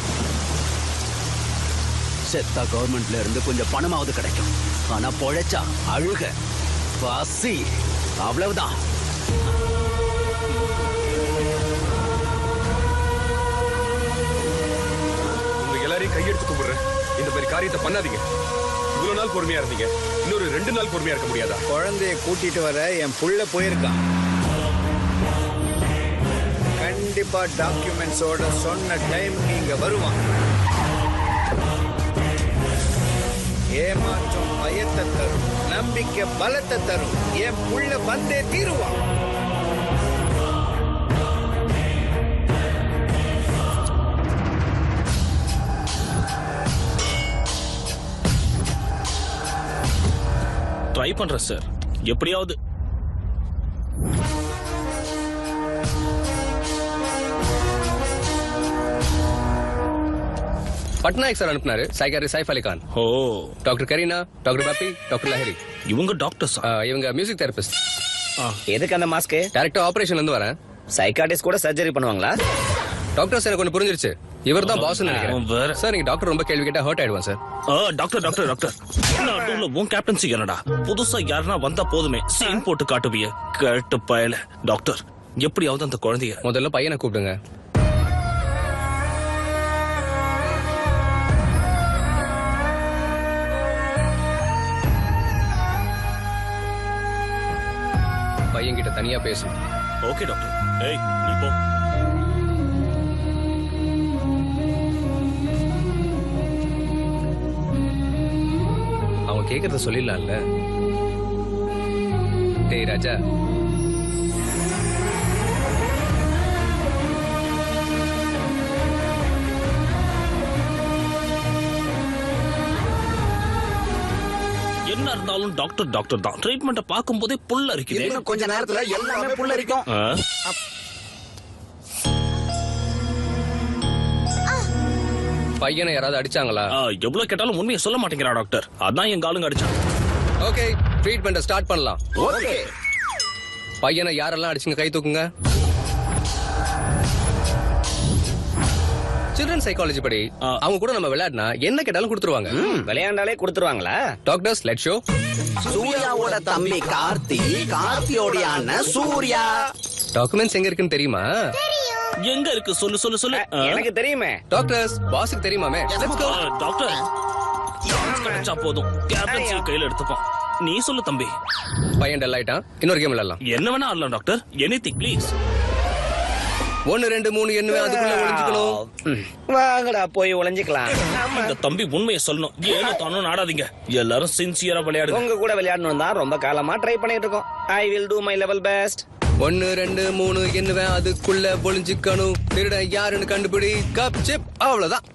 செத்தா கவர்மெண்ட்ல இருந்து கொஞ்சம் பணமாவது கிடைக்கும். ஆனா பொழைச்சா அழுக பசி அவ்வளவுதான். எல்லாரையும் கையெடுத்து கும்பிடுறேன். இந்த மாதிரி காரியத்தை பண்ணாதீங்க. இவ்வளவு நாள் பொறுமையா இருந்தீங்க, இன்னொரு 2 நாள் பொறுமையா இருக்க முடியாதா? குழந்தைய கூட்டிட்டு வர என் புள்ள போயிருக்கான். கண்டிப்பா டாக்குமெண்ட்ஸோட சொன்ன டைமுக்கு இங்க வருவான். ஏமாற்றம் பயத்தை தரும், நம்பிக்கை பலத்தை தரும். என் புள்ள வந்தே தீருவான். ட்ரை பண்றேன் சார், எப்படியாவது. பட்நாயக் சார் அனுப்புனாரு. சைக்காரி சைஃப் அலி கான். ஓ. Doctor Kareena, doctor Pappi, doctor Lahari. இவங்க டாக்டர்ஸ்? இவங்க மியூசிக் தெரபிஸ்ட். எதுக்கு அந்த மாஸ்க்? டைரக்டா ஆபரேஷன்ல இருந்து வரேன். சைக்காட்டிஸ்ட் கூட சர்ஜரி பண்ணுவாங்களா? டாக்டர்ஸ் எனக்கு ஒன்று புரிஞ்சிருச்சு. இவர் தான் பாஸ் நினைக்கிறேன் சார். நீங்க டாக்டர் ரொம்ப கேள்வி கேட்டா ஹர்ட் ஆயிடுவான் சார். டாக்டர் டாக்டர் டாக்டர் நடுவுல உன் கேப்டன்சி என்னடா? புதுசா யாருன்னா வந்தா போதுமே சீன் போட்டு காட்டுவிய கேட்டு பயல. டாக்டர் எப்படியாவது அந்த குழந்தைய முதல்ல பையனை கூப்பிடுங்க. பையன் கிட்ட தனியா பேசணும். Okay doctor. ஏய் நீ போ. அவன் கேக்குறத சொல்லிடலாம்ல. டேய் ராஜா, என்ன இருந்தாலும் டாக்டர் டாக்டர் தான். ட்ரீட்மெண்ட் பார்க்கும் போதே புல்ல இருக்குது. இன்னும் கொஞ்ச நேரத்துல எல்லாமே புல்லரிக்கும். பையனை யாராவது அடிச்சாங்களா? எவ்வளவு கேட்டாலும் உண்மையை சொல்ல மாட்டேங்கிறா டாக்டர். அதான் எங்க ஆளுங்க அடிச்சாங்க. ஓகே, ட்ரீட்மெண்ட் ஸ்டார்ட் பண்ணலாம். ஓகே. பையனை யாரெல்லாம் அடிச்சுங்க கை தூக்குங்க. சில்ட்ரன் சைக்காலஜி படி அவங்க கூட நம்ம விளையாடினா என்ன கேட்டாலும் கொடுத்துருவாங்க. விளையாண்டாலே கொடுத்துருவாங்களா? Doctors let show. சூர்யாவோட தம்பி கார்த்தி, கார்த்தியோட அண்ணன் சூர்யா. டாக்குமெண்ட்ஸ் எங்க இருக்குன்னு தெரியுமா? எங்க இருக்கு சொல்லு சொல்லு சொல்லு. எனக்கு தெரியுமே. டாக்டர்ஸ் பாஸ்க்கு தெரியுமாமே. Let's go. டாக்டர் கிடைச்சா போதும். கேப்டன்சி கையில எடுத்துப்போம். நீ சொல்லு தம்பி. பையன் டல் ஆயிட்டான். இன்னொரு கேம் விளையாடலாம். என்ன வேணா ஆடலாம் டாக்டர். Anything please. 1 2 3 என்ன அதுக்குள்ள ஒளிஞ்சுக்கணும். வாங்கடா போய் ஒளிஞ்சுக்கலாம். இந்த தம்பி உண்மையை சொல்லணும். ஏனோ தானும் நாடாதீங்க. எல்லாரும் சின்சியரா விளையாடுங்க. உங்க கூட விளையாடணும் தான் ரொம்ப காலமா ட்ரை பண்ணிட்டு இருக்கோம். I will do my level best. 1 2 3 என்ன அதுக்குள்ள ஒளிஞ்சுக்கணும். திருட யாருன்னு கண்டுபிடி. கப் சிப் அவ்வளவுதான்.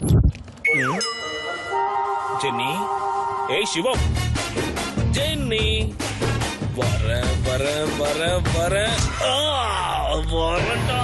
ஜென்னி. ஏய் சிவம். ஜென்னி. வர வர வர வர வரடா.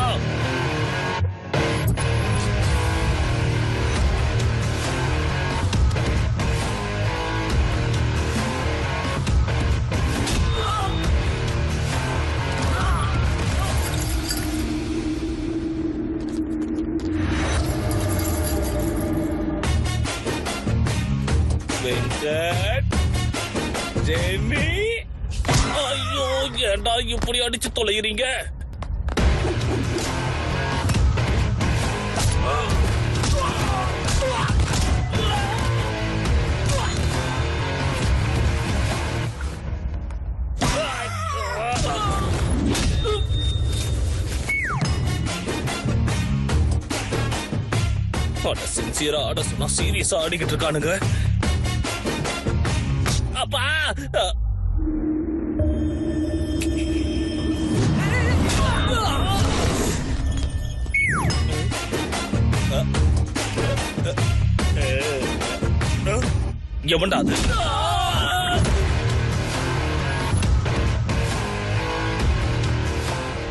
வெங்கட். ஜென்னி. ஐயோ ஏண்டா இப்படி அடிச்சு தொலைகிறீங்க? சின்சியரா ஆட சொன்னா சீரியஸா ஆடிக்கிட்டு இருக்கானுங்க. அப்பா எவன்டா அது?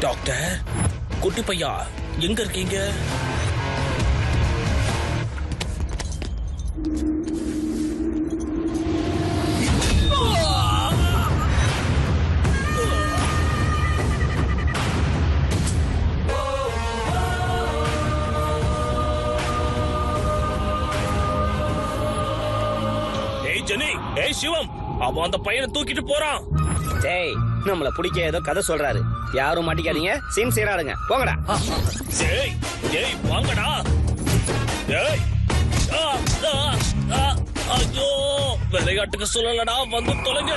டாக்டர் குட்டி பையா எங்க இருக்கீங்க? ஏய் சிவம், அவன் அந்த பையனை தூக்கிட்டு போறான். டேய் நம்மள பிடிக்க ஏதோ கதை சொல்றாரு. யாரும் மாட்டிக்காதீங்க. சின்சியரா ஆடுங்க. போங்கடா. ஏய் ஏய் வாங்கடா. ஏய் ஐயோ விளையாட்டுக்கு சொல்லலடா. வந்து தொலைங்க.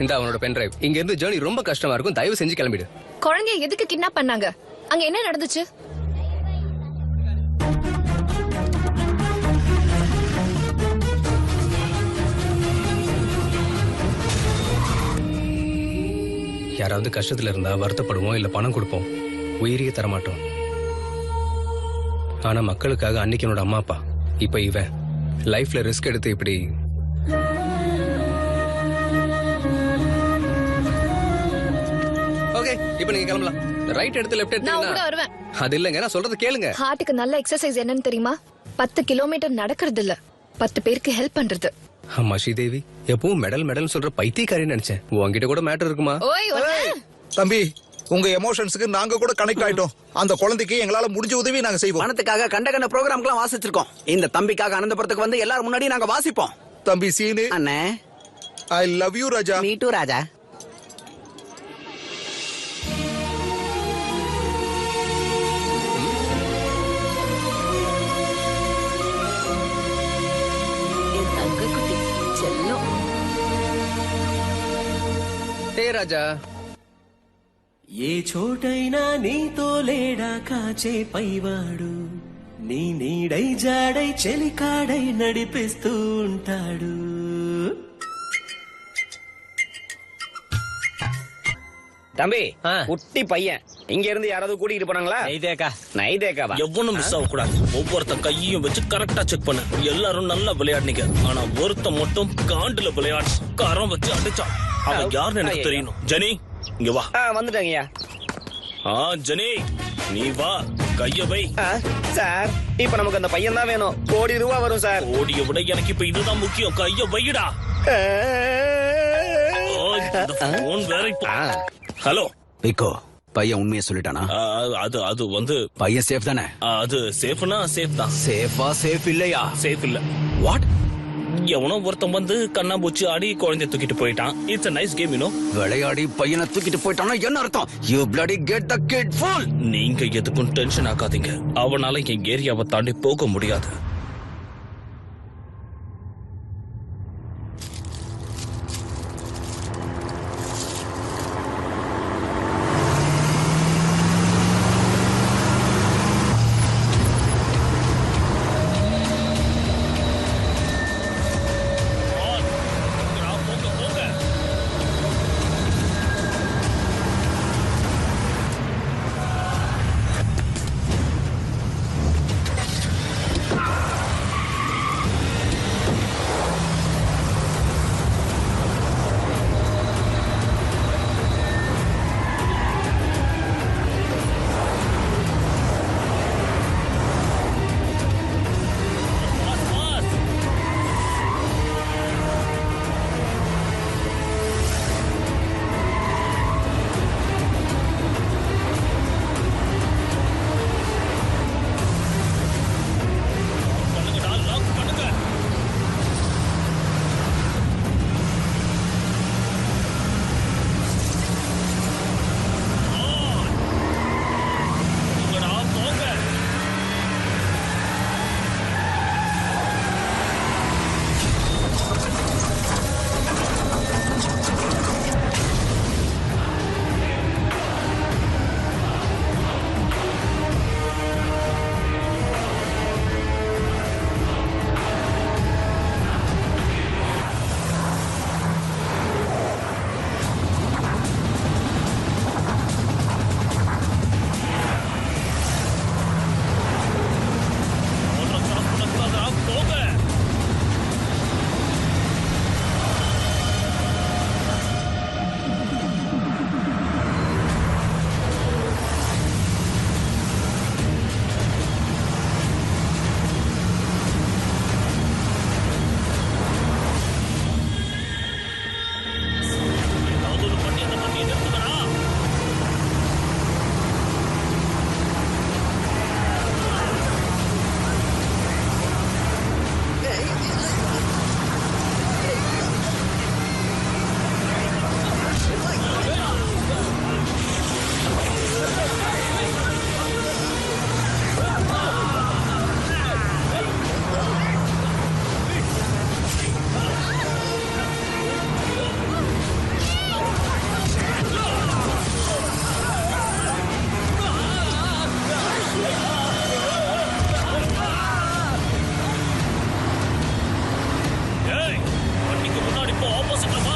இந்த அவனோட பென் டிரைவ். இங்க இருந்து ஜர்னி ரொம்ப கஷ்டமா இருக்கும், தயவு செஞ்சு கிளம்பிடு. குழந்தைய எதுக்கு கிட்னாப் பண்ணாங்க? அங்க என்ன நடந்துச்சு? யாராவது கஷ்டத்துல இருந்தா வருத்தப்படுவோம், இல்ல பணம் கொடுப்போம், உயிரியே தரமாட்டோம். ஆனா மக்களுக்காக அன்னைக்கு என்னோட அம்மா அப்பா, இப்ப இவன் லைஃப்ல ரிஸ்க் எடுத்து இப்படி ஓகே. இப்போ நீங்க கிளம்பலாம். ரைட் எடுத்து லெஃப்ட் நான் கூட எடுத்து. வருவேன். அது இல்லங்க, நான் சொல்றது கேளுங்க. ஹார்ட்டுக்கு நல்ல எக்ஸசைஸ் என்னன்னு தெரியுமா? 10 கிலோமீட்டர் நடக்கிறது இல்ல, 10 பேருக்கு ஹெல்ப் பண்றது. அம்மா ஸ்ரீதேவி, எப்பவும் மெடல் மெடல் சொல்ற பைத்தியக்காரின்னு நினைச்சேன். உன்கிட்ட கூட மேட்டர் இருக்குமா? ஓய் தம்பி, உங்க எமோஷன்ஸ்க்கு நாங்க கூட கனெக்ட் ஆயிட்டோம். அந்த குழந்தைக்கு எங்களால முடிஞ்ச உதவி நாங்க செய்வோம். பணத்துக்காக கண்ட கண்ட ப்ரோகிராம்லாம் வாசிச்சிருக்கோம். இந்த தம்பிக்காக அனந்தபுரத்துக்கு வந்து எல்லாரும் முன்னாடி நாங்க வாசிப்போம். தம்பி சீனு, அண்ணே I love you Raja. Me too Raja. ఏ రాజా ఏ చోటైనా నీతో లేడా కాచే పైవాడు, నీ నీడై జాడై చెలికాడై నడిపిస్తూ ఉంటాడు. தம்பி, குட்டி பையன் இங்க இருந்து யாராவது கூட்டிட்டு போனாங்களா? நைதேக்காவா? எவனும் மிஸ் ஆக கூடாது. ஒவ்வொருத்தன் கையையும் வச்சு கரெக்டா செக் பண்ணு. எல்லாரும் நல்லா விளையாடுனீங்க, ஆனா ஒருத்த மட்டும் காண்டுல விளையாடு கரம் வச்சு அடிச்சான். அவன் யாருன்னு எனக்கு தெரியணும். ஜெனி, இங்க வா. வந்துட்டாங்கய்யா. ஜெனி, நீ வா, கைய வை. சார், இப்ப நமக்கு அந்த பையன் தான் வேணும். கோடி ரூபா வரும் சார். கோடியை விட எனக்கு இப்ப இதுதான் முக்கியம். கைய வைடா. ஹலோ விக்கோ, பையன் உண்மையை சொல்லிட்டானா? அது அது வந்து பையன் சேஃப் தானே? அது சேஃப்னா சேஃப் தான். சேஃபா? சேஃப் இல்லையா? சேஃப் இல்ல. வாட்? எவனோ ஒருத்தன் வந்து கண்ணாம்பூச்சி ஆடி குழந்தைய தூக்கிட்டு போயிட்டான். It's a nice game, you know. விளையாடி பையனை தூக்கிட்டு போயிட்டானா என்ன அர்த்தம்? You bloody get the kid fool. நீங்க எதுக்கும் டென்ஷன் ஆகாதீங்க. அவனால என் ஏரியாவை தாண்டி போக முடியாது. சீக்கிரம் வா.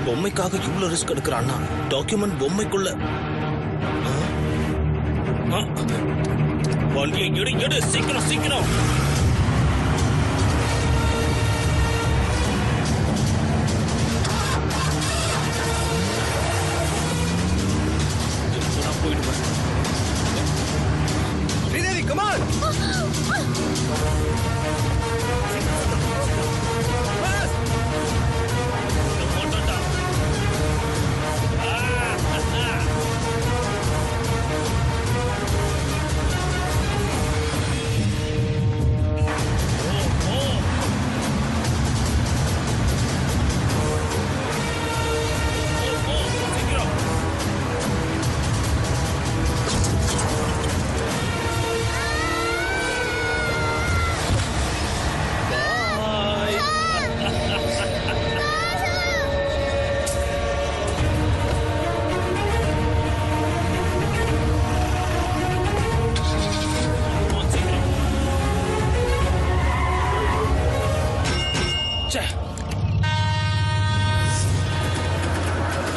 பொம்மைக்காக இவ்வளவு ரிஸ்க் எடுக்கிறான்னா டாக்குமெண்ட் பொம்மைக்குள்ள வண்டியை எடு எடு சீக்கிரம் சீக்கிரம். போயிடுவேன். ஸ்ரீதேவி கமான்.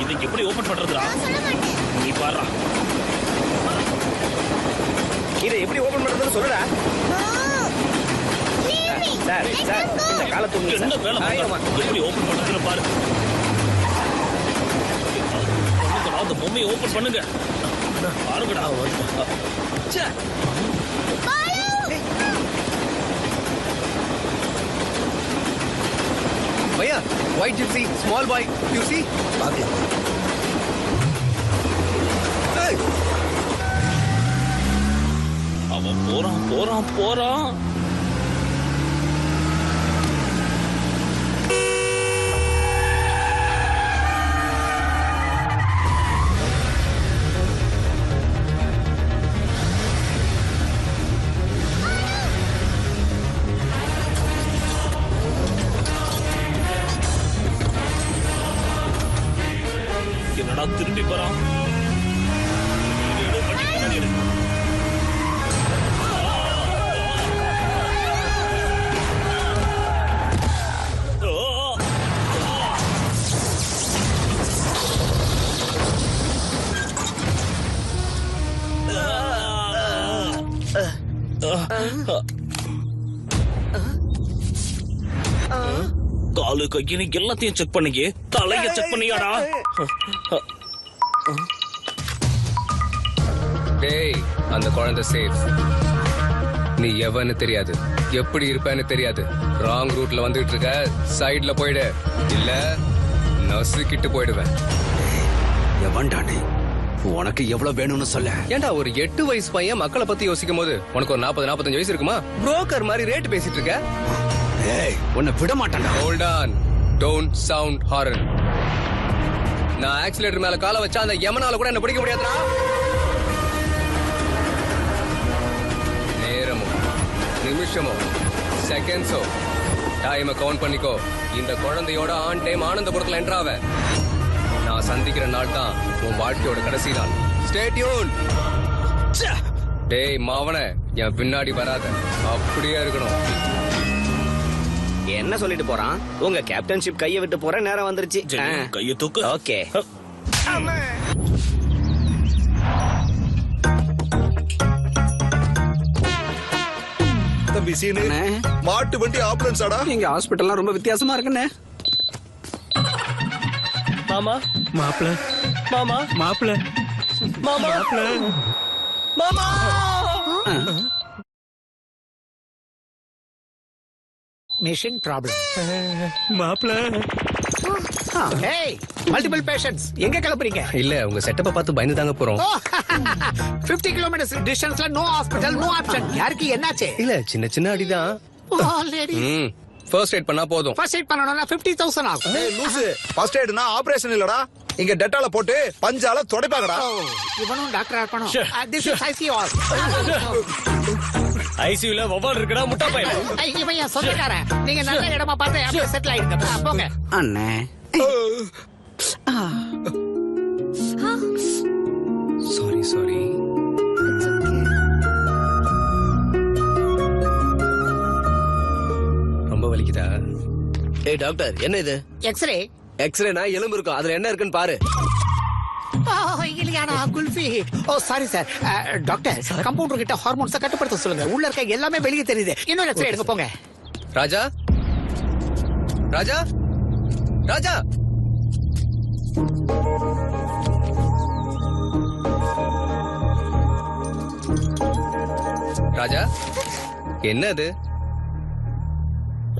இதை எப்படி ஓபன் பண்றதுடா? நீ பாருடா. இதை எப்படி ஓபன் பண்றதுன்னு சொல்லுடா. சார் சார் இந்த காலத்துக்கு என்ன வேலை பார்க்கறா? எப்படி ஓபன் பண்றதுன்னு பாரு. பண்ணுங்கடா, அந்த பொம்மையை ஓபன் பண்ணுங்க. பாருங்கடா. ச்சே. பையா, white gypsy, small boy, you see? பாக்கலாம். அவன் போறான் போறான் போறான். என்னடா திரும்பி போறான்? காலு கையினு எல்லாத்தையும் செக் பண்ணீங்க, தலைய செக் பண்ணியாடா? டேய், அந்த குழந்தை சேஃப். நீ எவன்னு தெரியாது, எப்படி இருப்பேன்னு தெரியாது. ராங் ரூட்ல வந்துட்டு இருக்க, சைடுல போயிடு, இல்ல நசுக்கிட்டு போயிடுவேன். எவன்டானே? உனக்கு எவ்வளவு வேணும்னு சொல்ல. ஏன்டா ஒரு 8 வயசு பையன் மக்களை பத்தி யோசிக்கும் போது உனக்கு ஒரு 40-45 வயசு இருக்குமா? புரோக்கர் மாதிரி ரேட் பேசிட்டு இருக்க. ஏய், உன்னை விட மாட்டான்டா. Hold on, don't sound horn. நான் ஆக்சிலேட்டர் மேல காலை வச்சா அந்த யமனால கூட என்ன பிடிக்க முடியாதுடா. நேரமோ நிமிஷமோ செகண்ட்ஸோ டைமை கவுண்ட் பண்ணிக்கோ. இந்த குழந்தையோட ஆன் டைம் ஆனந்தபுரத்துல என்ட்ராவ. நான் சந்திக்கிற நாள் தான் உன் வாழ்க்கையோட கடைசி நாள். Stay tune. டேய் மாவனே, என் பின்னாடி வராத, அப்படியே இருக்கணும். என்ன சொல்லிட்டு போறான்? உங்க கேப்டன்ஷிப் கைய விட்டு போற நேரம் வந்துருச்சு. கைய தூக்கு. ஓகே. தம்பி சீனு மாட்டு வண்டி ஆம்புலன்ஸாடா? இங்க ஹாஸ்பிட்டல்லாம் ரொம்ப வித்தியாசமா இருக்குண்ணே. மாமா மாப்பிள மாமா மாப்பிள மாமா மாமா மிஷின் ப்ராப்ளம். மாப்பிள ஹேய், மல்டிபிள் பேஷண்ட்ஸ் எங்க கிளம்புறீங்க? இல்ல உங்க செட்டப்பை பார்த்து பயந்து தாங்க போறோம். 50 கிலோமீட்டர்ஸ் டிஸ்டன்ஸ்ல நோ ஹாஸ்பிடல் நோ ஆப்ஷன். யாருக்கு என்னாச்சு? இல்ல சின்ன சின்ன அடிதான். ஆல்ரெடி ஃபர்ஸ்ட் எய்ட் பண்ணா போதும். ஃபர்ஸ்ட் எய்ட் பண்ணனும்னா 50,000 ஆகும். ஏய் லூசு, ஃபர்ஸ்ட் எய்ட்னா ஆபரேஷன் இல்லடா. இங்க டெட்டால போட்டு பஞ்சால துடைப்பாங்கடா. இவனும் டாக்டரா இருக்கணும். This is ICU. ஐசியூல வவால் இருக்குடா முட்டா பையன். இவன் என் சொந்தக்காரன். நீங்க நல்ல இடமா பார்த்து அப்படியே செட்டில் ஆயிடுங்க. போங்க அண்ணே. சாரி ரொம்ப வலிக்குதா? ஏய் டாக்டர், என்ன இது? எக்ஸ்ரே. எக்ஸ்ரேனா எலும்பு இருக்கும், அதுல என்ன இருக்குன்னு பாரு. இல்லையாடா குல்ஃபி. ஓ சாரி சார். டாக்டர், கம்பவுண்டர் கிட்ட ஹார்மோன்ஸை கட்டுப்படுத்த சொல்லுங்க. உள்ள இருக்க எல்லாமே வெளியே தெரியுது. இன்னொரு எக்ஸ்ரே எடுங்க போங்க. ராஜா ராஜா ராஜா ராஜா என்ன அது?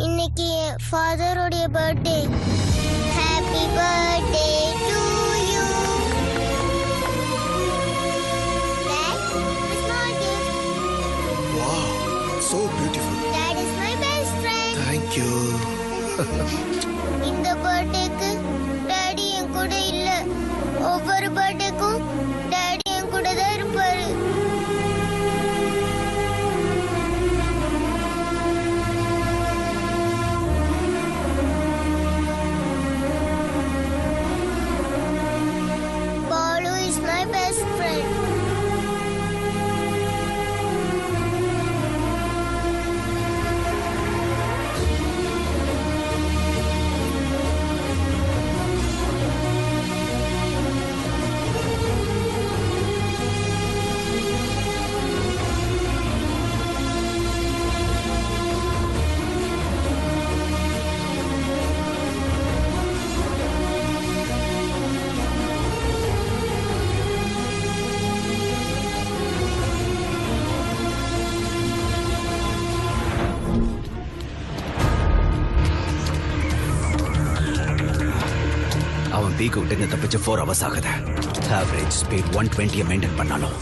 இன்னைக்கு ஃபாதரோடைய birthday. Happy birthday to you. That is my gift. Wow, so beautiful. That is my best friend. Thank you. இந்த பர்த்டேக்கு டாடி என் கூட இல்ல. ஒவ்வொரு பர்த்டேக்கும் டாடி என் கூட தான் இருப்பாரு. Balu is my best friend. அவன் பீக்கு விட்டு தப்பிச்சு 4 hours ஆகுது. ஆவரேஜ் ஸ்பீட் 120 மெயின்டைன் பண்ணாலும்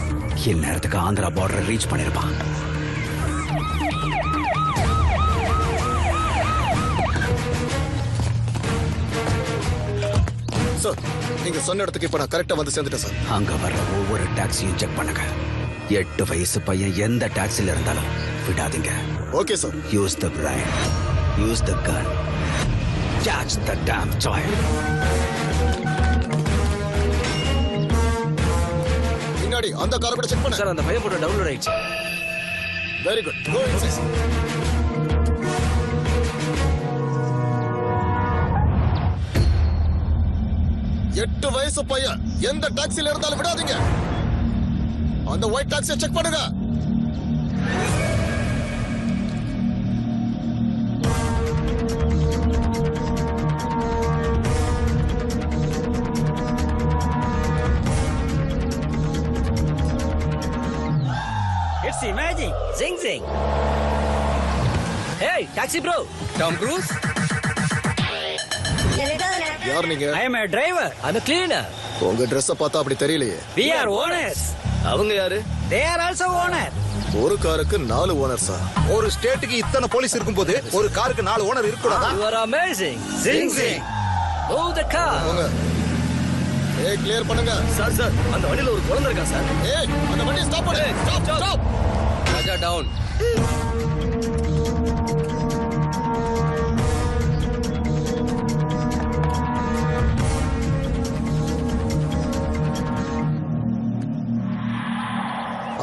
இந்நேரத்துக்கு ஆந்திரா பார்டரை ரீச் பண்ணிருப்பான். சார், நீங்க சொன்ன இடத்துக்கு இப்ப நான் கரெக்டா வந்து சேர்ந்துட்டேன் சார். அங்க வர்ற ஒவ்வொரு டாக்ஸியும் செக் பண்ணுங்க. 8 வயசு பையன் எந்த டாக்ஸில இருந்தாலும் விடாதீங்க. Okay sir. Use the brain, use the gun, catch the Tom சாய். பின்னாடி அந்த காரை கூட செக் பண்ணு. சார், அந்த பையன் போட்டோ டவுன்லோட் ஆயிடுச்சு. Very good. Go inside. எட்டு வயசு பையன் எந்த டாக்ஸில இருந்தாலும் விடாதீங்க. அந்த ஒயிட் டாக்ஸியை செக் பண்ணுங்க. It's amazing. Zing zing. Hey, taxi bro. Tom cruise. யார் நீங்க? I am a driver. I'm a cleaner. உங்க Dress-அ பார்த்தா அப்படி தெரியலையே. We are owners. அவங்க யாரு? They are also owner. ஒரு காருக்கு 4 ஓனர்ஸா? ஒரு ஸ்டேட்டுக்கு இத்தனை போலீஸ் இருக்கும்போது ஒரு காருக்கு 4 ஓனர் இருக்கக்கூடாதா? You are amazing. Zing zing. Move the car. போங்க. ஏய், கிளியர் பண்ணுங்க. சார் சார், அந்த வண்டியில ஒரு குழந்தை இருக்கா சார்? ஏய், அந்த வண்டியை ஸ்டாப் பண்ணு. Stop stop. ராஜா டவுன்.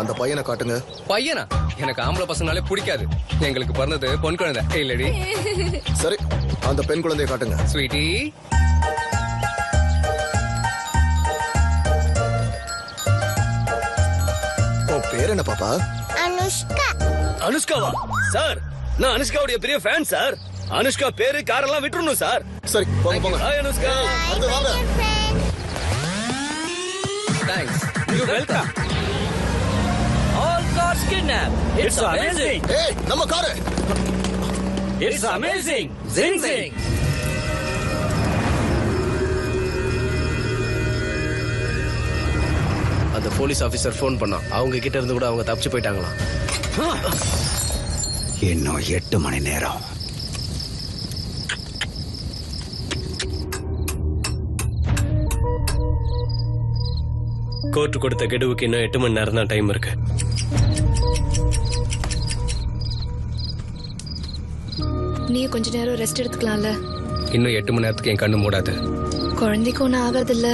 அந்த பையனை காட்டுங்க. பையனா? எனக்கு ஆம்பளை பசங்கனாலே பிடிக்காது. எங்களுக்கு பிறந்தது பொன் குழந்தை. இல்லடி. சரி, அந்த பெண் குழந்தையை காட்டுங்க. ஸ்வீட்டி. உன் பேர் என்ன பாப்பா? அனுஷ்கா. அனுஷ்காவா சார்? நான் அனுஷ்காவுடைய பெரிய ஃபேன் சார். அனுஷ்கா பேரு காரெல்லாம் விட்டுறணும் சார். சரி போங்க போங்க. ஹாய் அனுஷ்கா. அடுத்து வாங்க. Thanks. You welcome. All cars kidnapped. It's amazing. ஏய் நம்ம car. It's amazing. Zing zing. அந்த போலீஸ் ஆபீசர் ஃபோன் பண்ணான். அவங்க கிட்ட இருந்து கூட அவங்க தப்பிச்சு போயிட்டாங்களாம். இன்னும் 8 மணி நேரம். கோர்ட் கொடுத்த கெடுவுக்கு இன்னும் 8 மணி நேரம் தான் டைம் இருக்கு. நீ கொஞ்ச நேரம் ரெஸ்ட் எடுத்துக்கலாம்ல. இன்னும் 8 மணி நேரத்துக்கு என் கண்ணு மூடாது. குழந்தைக்கு ஒன்றும் ஆகிறது இல்ல.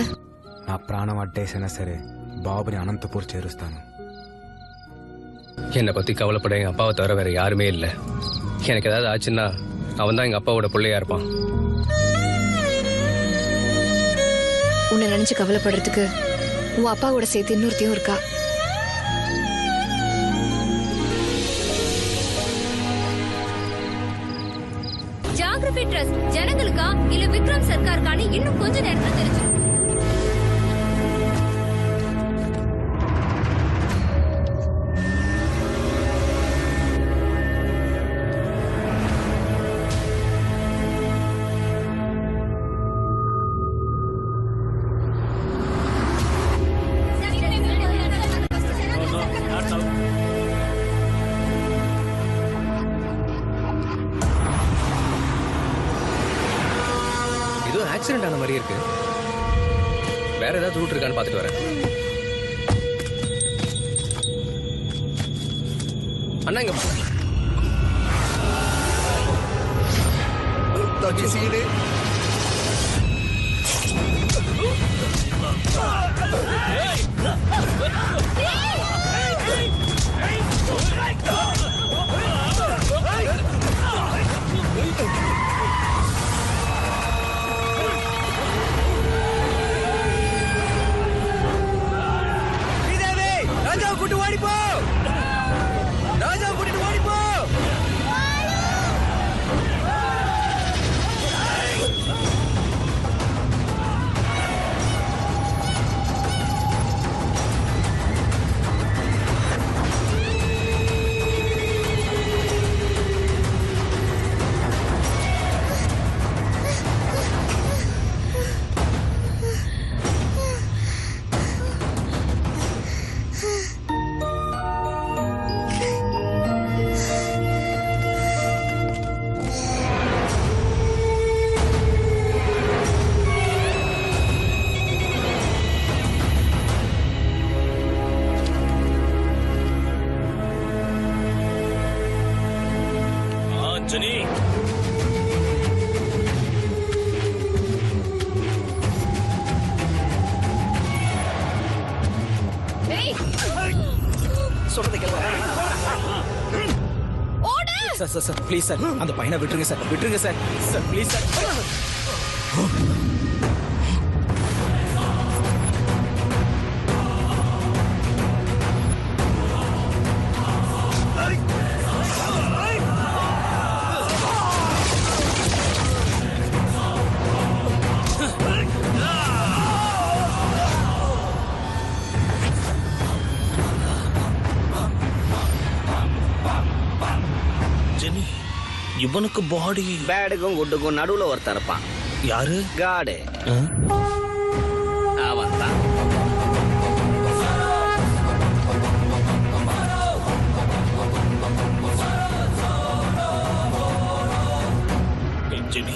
నా ప్రాణం అడ్డేసైనా సరే బాబుని అనంతపూర్ చేరుస్తాను. என்னை பத்தி கவலைப்பட எங்க அப்பாவை தவிர வேற யாருமே இல்லை. எனக்கு ஏதாவது ஆச்சுன்னா அவன் தான் எங்க அப்பாவோட பிள்ளையா இருப்பான். உன்னை நினைச்சு கவலைப்படுறதுக்கு உன் அப்பாவோட சேர்த்து இன்னொருத்தையும் இருக்கா. ஜியோகிராபி ட்ரஸ்ட் ஜனங்களுக்கா இல்ல விக்ரம் சர்க்காருக்கான இன்னும் கொஞ்ச நேரத்துல தெரிஞ்சிடும். ஆக்சிடென்ட் ஆன மாதிரி இருக்கு. வேற ஏதாவது ரூட் இருக்கான்னு பார்த்துட்டு வரேன். அண்ணா இங்க தம்பி சீனு. கூட்டு ஓடி போ. ராஜா கூட்டிட்டு ஓடி போ. ஜெனி சொல்றதை கேளுங்க. சார் ப்ளீஸ் சார் அந்த பையனை விட்டுருங்க சார். விட்டுருங்க சார். Sir please sir. இவனுக்கு பாடி பேடுக்கும் குட்டுக்கும் நடுவுல ஒருத்தன் இருப்பான். யாரு? காடு. அவன் தான். ஜெனி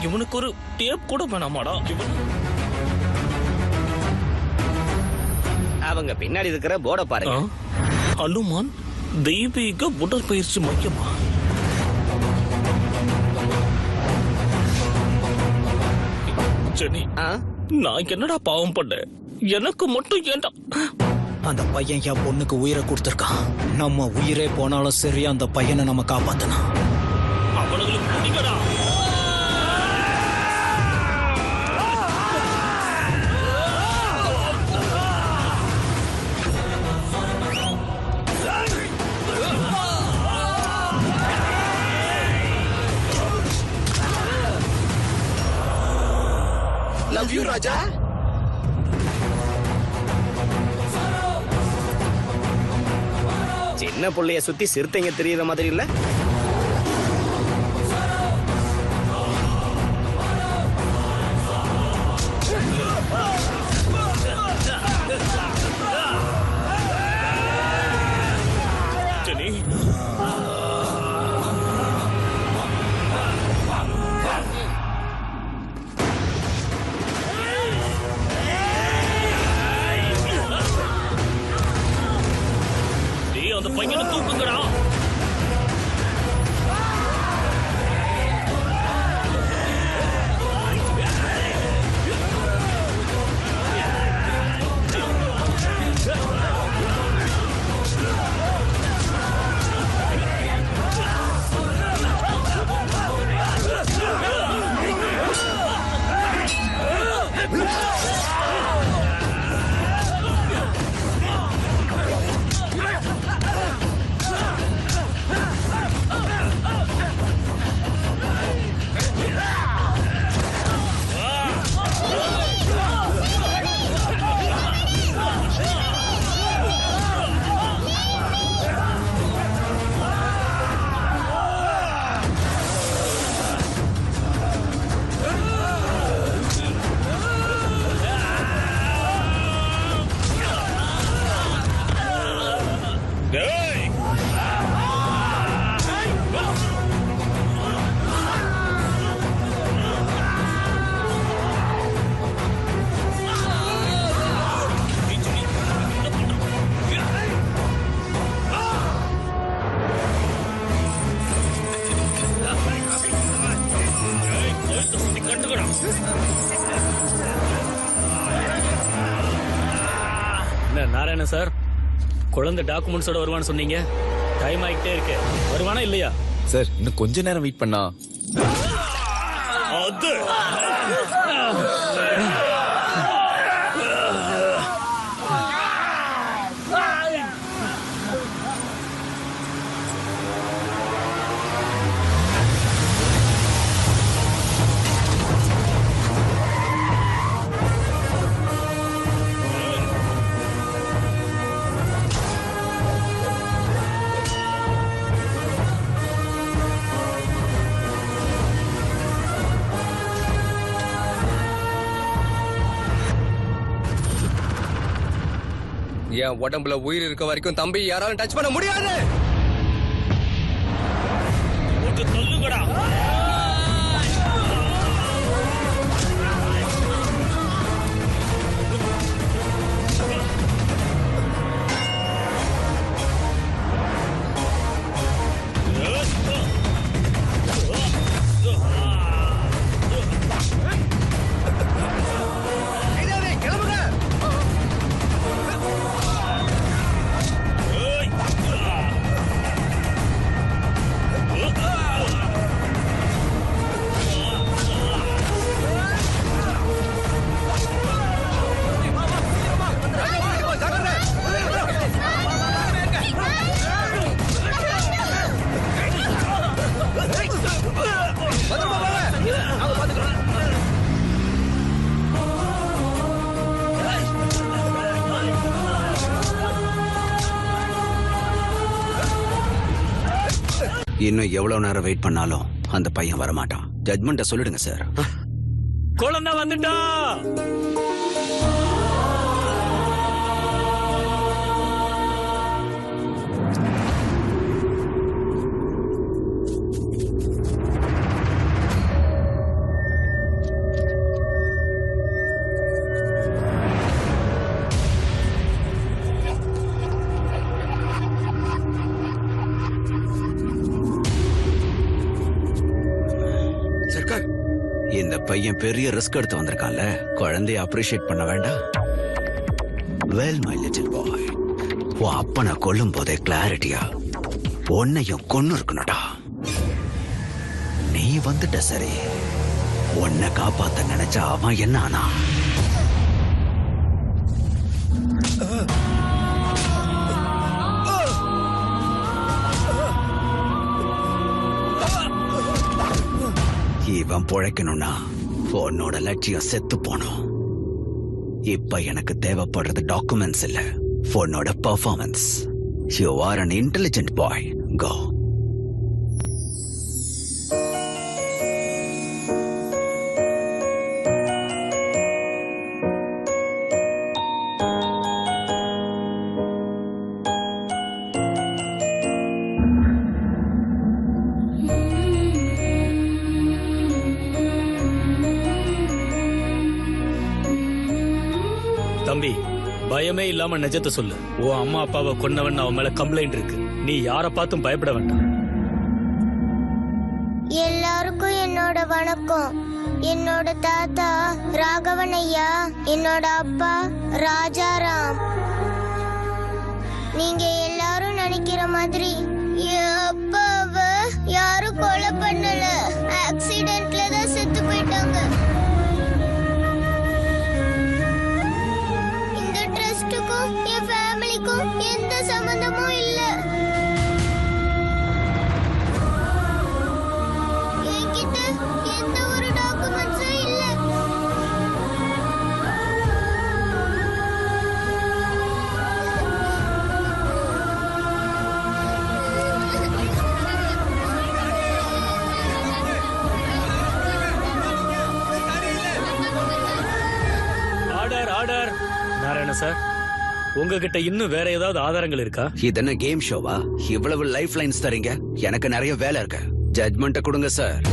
இவனுக்கு ஒரு டேப் கூட வேணாமாடா? அவங்க பின்னாடி இருக்கிற போர்டை பாருங்க. ஹனுமான் தெய்வீக உடற்பயிற்சி மையமா? ஜெனி நான் என்னடா பாவம் பண்ணேன்? எனக்கு மட்டும் ஏண்டா? அந்த பையன் என் பொண்ணுக்கு உயிரை கொடுத்திருக்கான். நம்ம உயிரே போனாலும் சரி அந்த பையனை நம்ம காப்பாத்தணும். அவனுங்களுக்கு பிடிக்கடா. ராஜா. சின்ன புள்ளைய சுத்தி சிறுத்தைங்க தெரியுற மாதிரி இல்ல? ஜெனி அந்த பையனை தூக்குங்கடா. என்ன நாராயணன் சார், குழந்தை டாக்குமெண்ட்ஸோட வருவான்னு சொன்னீங்க. டைம் ஆகிட்டே இருக்கு. வருவானா இல்லையா? சார் இன்னும் கொஞ்ச நேரம் வெயிட் பண்ணா. அது என் உடம்புல உயிர் இருக்க வரைக்கும் தம்பி யாராலும் டச் பண்ண முடியாது. தள்ளுங்கடா. இன்னும் எவ்வளவு நேரம் வெயிட் பண்ணாலும் அந்த பையன் வரமாட்டான். ஜட்மெண்ட்ட சொல்லிடுங்க சார். குழந்தை வந்துட்டா. இந்த பையன் பெரிய ரிஸ்க் எடுத்து வந்திருக்கான்ல, குழந்தைய அப்ரிஷியேட் பண்ண வேண்டாம்? வெல் மை லிட்டில் பாய், உன் அப்பனை கொல்லும் போதே கிளாரிட்டியா உன்னையும் கொன்னு இருக்கணும்டா. நீ வந்துட்ட சரி, உன்னை காப்பாத்த நினைச்சா அவன் என்ன ஆனா? இவன் பொழைக்கணும்னா உன்னோட லட்சியம் செத்து போனோம். இப்ப எனக்கு தேவைப்படுறது டாக்குமெண்ட்ஸ் இல்ல, உன்னோட performance. You are an intelligent boy. Go. தம்பி, பயமே இல்லாம நிஜத்தை சொல்லு. உன் அம்மா அப்பாவை கொன்னவன் அவன் மேல கம்ப்ளைண்ட் இருக்கு. நீ யார பார்த்தும் பயப்பட வேண்டாம். எல்லாருக்கும் என்னோட வணக்கம். என்னோட தாத்தா ராகவன் ஐயா, என்னோட அப்பா ராஜாராம். நீங்க எல்லாரும் நினைக்கிற மாதிரி என் அப்பாவை யாரும் கொலை பண்ணல, ஆக்சிடென்ட்ல தான் செத்து போயிட்டாங்க. இந்த ட்ரஸ்டுக்கும் என் ஃபேமிலிக்கும் எந்த சம்பந்தமும் இல்ல. என்கிட்ட எந்த ஒரு டாக்குமெண்ட்ஸும் இல்ல. Order order. நாராயண சார், உங்ககிட்ட இன்னும் வேற ஏதாவது ஆதாரங்கள் இருக்கா? இது என்ன கேம் ஷோவா? இவ்வளவு லைஃப் லைன்ஸ் தரீங்க. எனக்கு நிறைய வேலை இருக்கு. ஜட்மெண்ட்டை கொடுங்க சார்.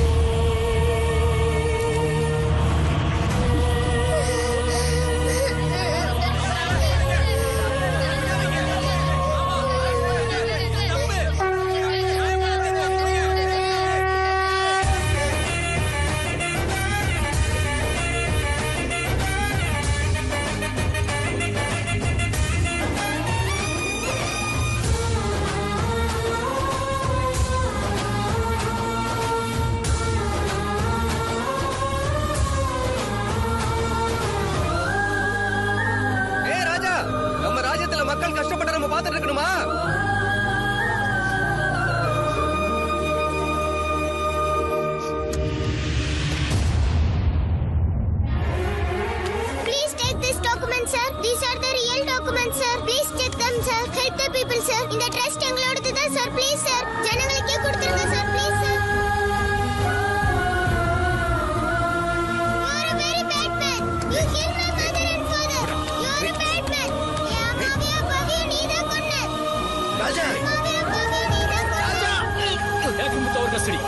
ராஜா, நம்ம ராஜ்யத்துல மக்கள் கஷ்டப்பட்டு நம்ம பார்த்துட்டு இருக்கணுமா? Please take this document, sir. These are the real documents, sir. Please check them, sir. Help the people, sir. இந்த ட்ரஸ்ட் எங்களோடது தான், sir. Please, sir. ஜனங்களுக்கே கொடுத்துருங்க, sir. Please, sir. You are a very bad man. You killed my mother and father. You are a bad man. என் அம்மாவையும் அப்பாவையும் நீதான் கொன்ன. ராஜா, அம்மாவையும் அப்பாவையும் நீதான் கொன்ன. எனக்கு முத்த ஒரு custody.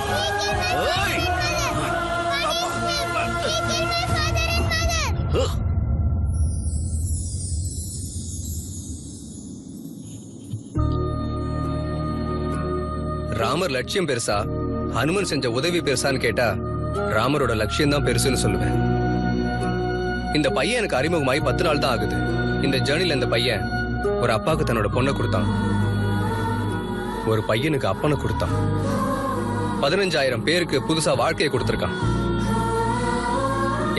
He killed my father and mother. Ramar லட்சியம் பெருசா, ஹனுமன் செஞ்ச உதவி பெருசான்னு கேட்டா ராமரோட லட்சியம் தான் பெருசுன்னு சொல்லுவேன். இந்த பையன் எனக்கு அறிமுகமாயி 10 நாள் தான் ஆகுது. இந்த ஜேர்னில இந்த பையன் ஒரு அப்பாவுக்கு தன்னோட பொண்ணை கொடுத்தான், ஒரு பையனுக்கு அப்பனை கொடுத்தான், 15,000 பேருக்கு புதுசா வாழ்க்கையை கொடுத்திருக்கான்.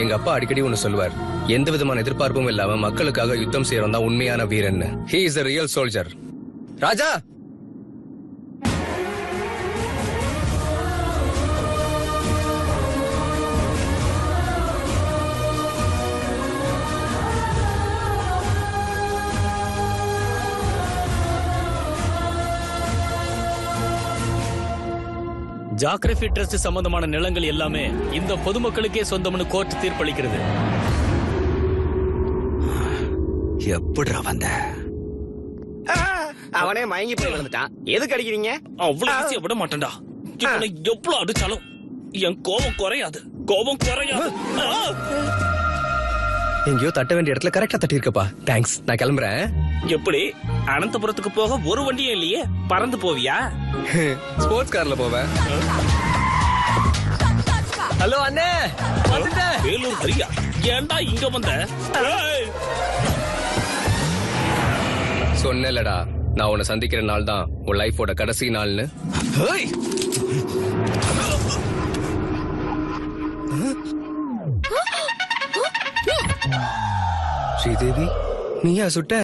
எங்க அப்பா அடிக்கடி ஒண்ணு சொல்லுவார், எந்த விதமான எதிர்பார்ப்பும் இல்லாம மக்களுக்காக யுத்தம் செய்யறவன் தான் உண்மையான வீரன். He is a real soldier. Raja, geography trust சம்பந்தமான நிலங்கள் எல்லாமே இந்த பொதுமக்களுக்கே சொந்தம்னு கோர்ட் தீர்ப்பளிக்கிறது. எப்படிடா வந்த? அவனே மயங்கி போய் விழுந்துட்டான். எதுக்கு அடிக்கிறீங்க? அவ்வளவு ஈஸியா விட மாட்டேன்டா. இவனை எவ்வளவு அடிச்சாலும் என் கோபம் குறையாது. கோபம் குறையாது. எங்கேயோ தட்ட வேண்டிய இடத்துல கரெக்டா தட்டி இருக்கப்பா. தேங்க்ஸ், நான் கிளம்புறேன். எப்படி அனந்தபுரத்துக்கு போக ஒரு வண்டியும் இல்லையே? பறந்து போவியா? ஸ்போர்ட்ஸ் கார்ல போவேன். ஹலோ அண்ணே, வந்துட்டேன். வேலூர் ஹரியா, ஏன்டா இங்க வந்த? சொன்னேலடா, நான் உன்னை சந்திக்கிற நாள் தான் உன் லைஃபோட கடைசி நாள்னு. ஸ்ரீதேவி, நீயா சுட்ட?